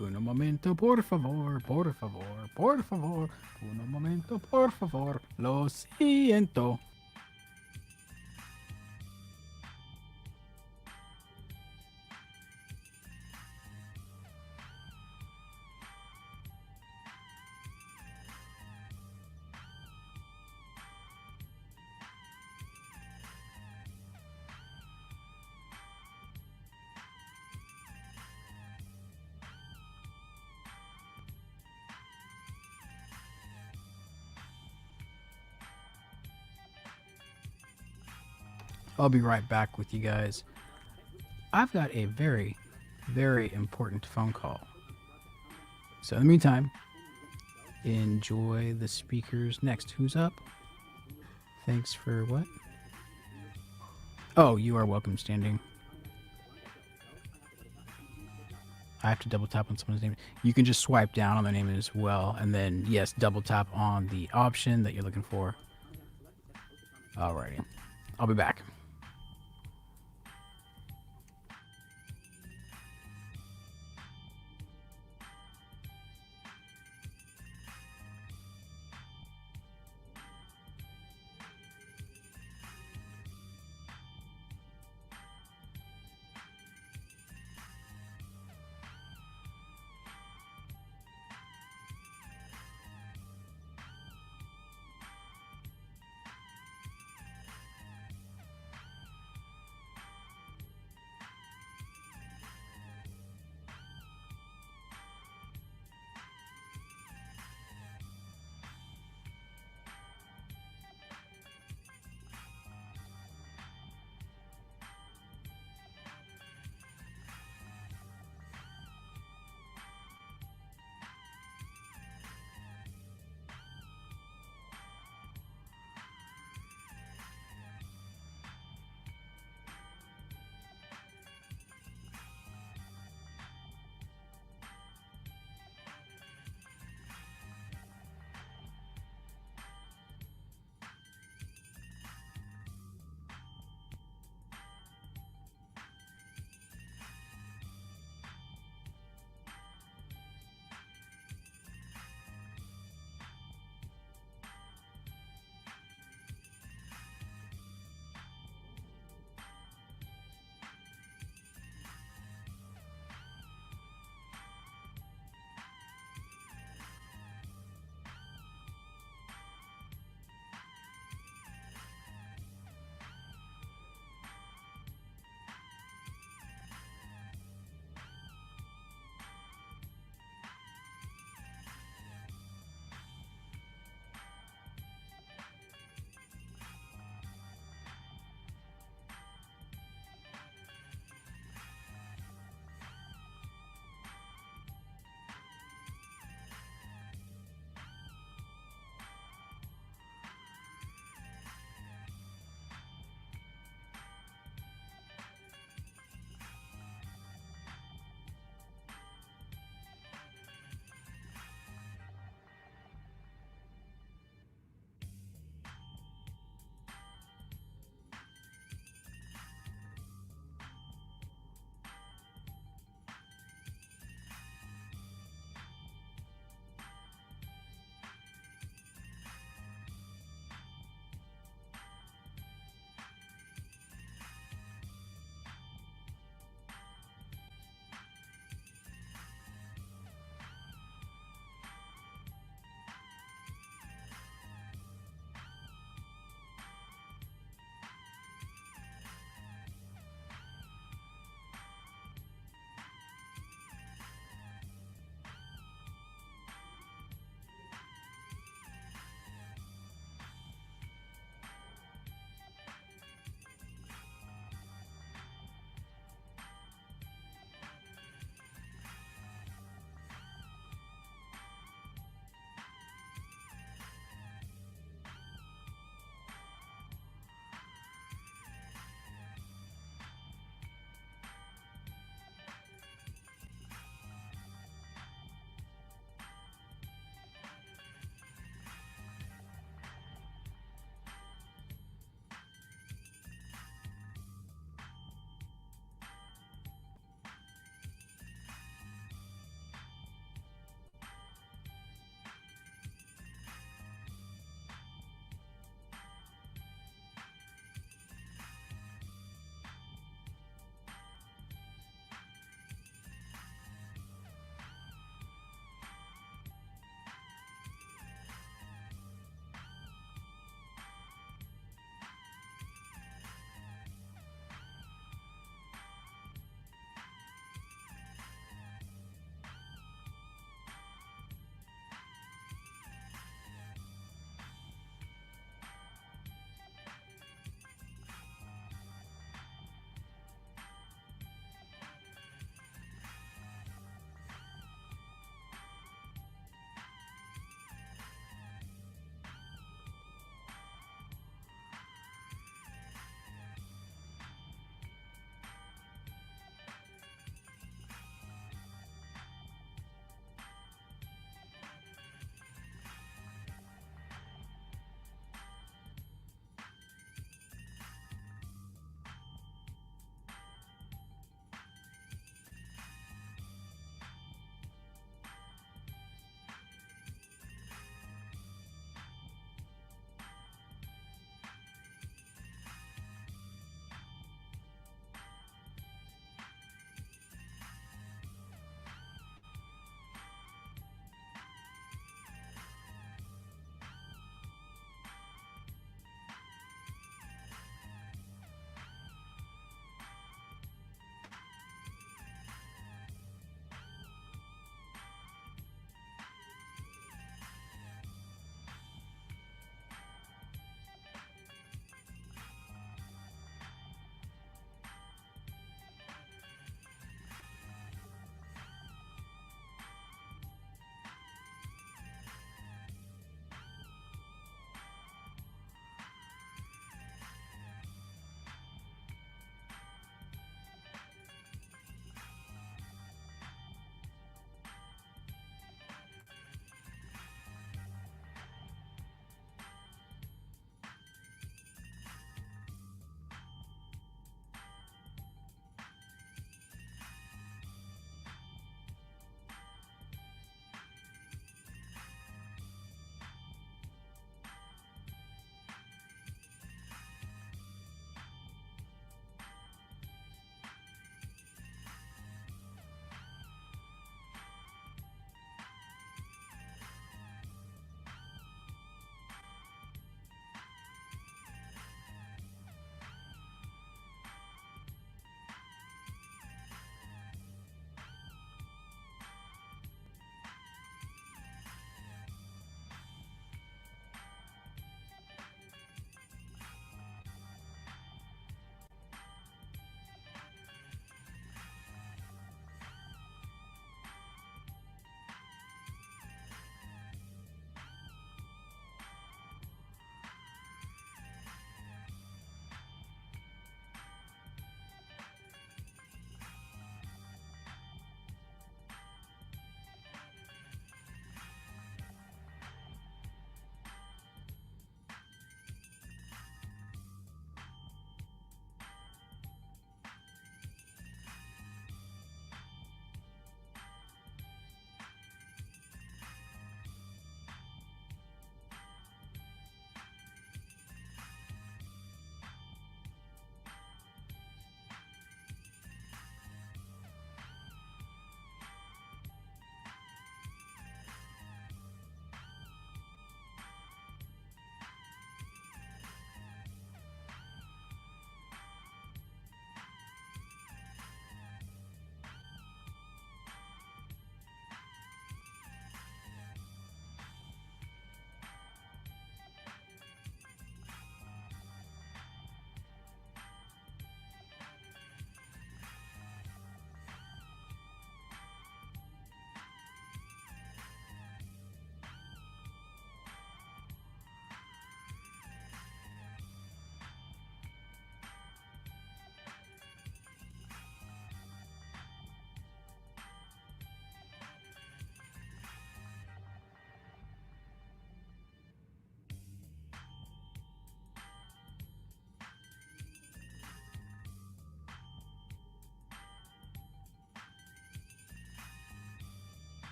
Uno momento, por favor, por favor, por favor. Uno momento, por favor, lo siento. I'll be right back with you guys. I've got a very, very important phone call. So in the meantime, enjoy the speakers next. Who's up? Thanks for what? Oh, you are welcome standing. I have to double tap on someone's name. You can just swipe down on their name as well. And then, yes, double tap on the option that you're looking for. Alrighty. I'll be back.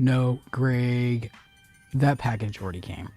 No, Greg, that package already came.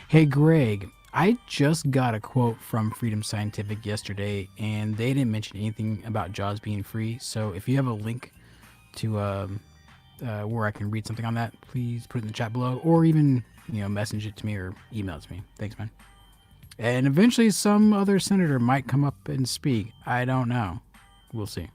Hey, Greg, I just got a quote from Freedom Scientific yesterday, and they didn't mention anything about Jaws being free. So if you have a link to where I can read something on that, please put it in the chat below, or even message it to me or email it to me. Thanks, man. And eventually, some other senator might come up and speak. I don't know. We'll see.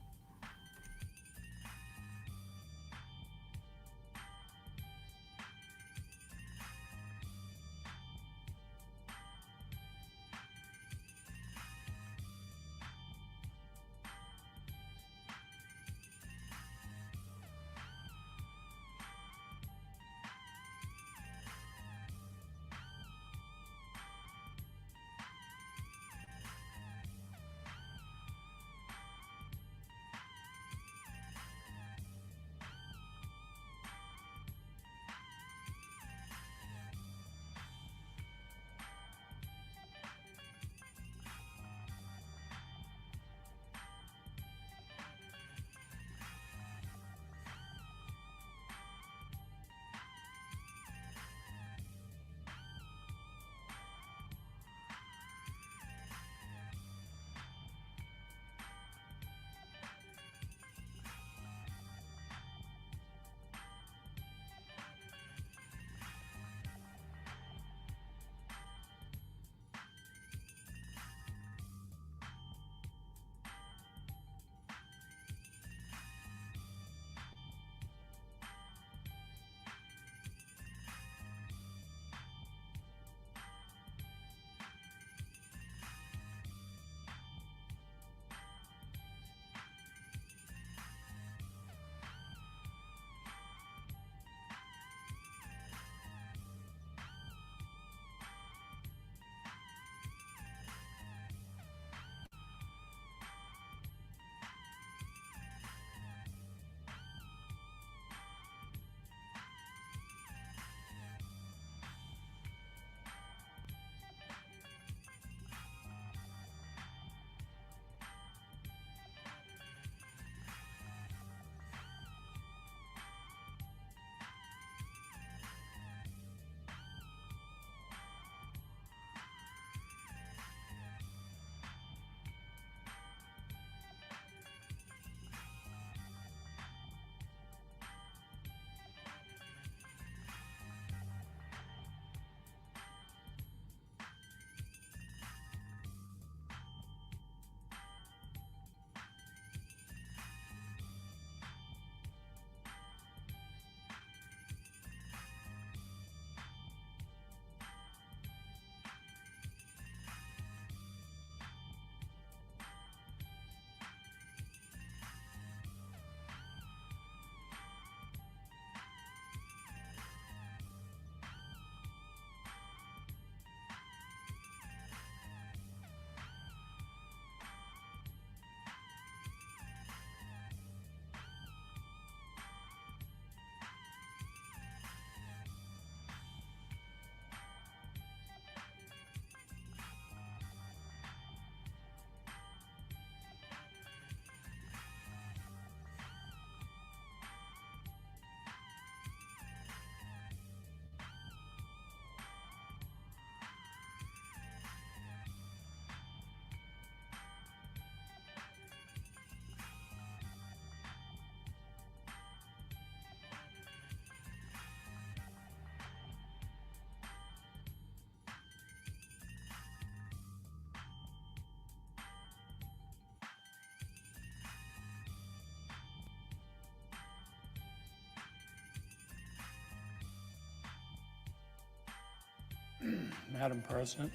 Madam President.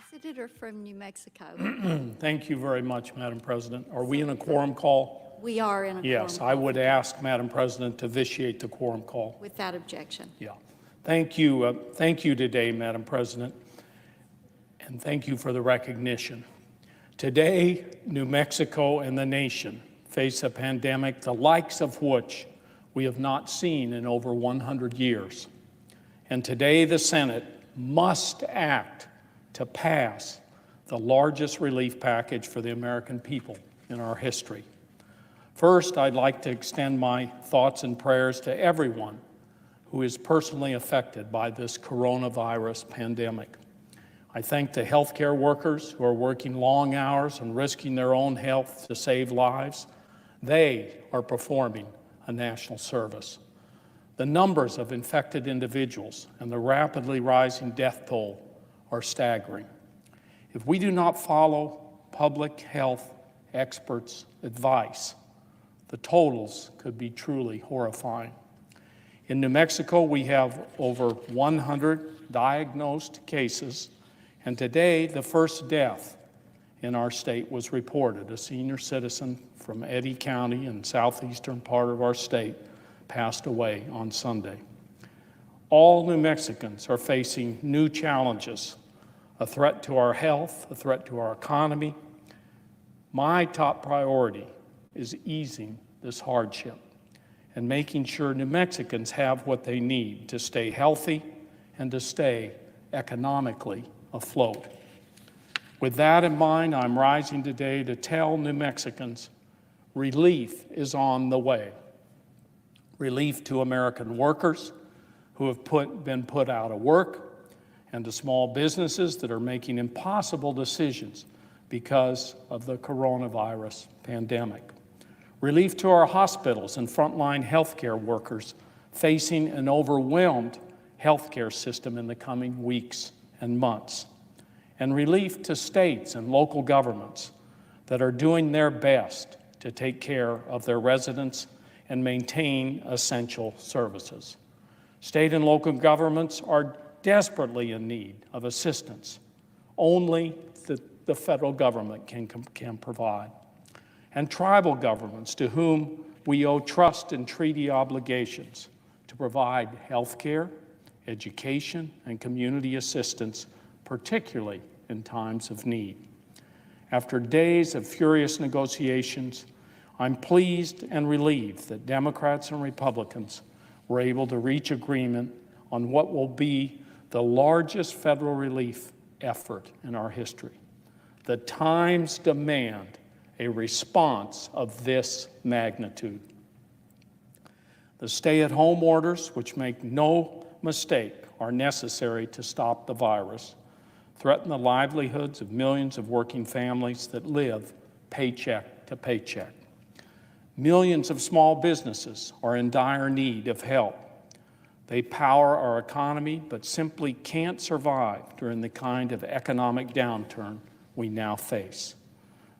Senator from New Mexico. Thank you very much, Madam President. Are we in a quorum call? We are in a Yes, quorum I call. would ask, Madam President, to vitiate the quorum call. Without objection. Yeah. Thank you. Thank you today, Madam President, and thank you for the recognition. Today, New Mexico and the nation face a pandemic the likes of which we have not seen in over 100 years. And today, the Senate must act to pass the largest relief package for the American people in our history. First, I'd like to extend my thoughts and prayers to everyone who is personally affected by this coronavirus pandemic. I thank the healthcare workers who are working long hours and risking their own health to save lives. They are performing a national service. The numbers of infected individuals and the rapidly rising death toll are staggering. If we do not follow public health experts' advice, the totals could be truly horrifying. In New Mexico, we have over 100 diagnosed cases, and today the first death in our state was reported. A senior citizen from Eddy County in southeastern part of our state passed away on Sunday. All New Mexicans are facing new challenges, a threat to our health, a threat to our economy. My top priority is easing this hardship and making sure New Mexicans have what they need to stay healthy and to stay economically afloat. With that in mind, I'm rising today to tell New Mexicans relief is on the way. Relief to American workers who have been put out of work, and to small businesses that are making impossible decisions because of the coronavirus pandemic. Relief to our hospitals and frontline healthcare workers facing an overwhelmed healthcare system in the coming weeks and months. And relief to states and local governments that are doing their best to take care of their residents and maintain essential services. State and local governments are desperately in need of assistance only the federal government can provide. And tribal governments to whom we owe trust and treaty obligations to provide health care, education, and community assistance, particularly in times of need. After days of furious negotiations, I'm pleased and relieved that Democrats and Republicans were able to reach agreement on what will be the largest federal relief effort in our history. The times demand a response of this magnitude. The stay-at-home orders, which make no mistake are necessary to stop the virus, threaten the livelihoods of millions of working families that live paycheck to paycheck. Millions of small businesses are in dire need of help. They power our economy, but simply can't survive during the kind of economic downturn we now face.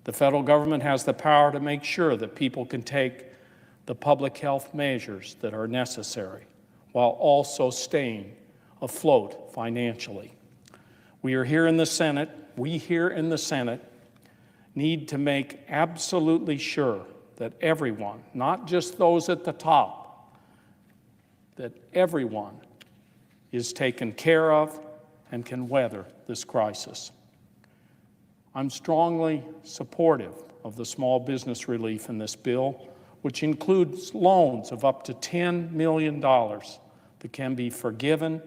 The federal government has the power to make sure that people can take the public health measures that are necessary while also staying afloat financially. We here in the Senate need to make absolutely sure that everyone, not just those at the top, that everyone is taken care of and can weather this crisis. I'm strongly supportive of the small business relief in this bill, which includes loans of up to $10 million that can be forgiven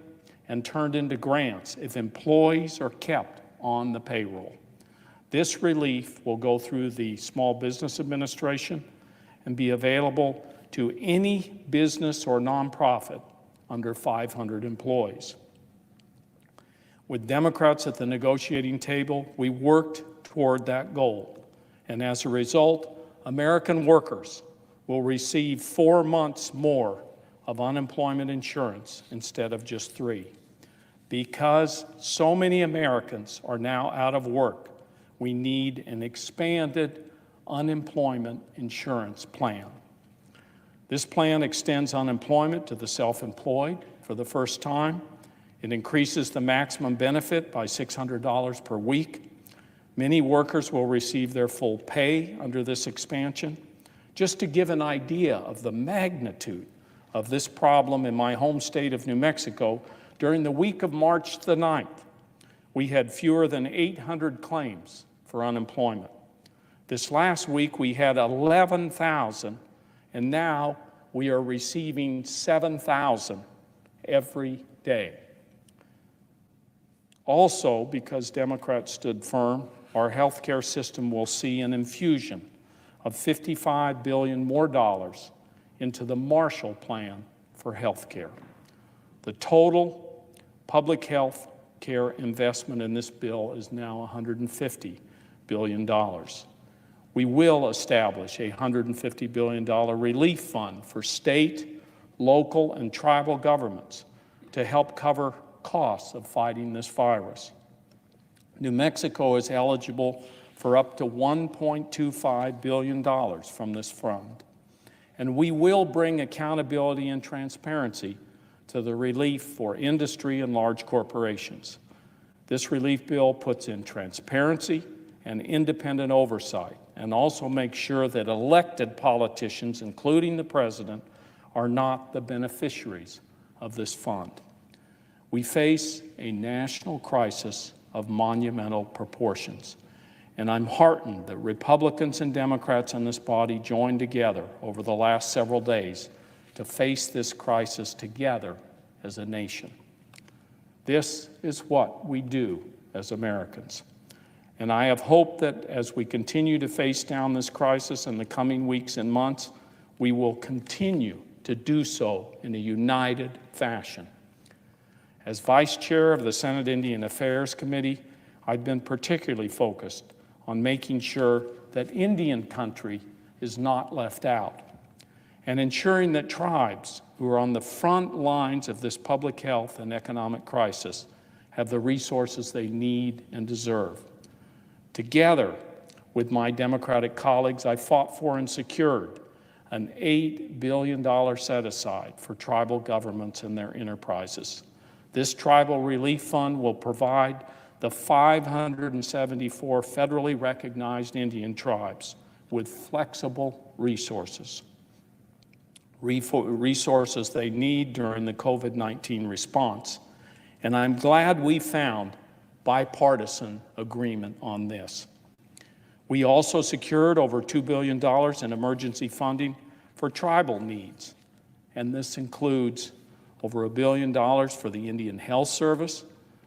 and turned into grants if employees are kept on the payroll. This relief will go through the Small Business Administration and be available to any business or nonprofit under 500 employees. With Democrats at the negotiating table, we worked toward that goal. And as a result, American workers will receive 4 months more of unemployment insurance instead of just 3. Because so many Americans are now out of work, we need an expanded unemployment insurance plan. This plan extends unemployment to the self-employed for the first time. It increases the maximum benefit by $600 per week. Many workers will receive their full pay under this expansion. Just to give an idea of the magnitude of this problem in my home state of New Mexico, during the week of March the 9th, we had fewer than 800 claims for unemployment. This last week we had 11,000, and now we are receiving 7,000 every day. Also, because Democrats stood firm, our healthcare system will see an infusion of $55 billion more dollars into the Marshall Plan for healthcare. The total public health care investment in this bill is now $150 billion. We will establish a $150 billion relief fund for state, local, and tribal governments to help cover costs of fighting this virus. New Mexico is eligible for up to $1.25 billion from this fund. And we will bring accountability and transparency to the relief for industry and large corporations. This relief bill puts in transparency and independent oversight, and also makes sure that elected politicians, including the president, are not the beneficiaries of this fund. We face a national crisis of monumental proportions, and I'm heartened that Republicans and Democrats in this body joined together over the last several days to face this crisis together as a nation. This is what we do as Americans. And I have hope that as we continue to face down this crisis in the coming weeks and months, we will continue to do so in a united fashion. As Vice Chair of the Senate Indian Affairs Committee, I've been particularly focused on making sure that Indian country is not left out, and ensuring that tribes who are on the front lines of this public health and economic crisis have the resources they need and deserve. Together with my Democratic colleagues, I fought for and secured an $8 billion set-aside for tribal governments and their enterprises. This tribal relief fund will provide the 574 federally recognized Indian tribes with flexible resources they need during the COVID-19 response. And I'm glad we found bipartisan agreement on this. We also secured over $2 billion in emergency funding for tribal needs, and this includes over $1 billion for the Indian Health Service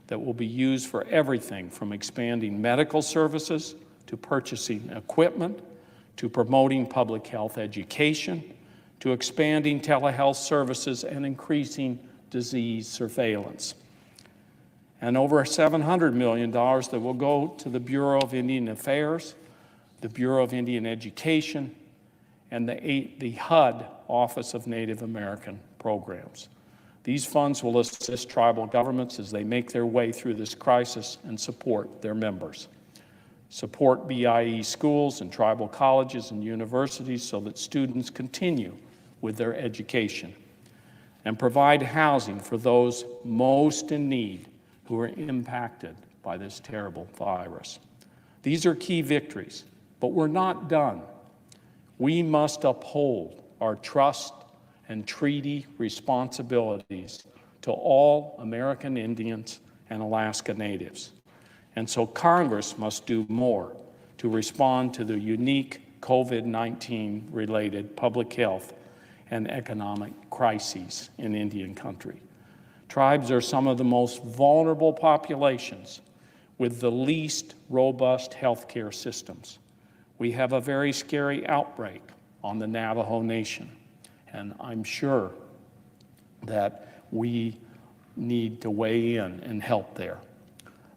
that will be used for everything from expanding medical services to purchasing equipment, to promoting public health education, to expanding telehealth services and increasing disease surveillance. And over $700 million that will go to the Bureau of Indian Affairs, the Bureau of Indian Education, and the HUD, Office of Native American Programs. These funds will assist tribal governments as they make their way through this crisis and support their members. Support BIE schools and tribal colleges and universities so that students continue with their education, and provide housing for those most in need who are impacted by this terrible virus. These are key victories, but we're not done. We must uphold our trust and treaty responsibilities to all American Indians and Alaska Natives. And so Congress must do more to respond to the unique COVID-19 related public health and economic crises in Indian country. Tribes are some of the most vulnerable populations with the least robust healthcare systems. We have a very scary outbreak on the Navajo Nation, and I'm sure that we need to weigh in and help there.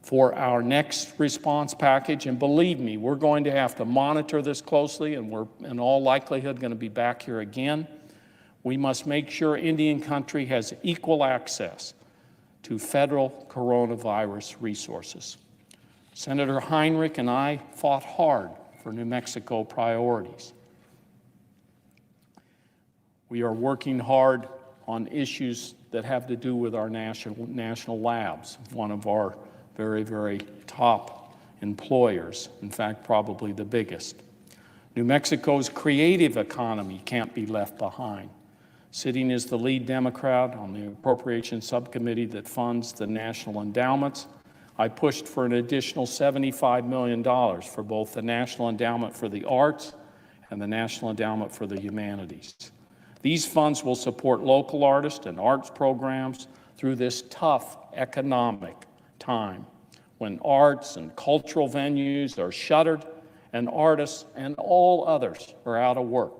For our next response package, and believe me, we're going to have to monitor this closely, and we're in all likelihood going to be back here again. We must make sure Indian country has equal access to federal coronavirus resources. Senator Heinrich and I fought hard for New Mexico priorities. We are working hard on issues that have to do with our national labs, one of our very, very top employers, in fact, probably the biggest. New Mexico's creative economy can't be left behind. Sitting as the lead Democrat on the Appropriations Subcommittee that funds the national endowments, I pushed for an additional $75 million for both the National Endowment for the Arts and the National Endowment for the Humanities. These funds will support local artists and arts programs through this tough economic time when arts and cultural venues are shuttered and artists and all others are out of work.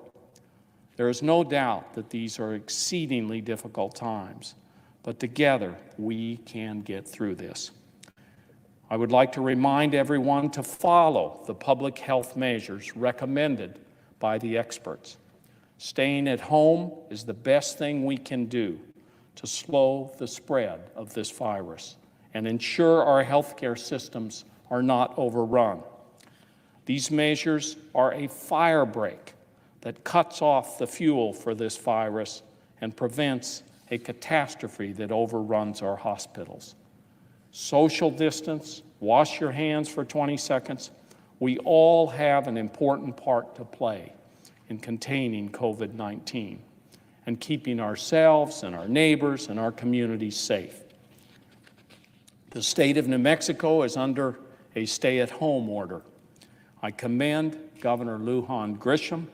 There is no doubt that these are exceedingly difficult times, but together we can get through this. I would like to remind everyone to follow the public health measures recommended by the experts. Staying at home is the best thing we can do to slow the spread of this virus and ensure our healthcare systems are not overrun. These measures are a firebreak that cuts off the fuel for this virus and prevents a catastrophe that overruns our hospitals. Social distance, wash your hands for 20 seconds. We all have an important part to play in containing COVID-19 and keeping ourselves and our neighbors and our communities safe. The state of New Mexico is under a stay-at-home order. I commend Governor Lujan Grisham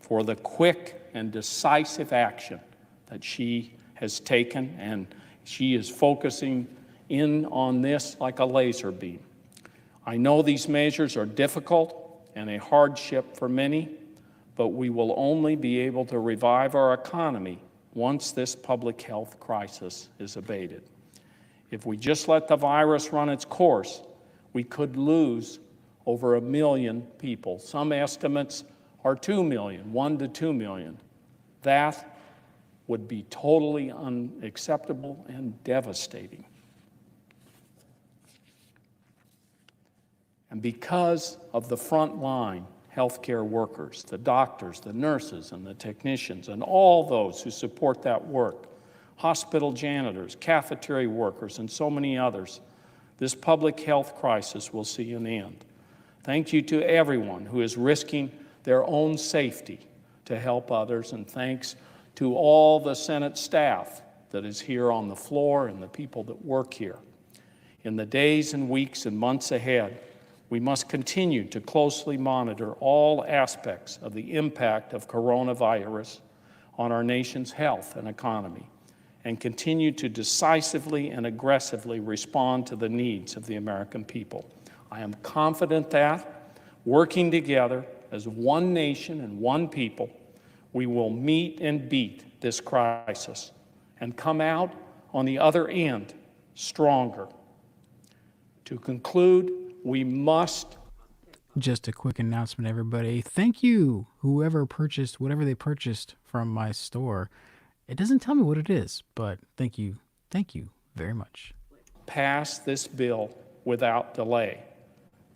for the quick and decisive action that she has taken, and she is focusing in on this like a laser beam. I know these measures are difficult and a hardship for many, but we will only be able to revive our economy once this public health crisis is abated. If we just let the virus run its course, we could lose over 1 million people. Some estimates are 2 million, 1 to 2 million. That would be totally unacceptable and devastating. And because of the frontline healthcare workers, the doctors, the nurses, and the technicians, and all those who support that work, hospital janitors, cafeteria workers, and so many others, this public health crisis will see an end. Thank you to everyone who is risking their own safety to help others, and thanks to all the Senate staff that is here on the floor and the people that work here. In the days and weeks and months ahead, we must continue to closely monitor all aspects of the impact of coronavirus on our nation's health and economy, and continue to decisively and aggressively respond to the needs of the American people. I am confident that, working together as one nation and one people, we will meet and beat this crisis and come out on the other end stronger. To conclude, we must. Just a quick announcement, everybody. Thank you, whoever purchased whatever they purchased from my store. It doesn't tell me what it is, but thank you very much. Pass this bill without delay.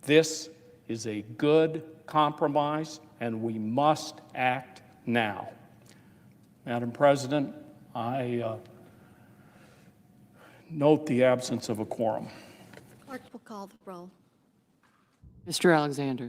This is a good compromise, and we must act now. Madam President, I note the absence of a quorum. Clerk will call the roll. Mr. Alexander.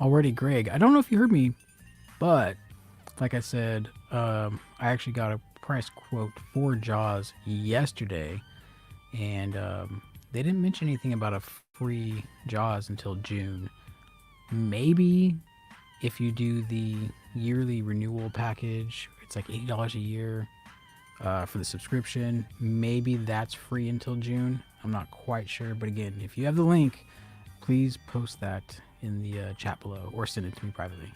Already, Greg, I don't know if you heard me, but like I said, I actually got a price quote for Jaws yesterday, and they didn't mention anything about a free Jaws until June. Maybe if you do the yearly renewal package, it's like $80 a year for the subscription. Maybe that's free until June. I'm not quite sure, but again, if you have the link, please post that in the chat below or send it to me privately.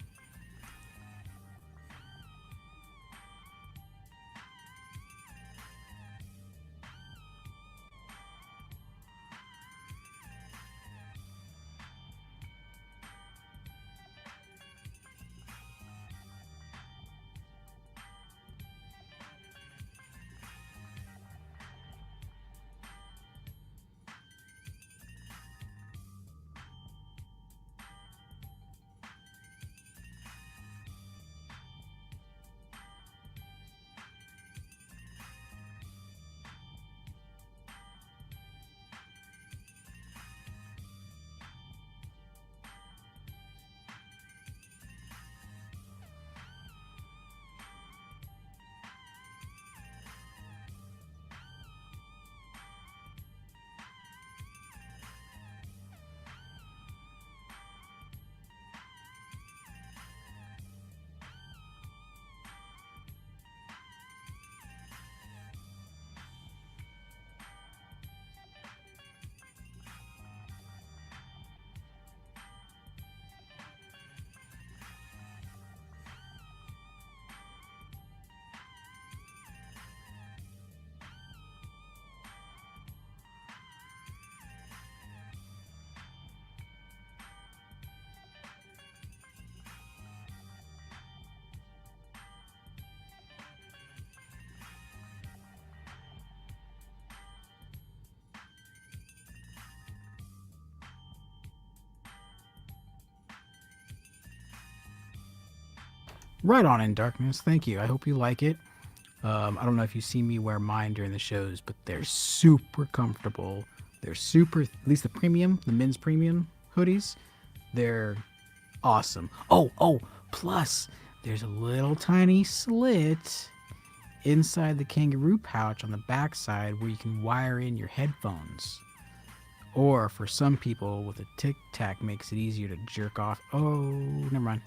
Right on in darkness. Thank you. I hope you like it. I don't know if you see me wear mine during the shows, but they're super comfortable. They're super, at least the premium, the men's premium hoodies, they're awesome. Plus, there's a little tiny slit inside the kangaroo pouch on the backside where you can wire in your headphones. Or for some people with a tic tac makes it easier to jerk off. Oh, never mind.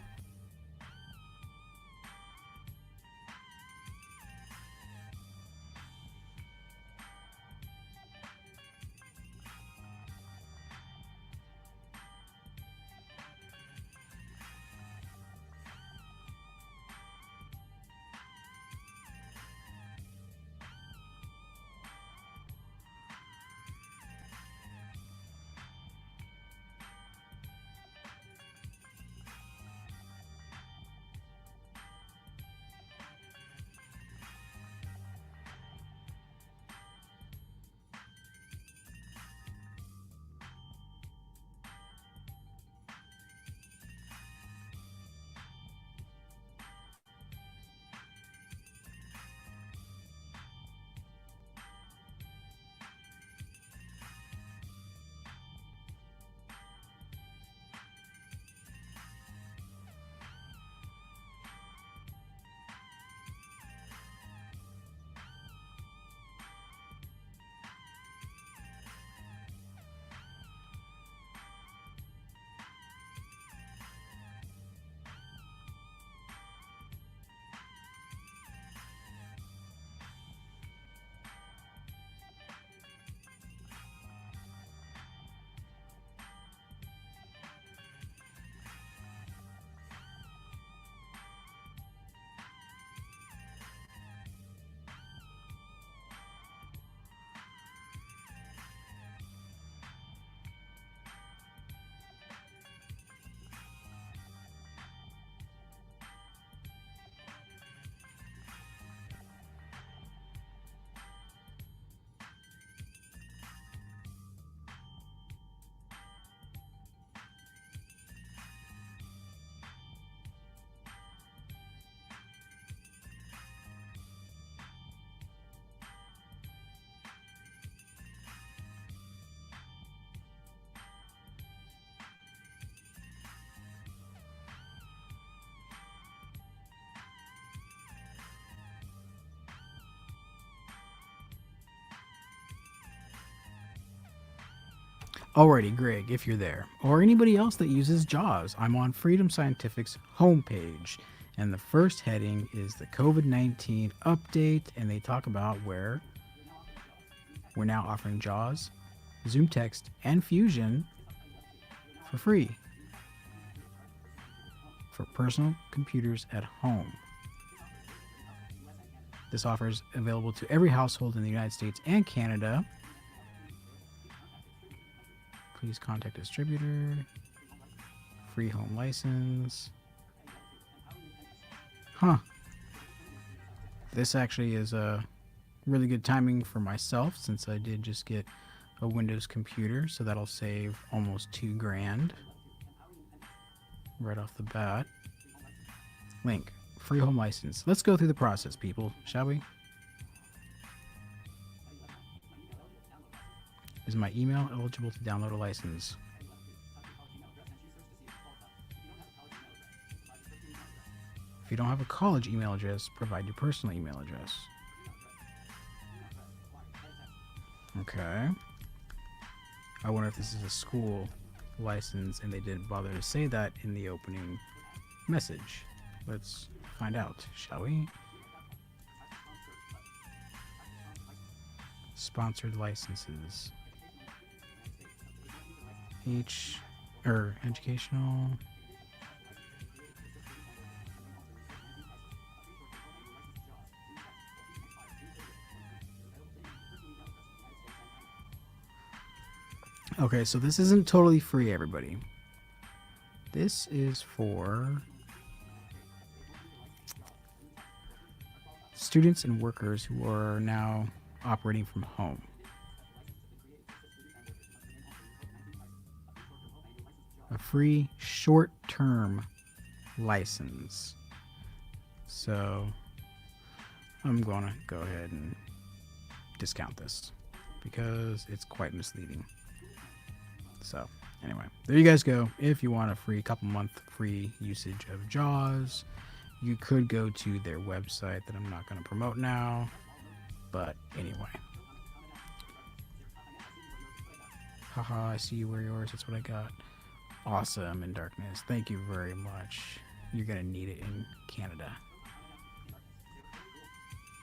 Alrighty, Greg, if you're there, or anybody else that uses JAWS, I'm on Freedom Scientific's homepage, and the first heading is the COVID-19 update, and they talk about where we're now offering JAWS, Zoom Text, and Fusion for free for personal computers at home. This offer is available to every household in the United States and Canada. Please contact distributor. Free home license. This actually is a really good timing for myself since I did just get a Windows computer, so that'll save almost $2,000 right off the bat. Link, free home license. Let's go through the process, people, shall we? Is my email eligible to download a license? If you don't have a college email address, provide your personal email address. Okay. I wonder if this is a school license and they didn't bother to say that in the opening message. Let's find out, shall we? Sponsored licenses. Educational. Okay, so this isn't totally free, everybody. This is for students and workers who are now operating from home. A free short-term license. So I'm going to go ahead and discount this because it's quite misleading. So anyway, there you guys go. If you want a free couple-month free usage of JAWS, you could go to their website that I'm not going to promote now. But anyway. Haha, I see you wear yours. That's what I got. Awesome in darkness. Thank you very much. You're going to need it in Canada.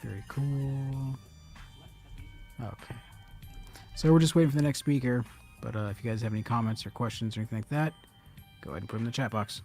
Very cool. Okay. So we're just waiting for the next speaker. But if you guys have any comments or questions or anything like that, go ahead and put them in the chat box.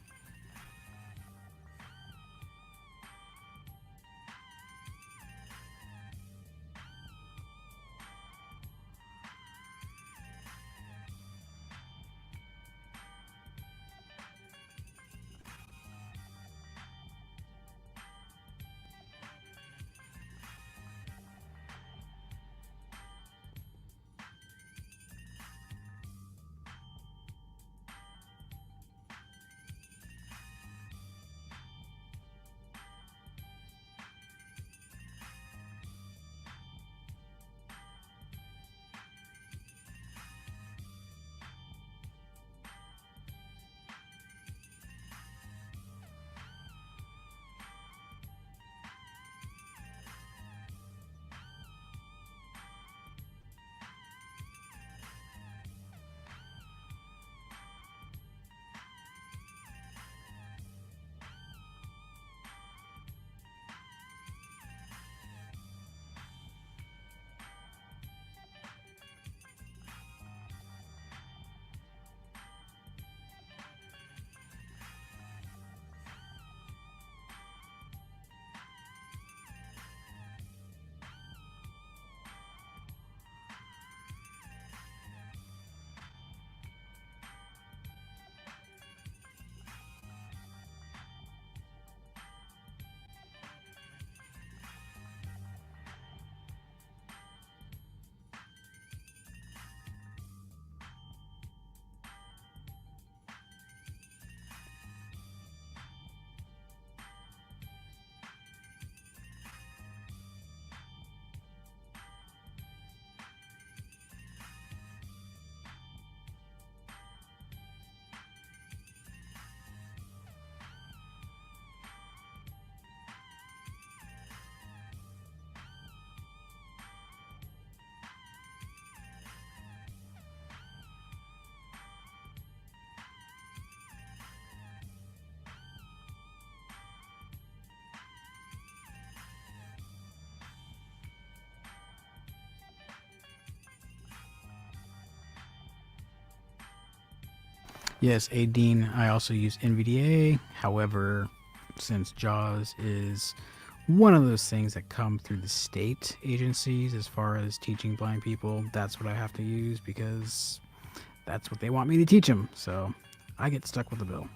Yes, Adine, I also use NVDA. However, since JAWS is one of those things that come through the state agencies as far as teaching blind people, that's what I have to use because that's what they want me to teach them. So I get stuck with the bill.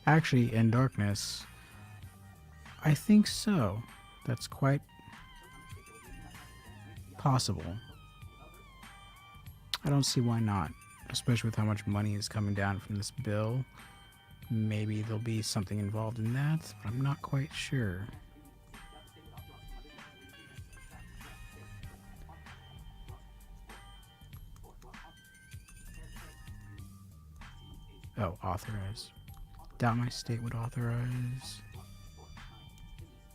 Actually, in darkness, I think so. That's quite possible. I don't see why not, especially with how much money is coming down from this bill. Maybe there'll be something involved in that, but I'm not quite sure. Oh, authorize. Doubt my state would authorize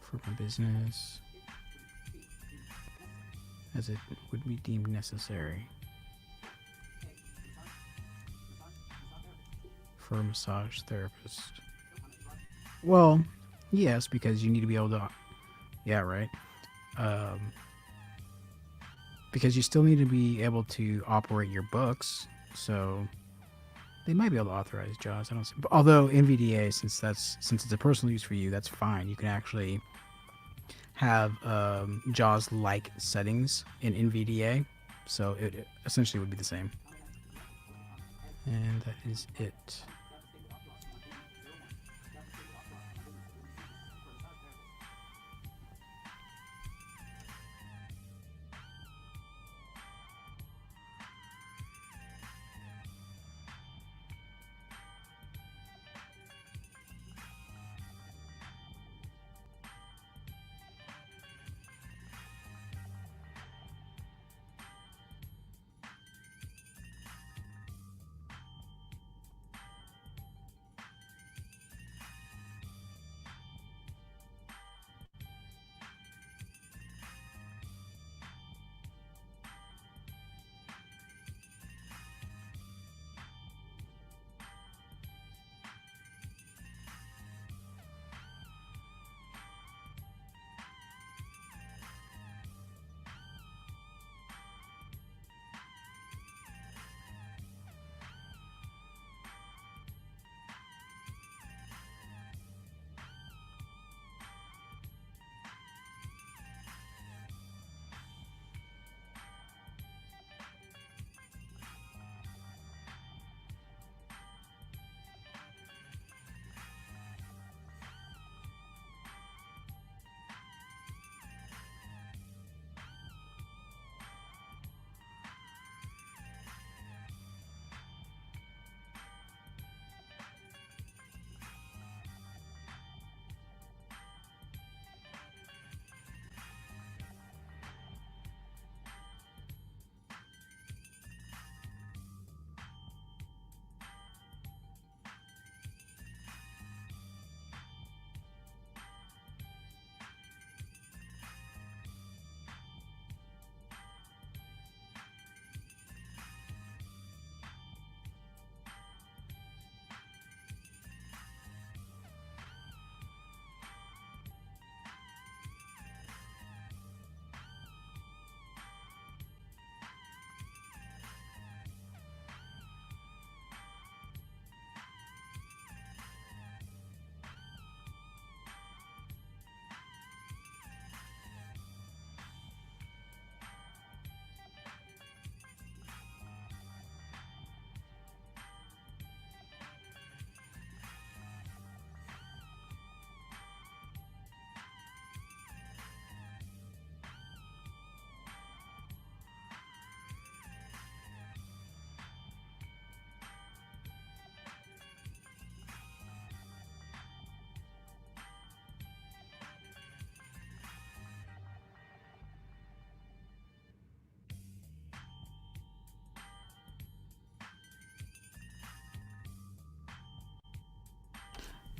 for my business, as it would be deemed necessary for a massage therapist. Well, yes, because you need to be able to, yeah, right. Because you still need to be able to operate your books, so they might be able to authorize JAWS. I don't see, although NVDA, since it's a personal use for you, that's fine. You can actually have JAWS-like settings in NVDA, so it essentially would be the same. And that is it.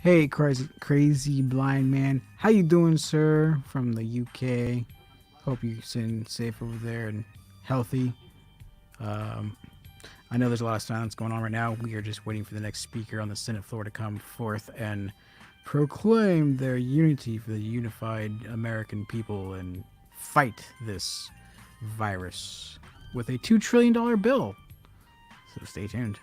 Hey, crazy blind man. How you doing, sir? From the UK. Hope you're sitting safe over there and healthy. I know there's a lot of silence going on right now. We are just waiting for the next speaker on the Senate floor to come forth and proclaim their unity for the unified American people and fight this virus with a $2 trillion bill. So stay tuned.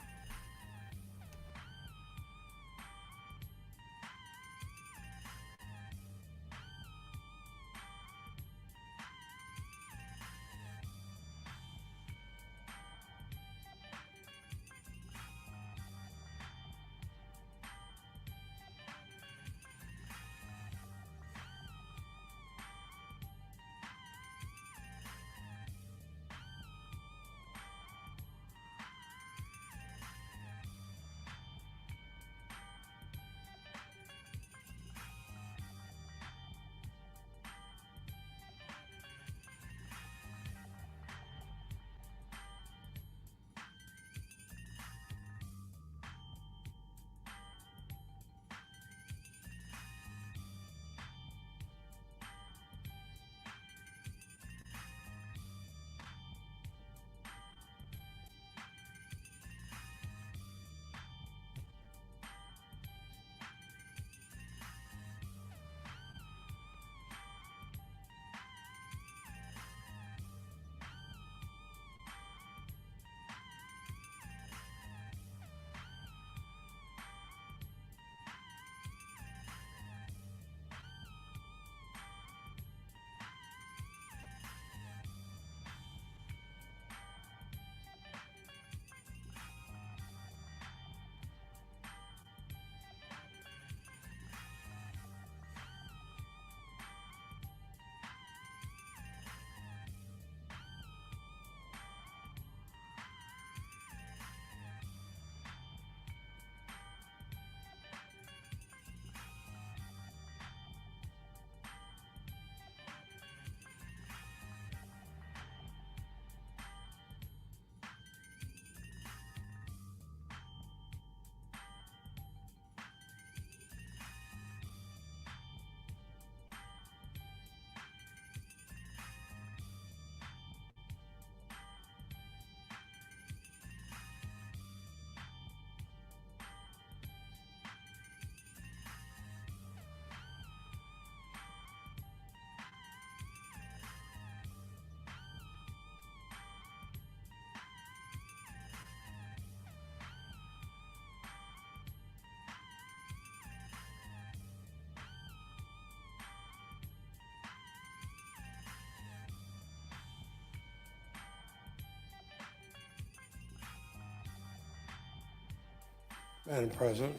Madam President.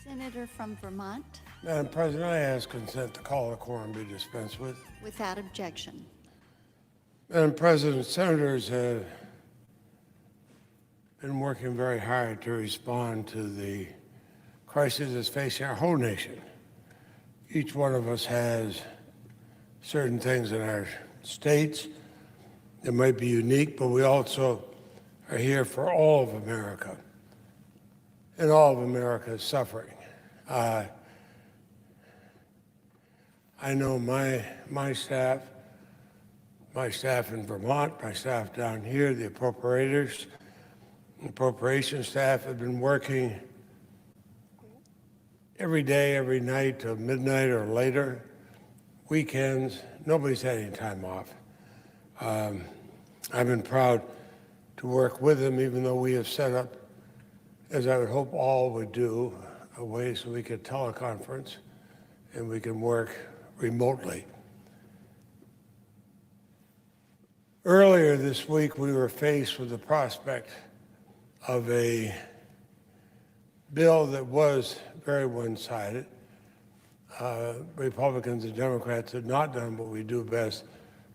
Senator from Vermont, Madam President, I ask consent to call the quorum be dispensed with. without objection. Madam President, senators have been working very hard to respond to the crisis that's facing our whole nation. Each one of us has certain things in our states that might be unique, but we also are here for all of America. And all of America is suffering. I know my staff in Vermont, my staff down here, the appropriations staff have been working every day, every night till midnight or later, weekends. Nobody's had any time off. I've been proud to work with them, even though we have set up, as I would hope all would do, a way so we could teleconference and we can work remotely. Earlier this week, we were faced with the prospect of a bill that was very one-sided. Republicans and Democrats had not done what we do best,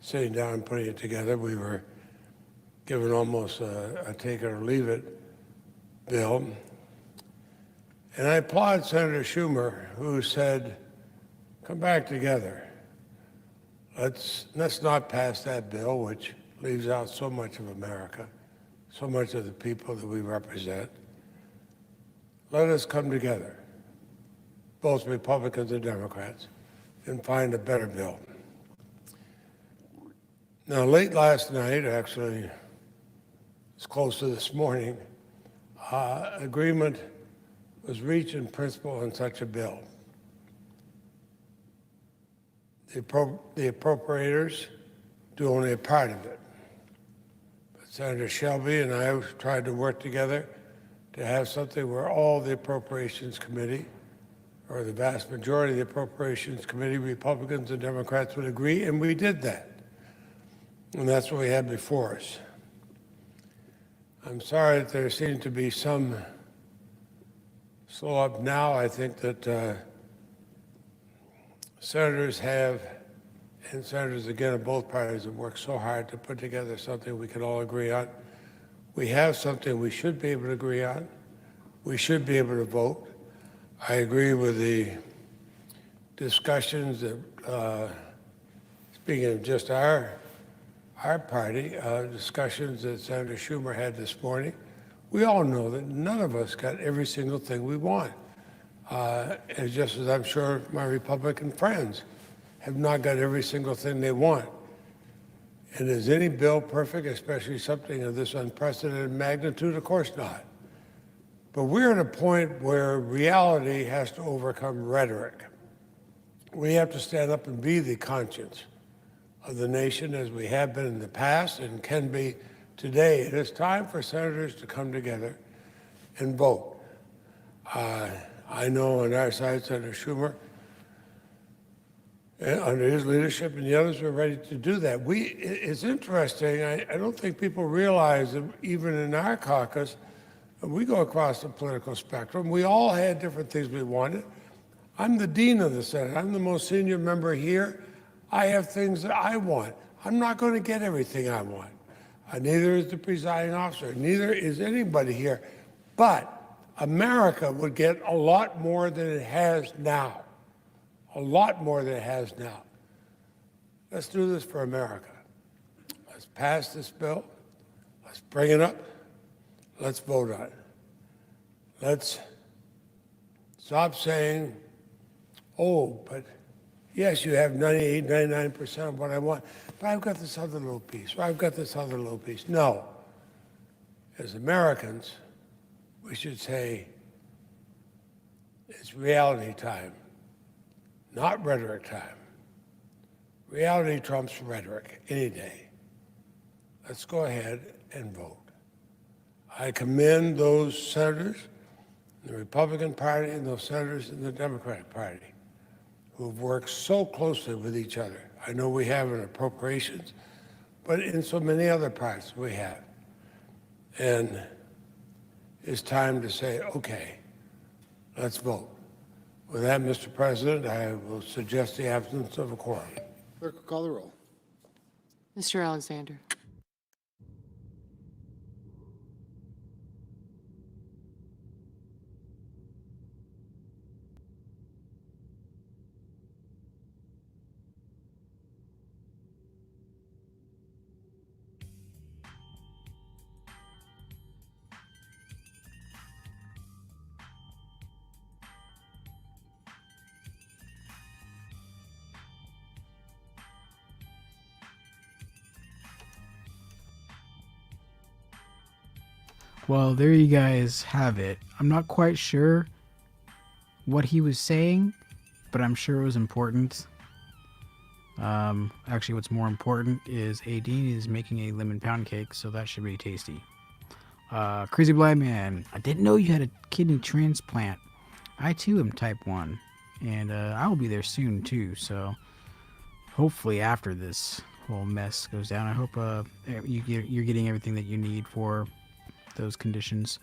sitting down and putting it together. We were given almost a take it or leave it bill. And I applaud Senator Schumer, who said, come back together. Let's not pass that bill, which leaves out so much of America, so much of the people that we represent. Let us come together, both Republicans and Democrats, and find a better bill. Now, late last night, actually, it's close to this morning, agreement was reached in principle on such a bill. The appropriators do only a part of it. But Senator Shelby and I tried to work together to have something where all the Appropriations Committee, or the vast majority of the Appropriations Committee, Republicans and Democrats would agree, and we did that. And that's what we had before us. I'm sorry that there seems to be some slow up now. I think that senators have, and senators again of both parties, have worked so hard to put together something we can all agree on. We have something we should be able to agree on. We should be able to vote. I agree with the discussions that, speaking of just our party, discussions that Senator Schumer had this morning. We all know that none of us got every single thing we want. And just as I'm sure my Republican friends have not got every single thing they want. And is any bill perfect, especially something of this unprecedented magnitude? Of course not. But we're at a point where reality has to overcome rhetoric. We have to stand up and be the conscience of the nation as we have been in the past and can be today. It is time for senators to come together and vote. I know on our side, Senator Schumer, under his leadership, and the others were ready to do that. It's interesting. I don't think people realize that even in our caucus, we go across the political spectrum. We all had different things we wanted. I'm the dean of the Senate. I'm the most senior member here. I have things that I want. I'm not going to get everything I want. Neither is the presiding officer. Neither is anybody here. But America would get a lot more than it has now. A lot more than it has now. Let's do this for America. Let's pass this bill. Let's bring it up. Let's vote on it. Let's stop saying, oh, but yes, you have 98, 99% of what I want, but I've got this other little piece, or I've got this other little piece. No. As Americans, we should say, it's reality time, not rhetoric time. Reality trumps rhetoric any day. Let's go ahead and vote. I commend those senators in the Republican Party and those senators in the Democratic Party who've worked so closely with each other. I know we have in appropriations, but in so many other parts we have. And it's time to say, okay, let's vote. With that, Mr. President, I will suggest the absence of a quorum. Clerk will call the roll. Mr. Alexander. Well, there you guys have it. I'm not quite sure what he was saying, but I'm sure it was important. Actually, what's more important is Adine is making a lemon pound cake, so that should be tasty. Crazy Blind Man, I didn't know you had a kidney transplant. I too am type 1, and I will be there soon too, so hopefully after this whole mess goes down, I hope you're getting everything that you need for those conditions.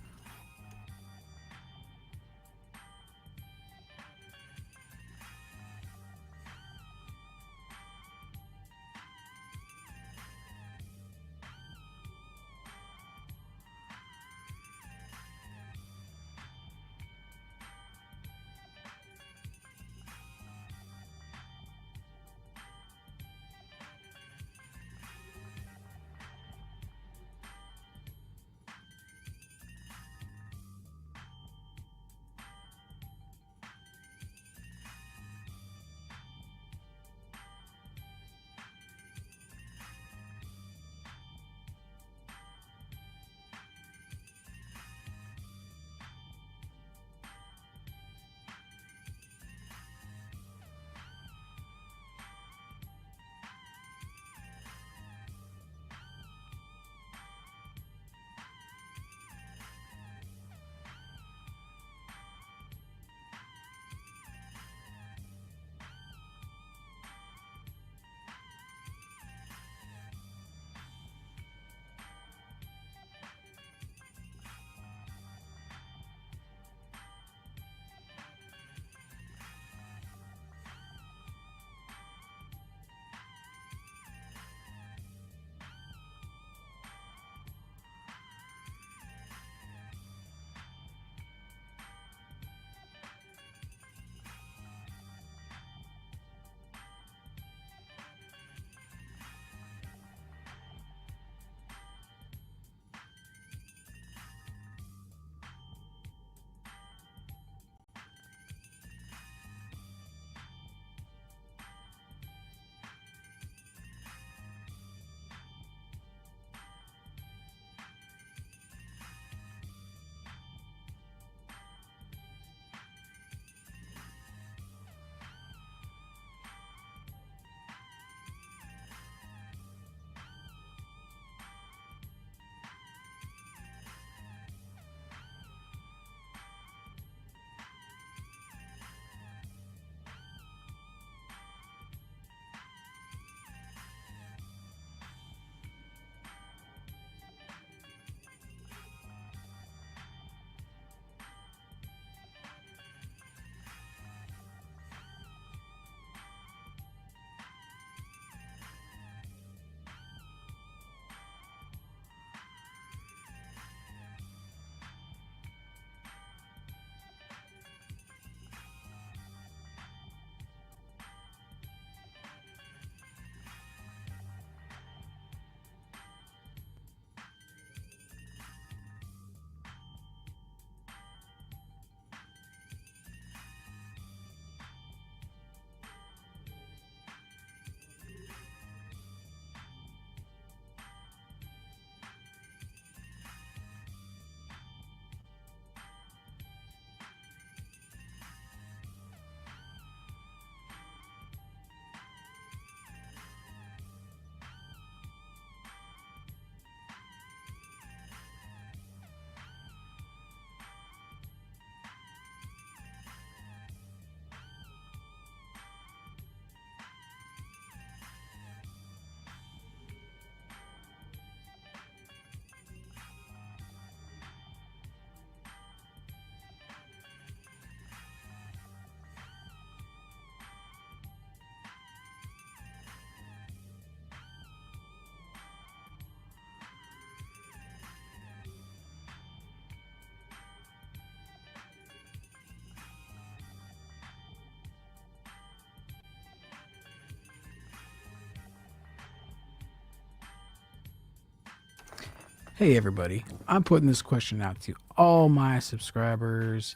Hey everybody, I'm putting this question out to all my subscribers.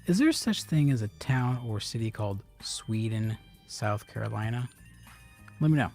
Is there such thing as a town or city called Sweden, South Carolina? Let me know.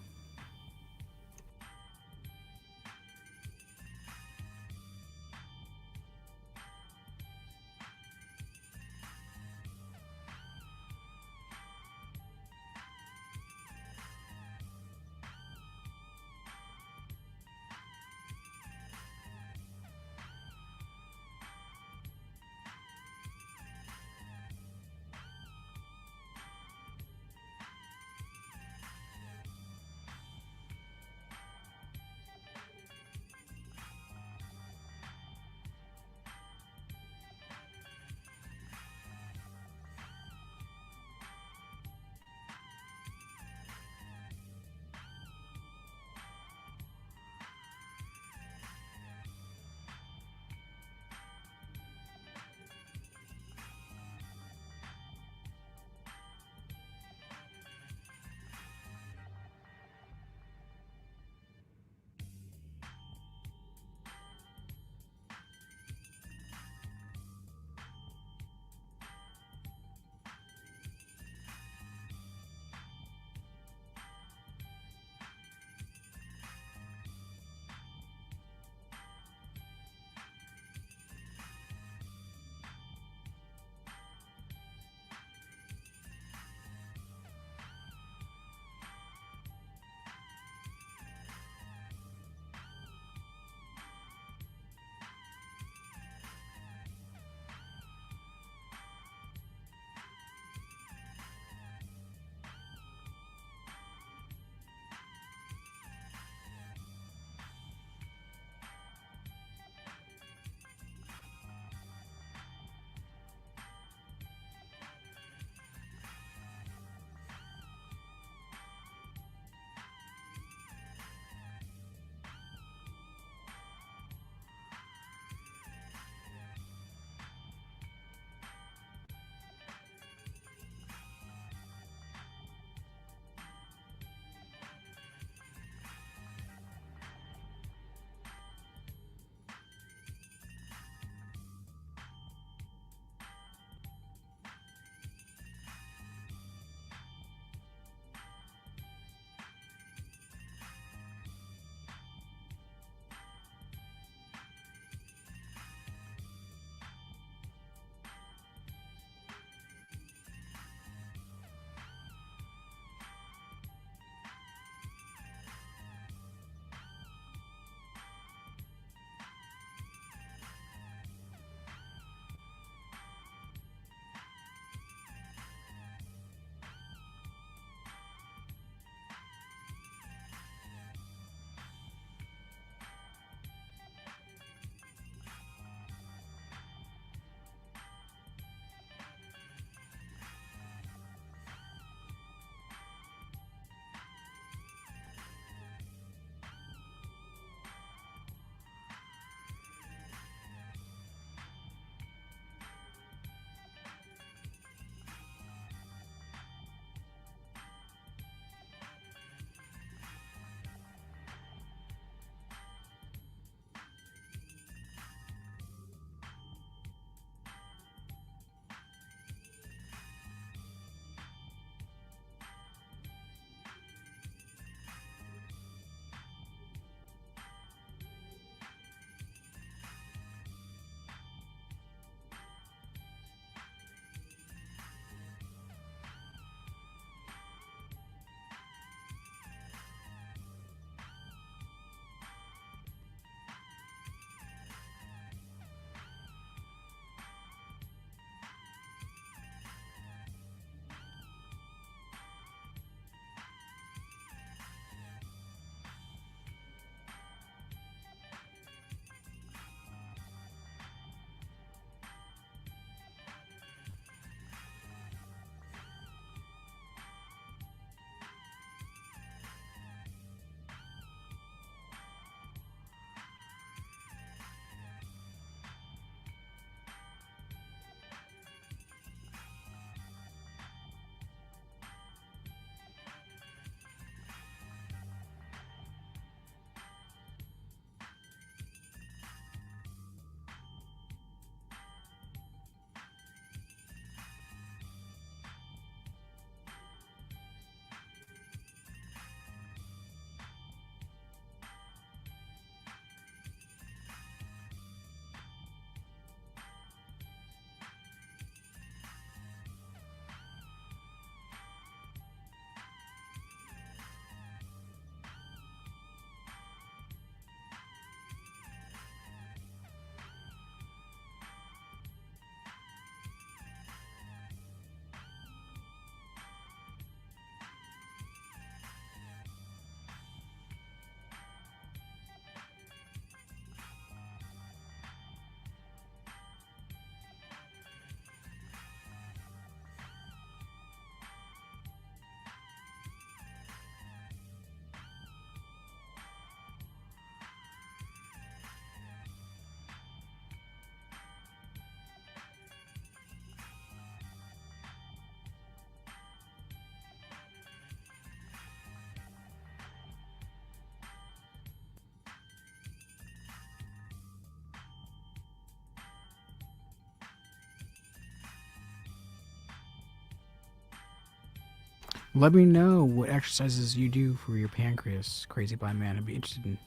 Let me know what exercises you do for your pancreas, Crazy Blind Man. I'd be interested in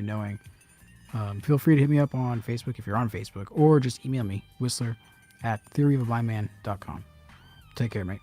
knowing. Feel free to hit me up on Facebook if you're on Facebook, or just email me, whistler@theoryofablindman.com. Take care, mate.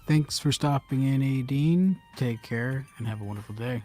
Thanks for stopping in, Adine. Take care and have a wonderful day.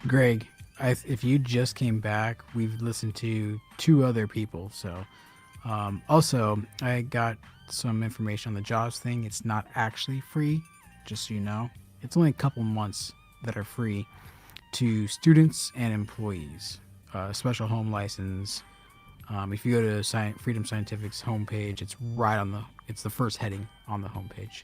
Greg, if you just came back, we've listened to 2 other people. So, also, I got some information on the jobs thing. It's not actually free, just so you know. It's only a couple months that are free to students and employees. Special home license. If you go to Freedom Scientific's homepage, it's the first heading on the homepage.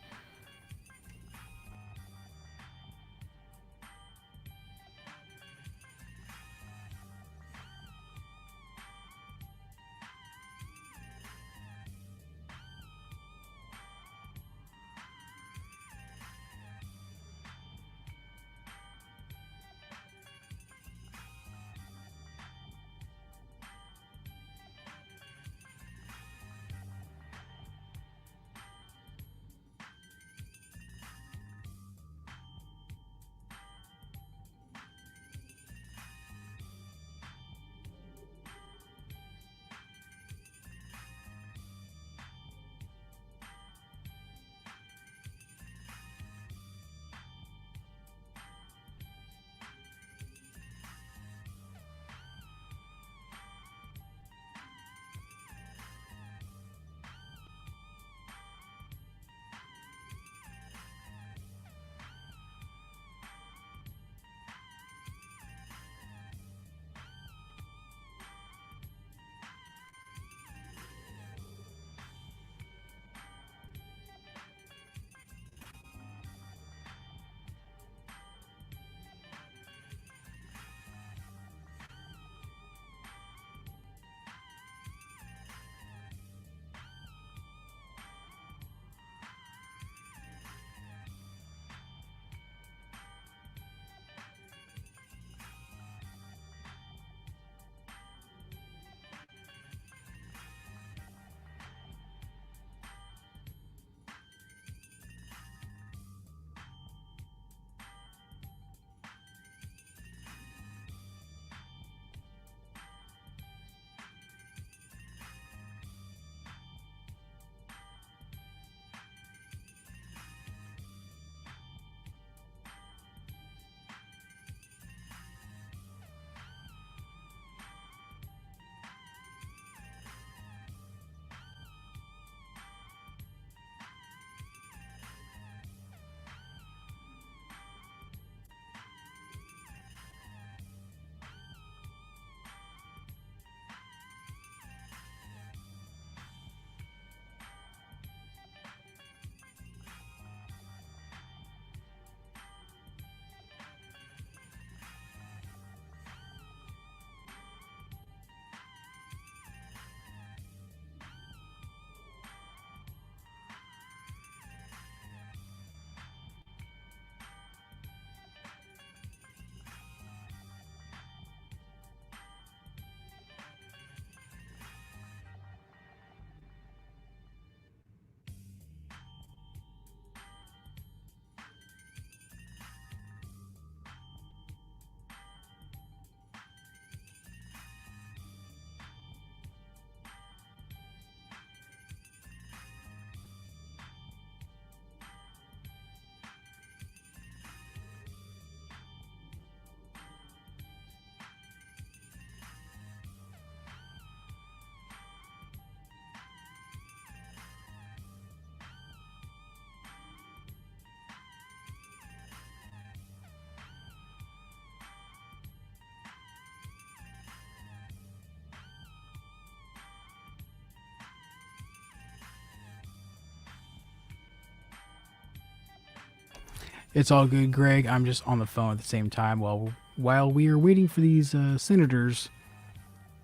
It's all good, Greg. I'm just on the phone at the same time while we are waiting for these senators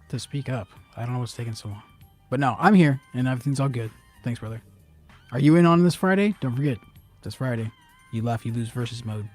to speak up. I don't know what's taking so long. But no, I'm here, and everything's all good. Thanks, brother. Are you in on this Friday? Don't forget, this Friday. You laugh, you lose versus mode.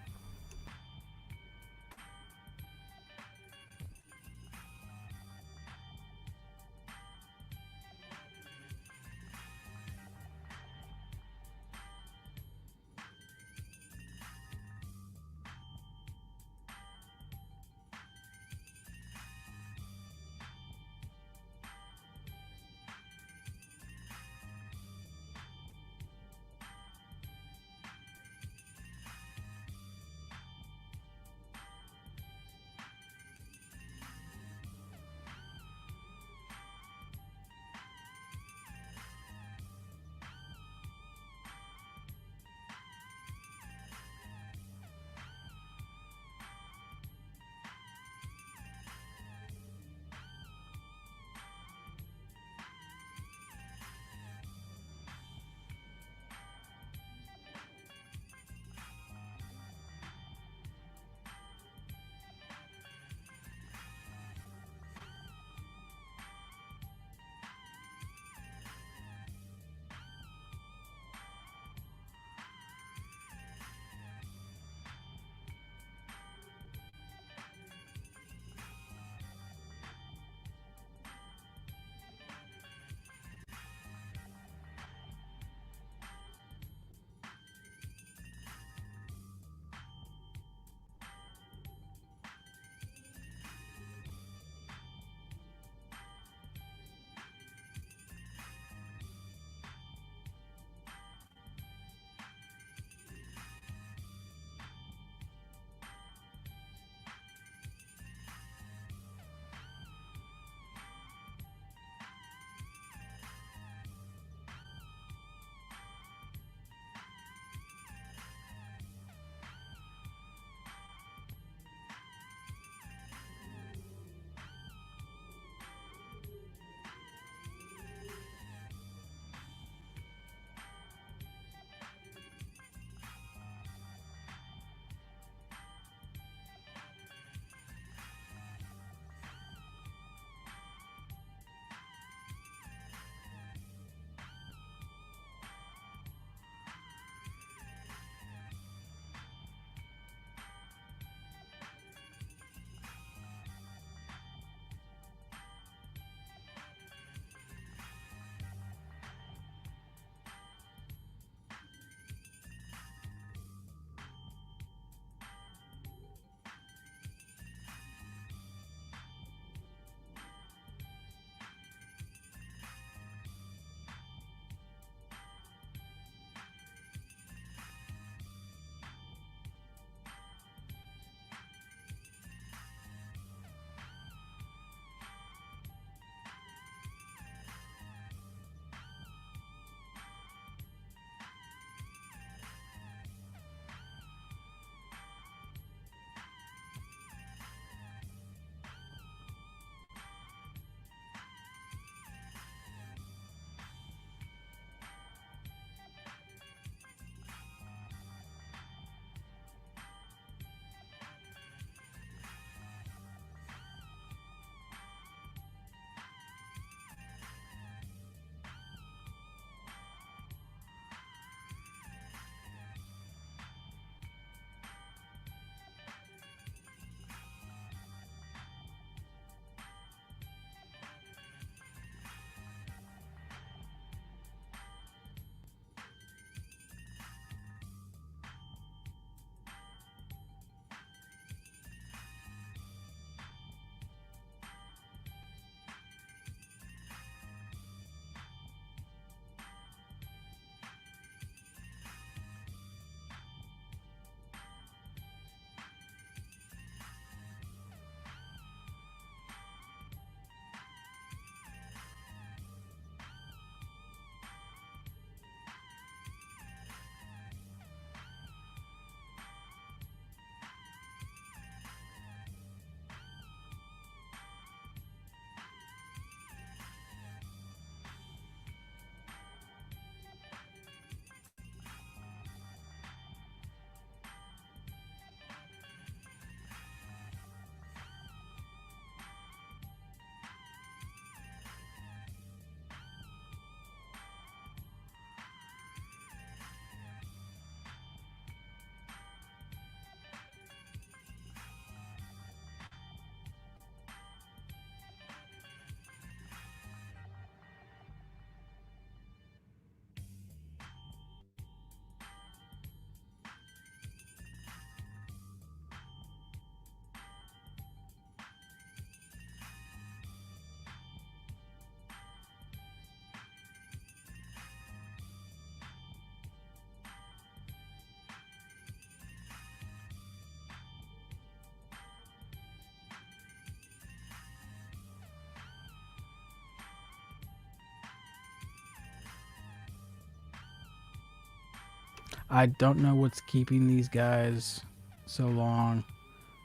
I don't know what's keeping these guys so long.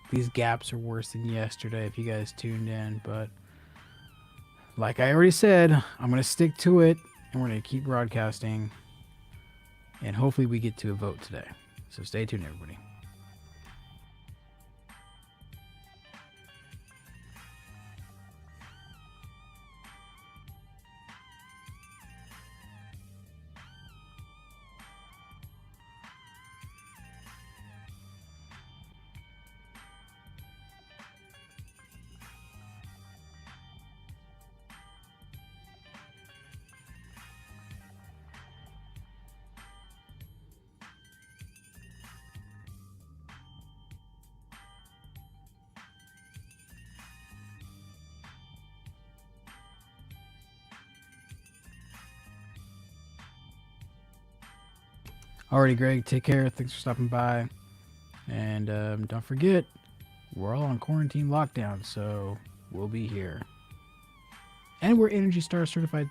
These gaps are worse than yesterday if you guys tuned in, but like I already said, I'm going to stick to it and we're going to keep broadcasting and hopefully we get to a vote today. So stay tuned, everybody. Alrighty, Greg, take care. Thanks for stopping by. And don't forget, we're all on quarantine lockdown, so we'll be here. And we're Energy Star certified.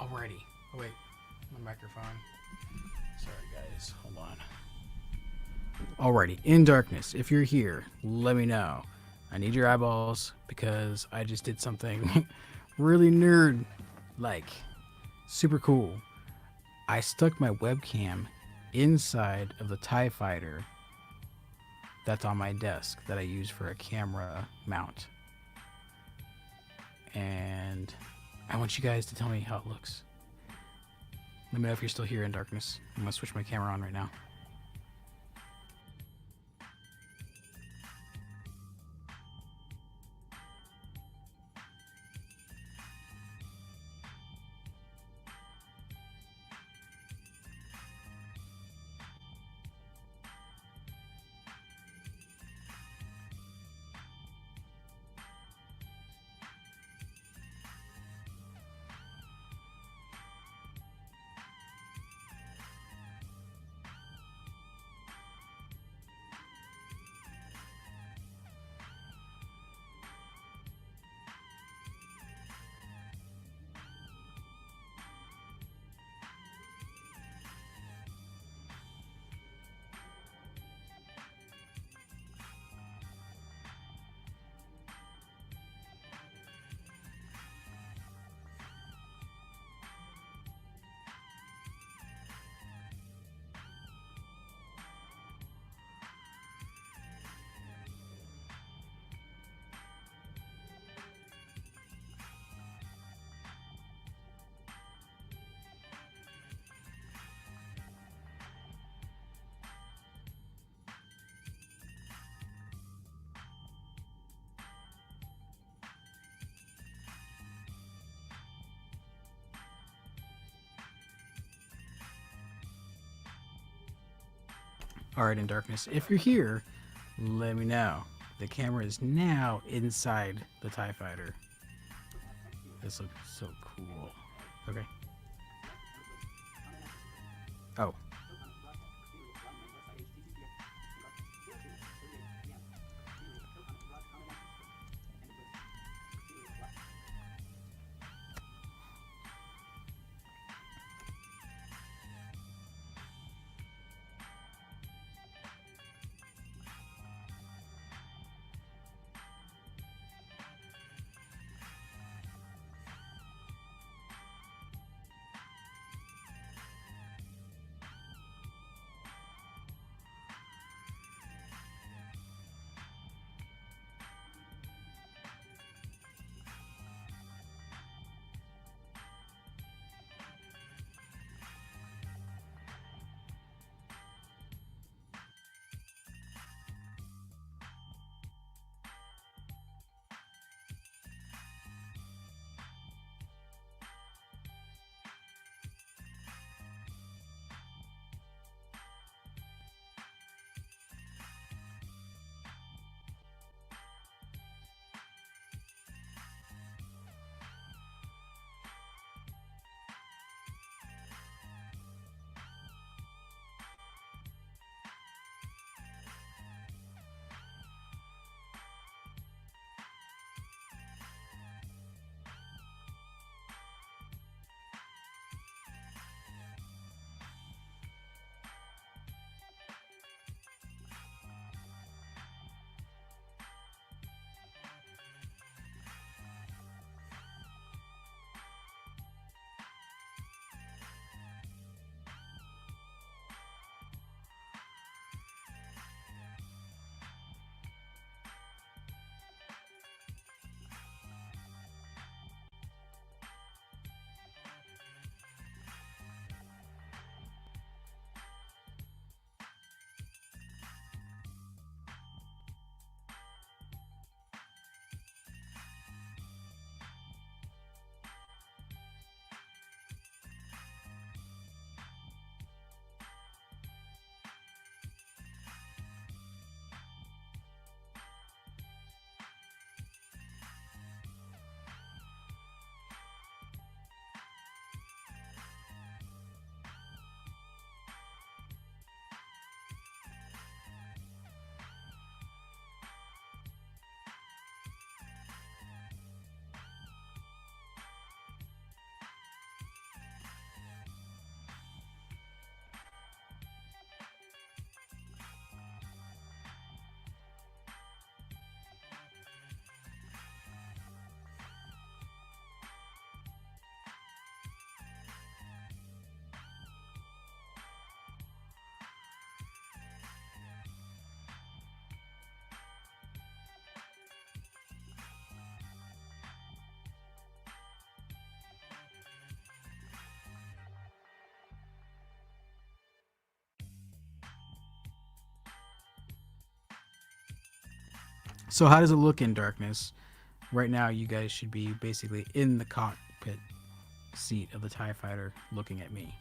Alrighty. Oh wait, my microphone. Sorry guys, hold on. Alrighty, in darkness, if you're here, let me know. I need your eyeballs because I just did something really nerd-like. Super cool. I stuck my webcam inside of the TIE fighter that's on my desk that I use for a camera mount. And I want you guys to tell me how it looks. Let me know if you're still here in darkness. I'm gonna switch my camera on right now. Alright, in darkness, if you're here, let me know. The camera is now inside the TIE fighter. This looks so cool. Okay. Oh. So how does it look in darkness? Right now, you guys should be basically in the cockpit seat of the TIE fighter looking at me.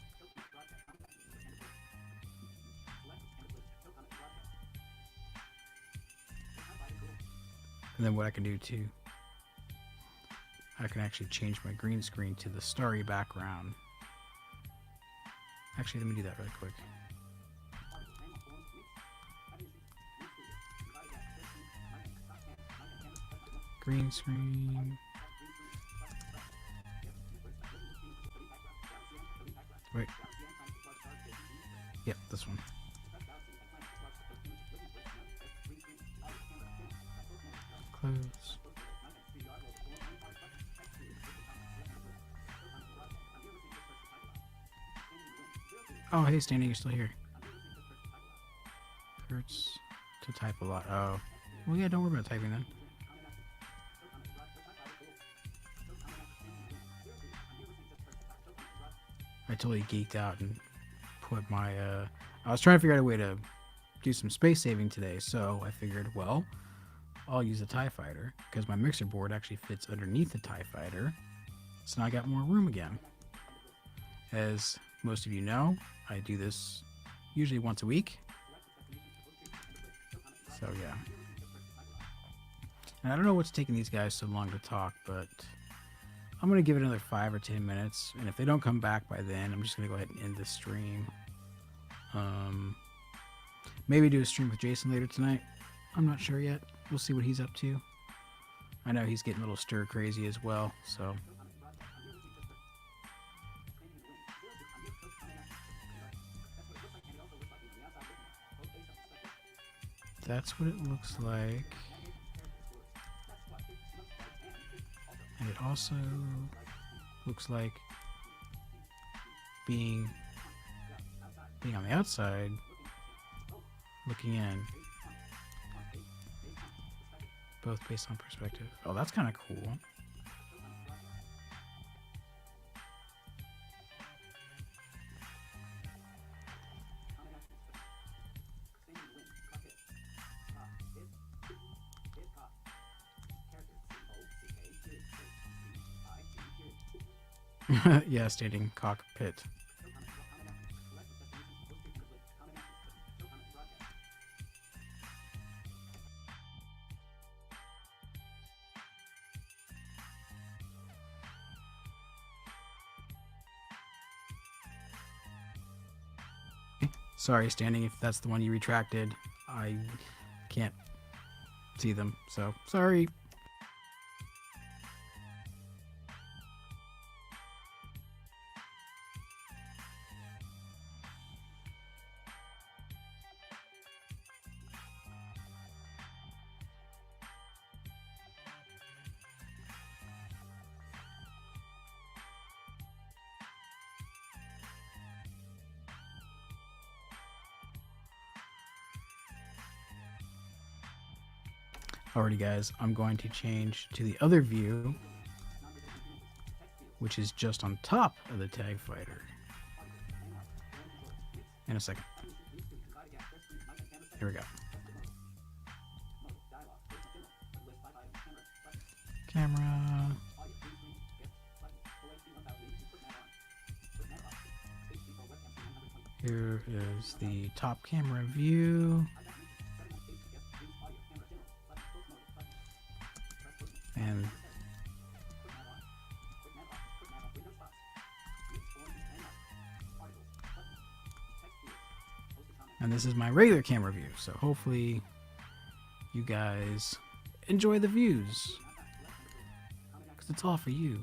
And then what I can do too, I can actually change my green screen to the starry background. Actually, let me do that really quick. Green screen. Wait. Yep, this one. Close. Oh, hey, Standing, you're still here. Hurts to type a lot. Oh. Well, yeah, don't worry about typing then. I totally geeked out and put my, I was trying to figure out a way to do some space saving today, so I figured, well, I'll use a TIE fighter, because my mixer board actually fits underneath the TIE fighter, so now I got more room again. As most of you know, I do this usually once a week. So yeah. And I don't know what's taking these guys so long to talk, but I'm going to give it another 5 or 10 minutes. And if they don't come back by then, I'm just going to go ahead and end the stream. Maybe do a stream with Jason later tonight. I'm not sure yet. We'll see what he's up to. I know he's getting a little stir crazy as well, so. That's what it looks like. And it also looks like being on the outside, looking in. Both based on perspective. Oh, that's kind of cool. Yeah, Standing cockpit. Sorry, Standing, if that's the one you retracted. I can't see them, so sorry. Alrighty guys, I'm going to change to the other view, which is just on top of the TIE fighter. In a second. Here we go. Camera. Here is the top camera view. And this is my regular camera view, so hopefully you guys enjoy the views, because it's all for you.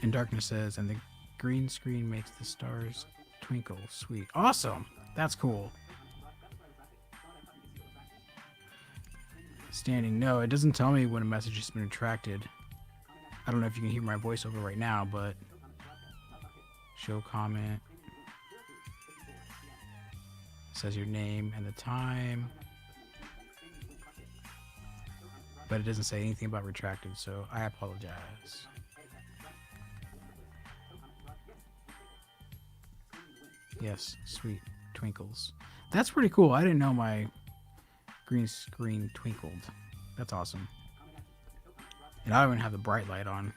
And Darkness says, and the green screen makes the stars twinkle. Sweet. Awesome. That's cool. Standing, no, it doesn't tell me when a message has been retracted. I don't know if you can hear my voiceover right now, but show comment. Says your name and the time, but it doesn't say anything about retracted, so I apologize. Yes, sweet twinkles. That's pretty cool. I didn't know my green screen twinkled. That's awesome. And I don't even have the bright light on.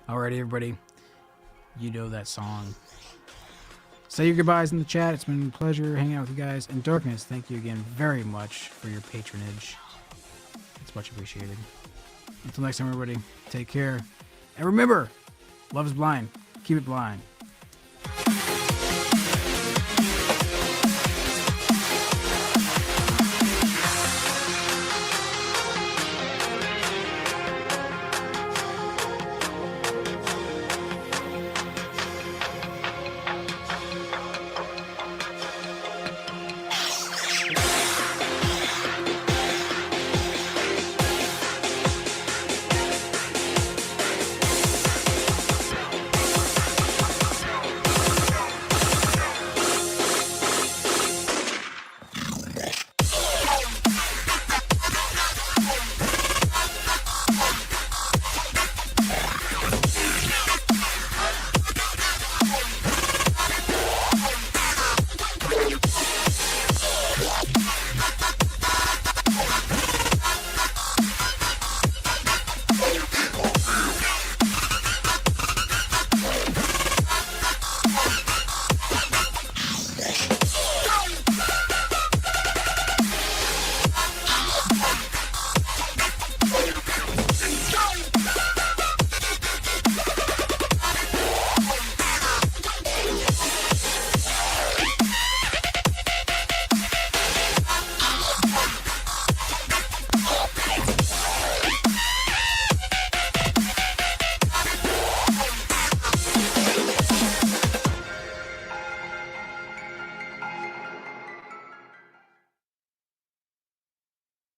Alrighty, everybody. You know that song. Say your goodbyes in the chat. It's been a pleasure hanging out with you guys. And Darkness, thank you again very much for your patronage. It's much appreciated. Until next time, everybody, take care. And remember, love is blind. Keep it blind.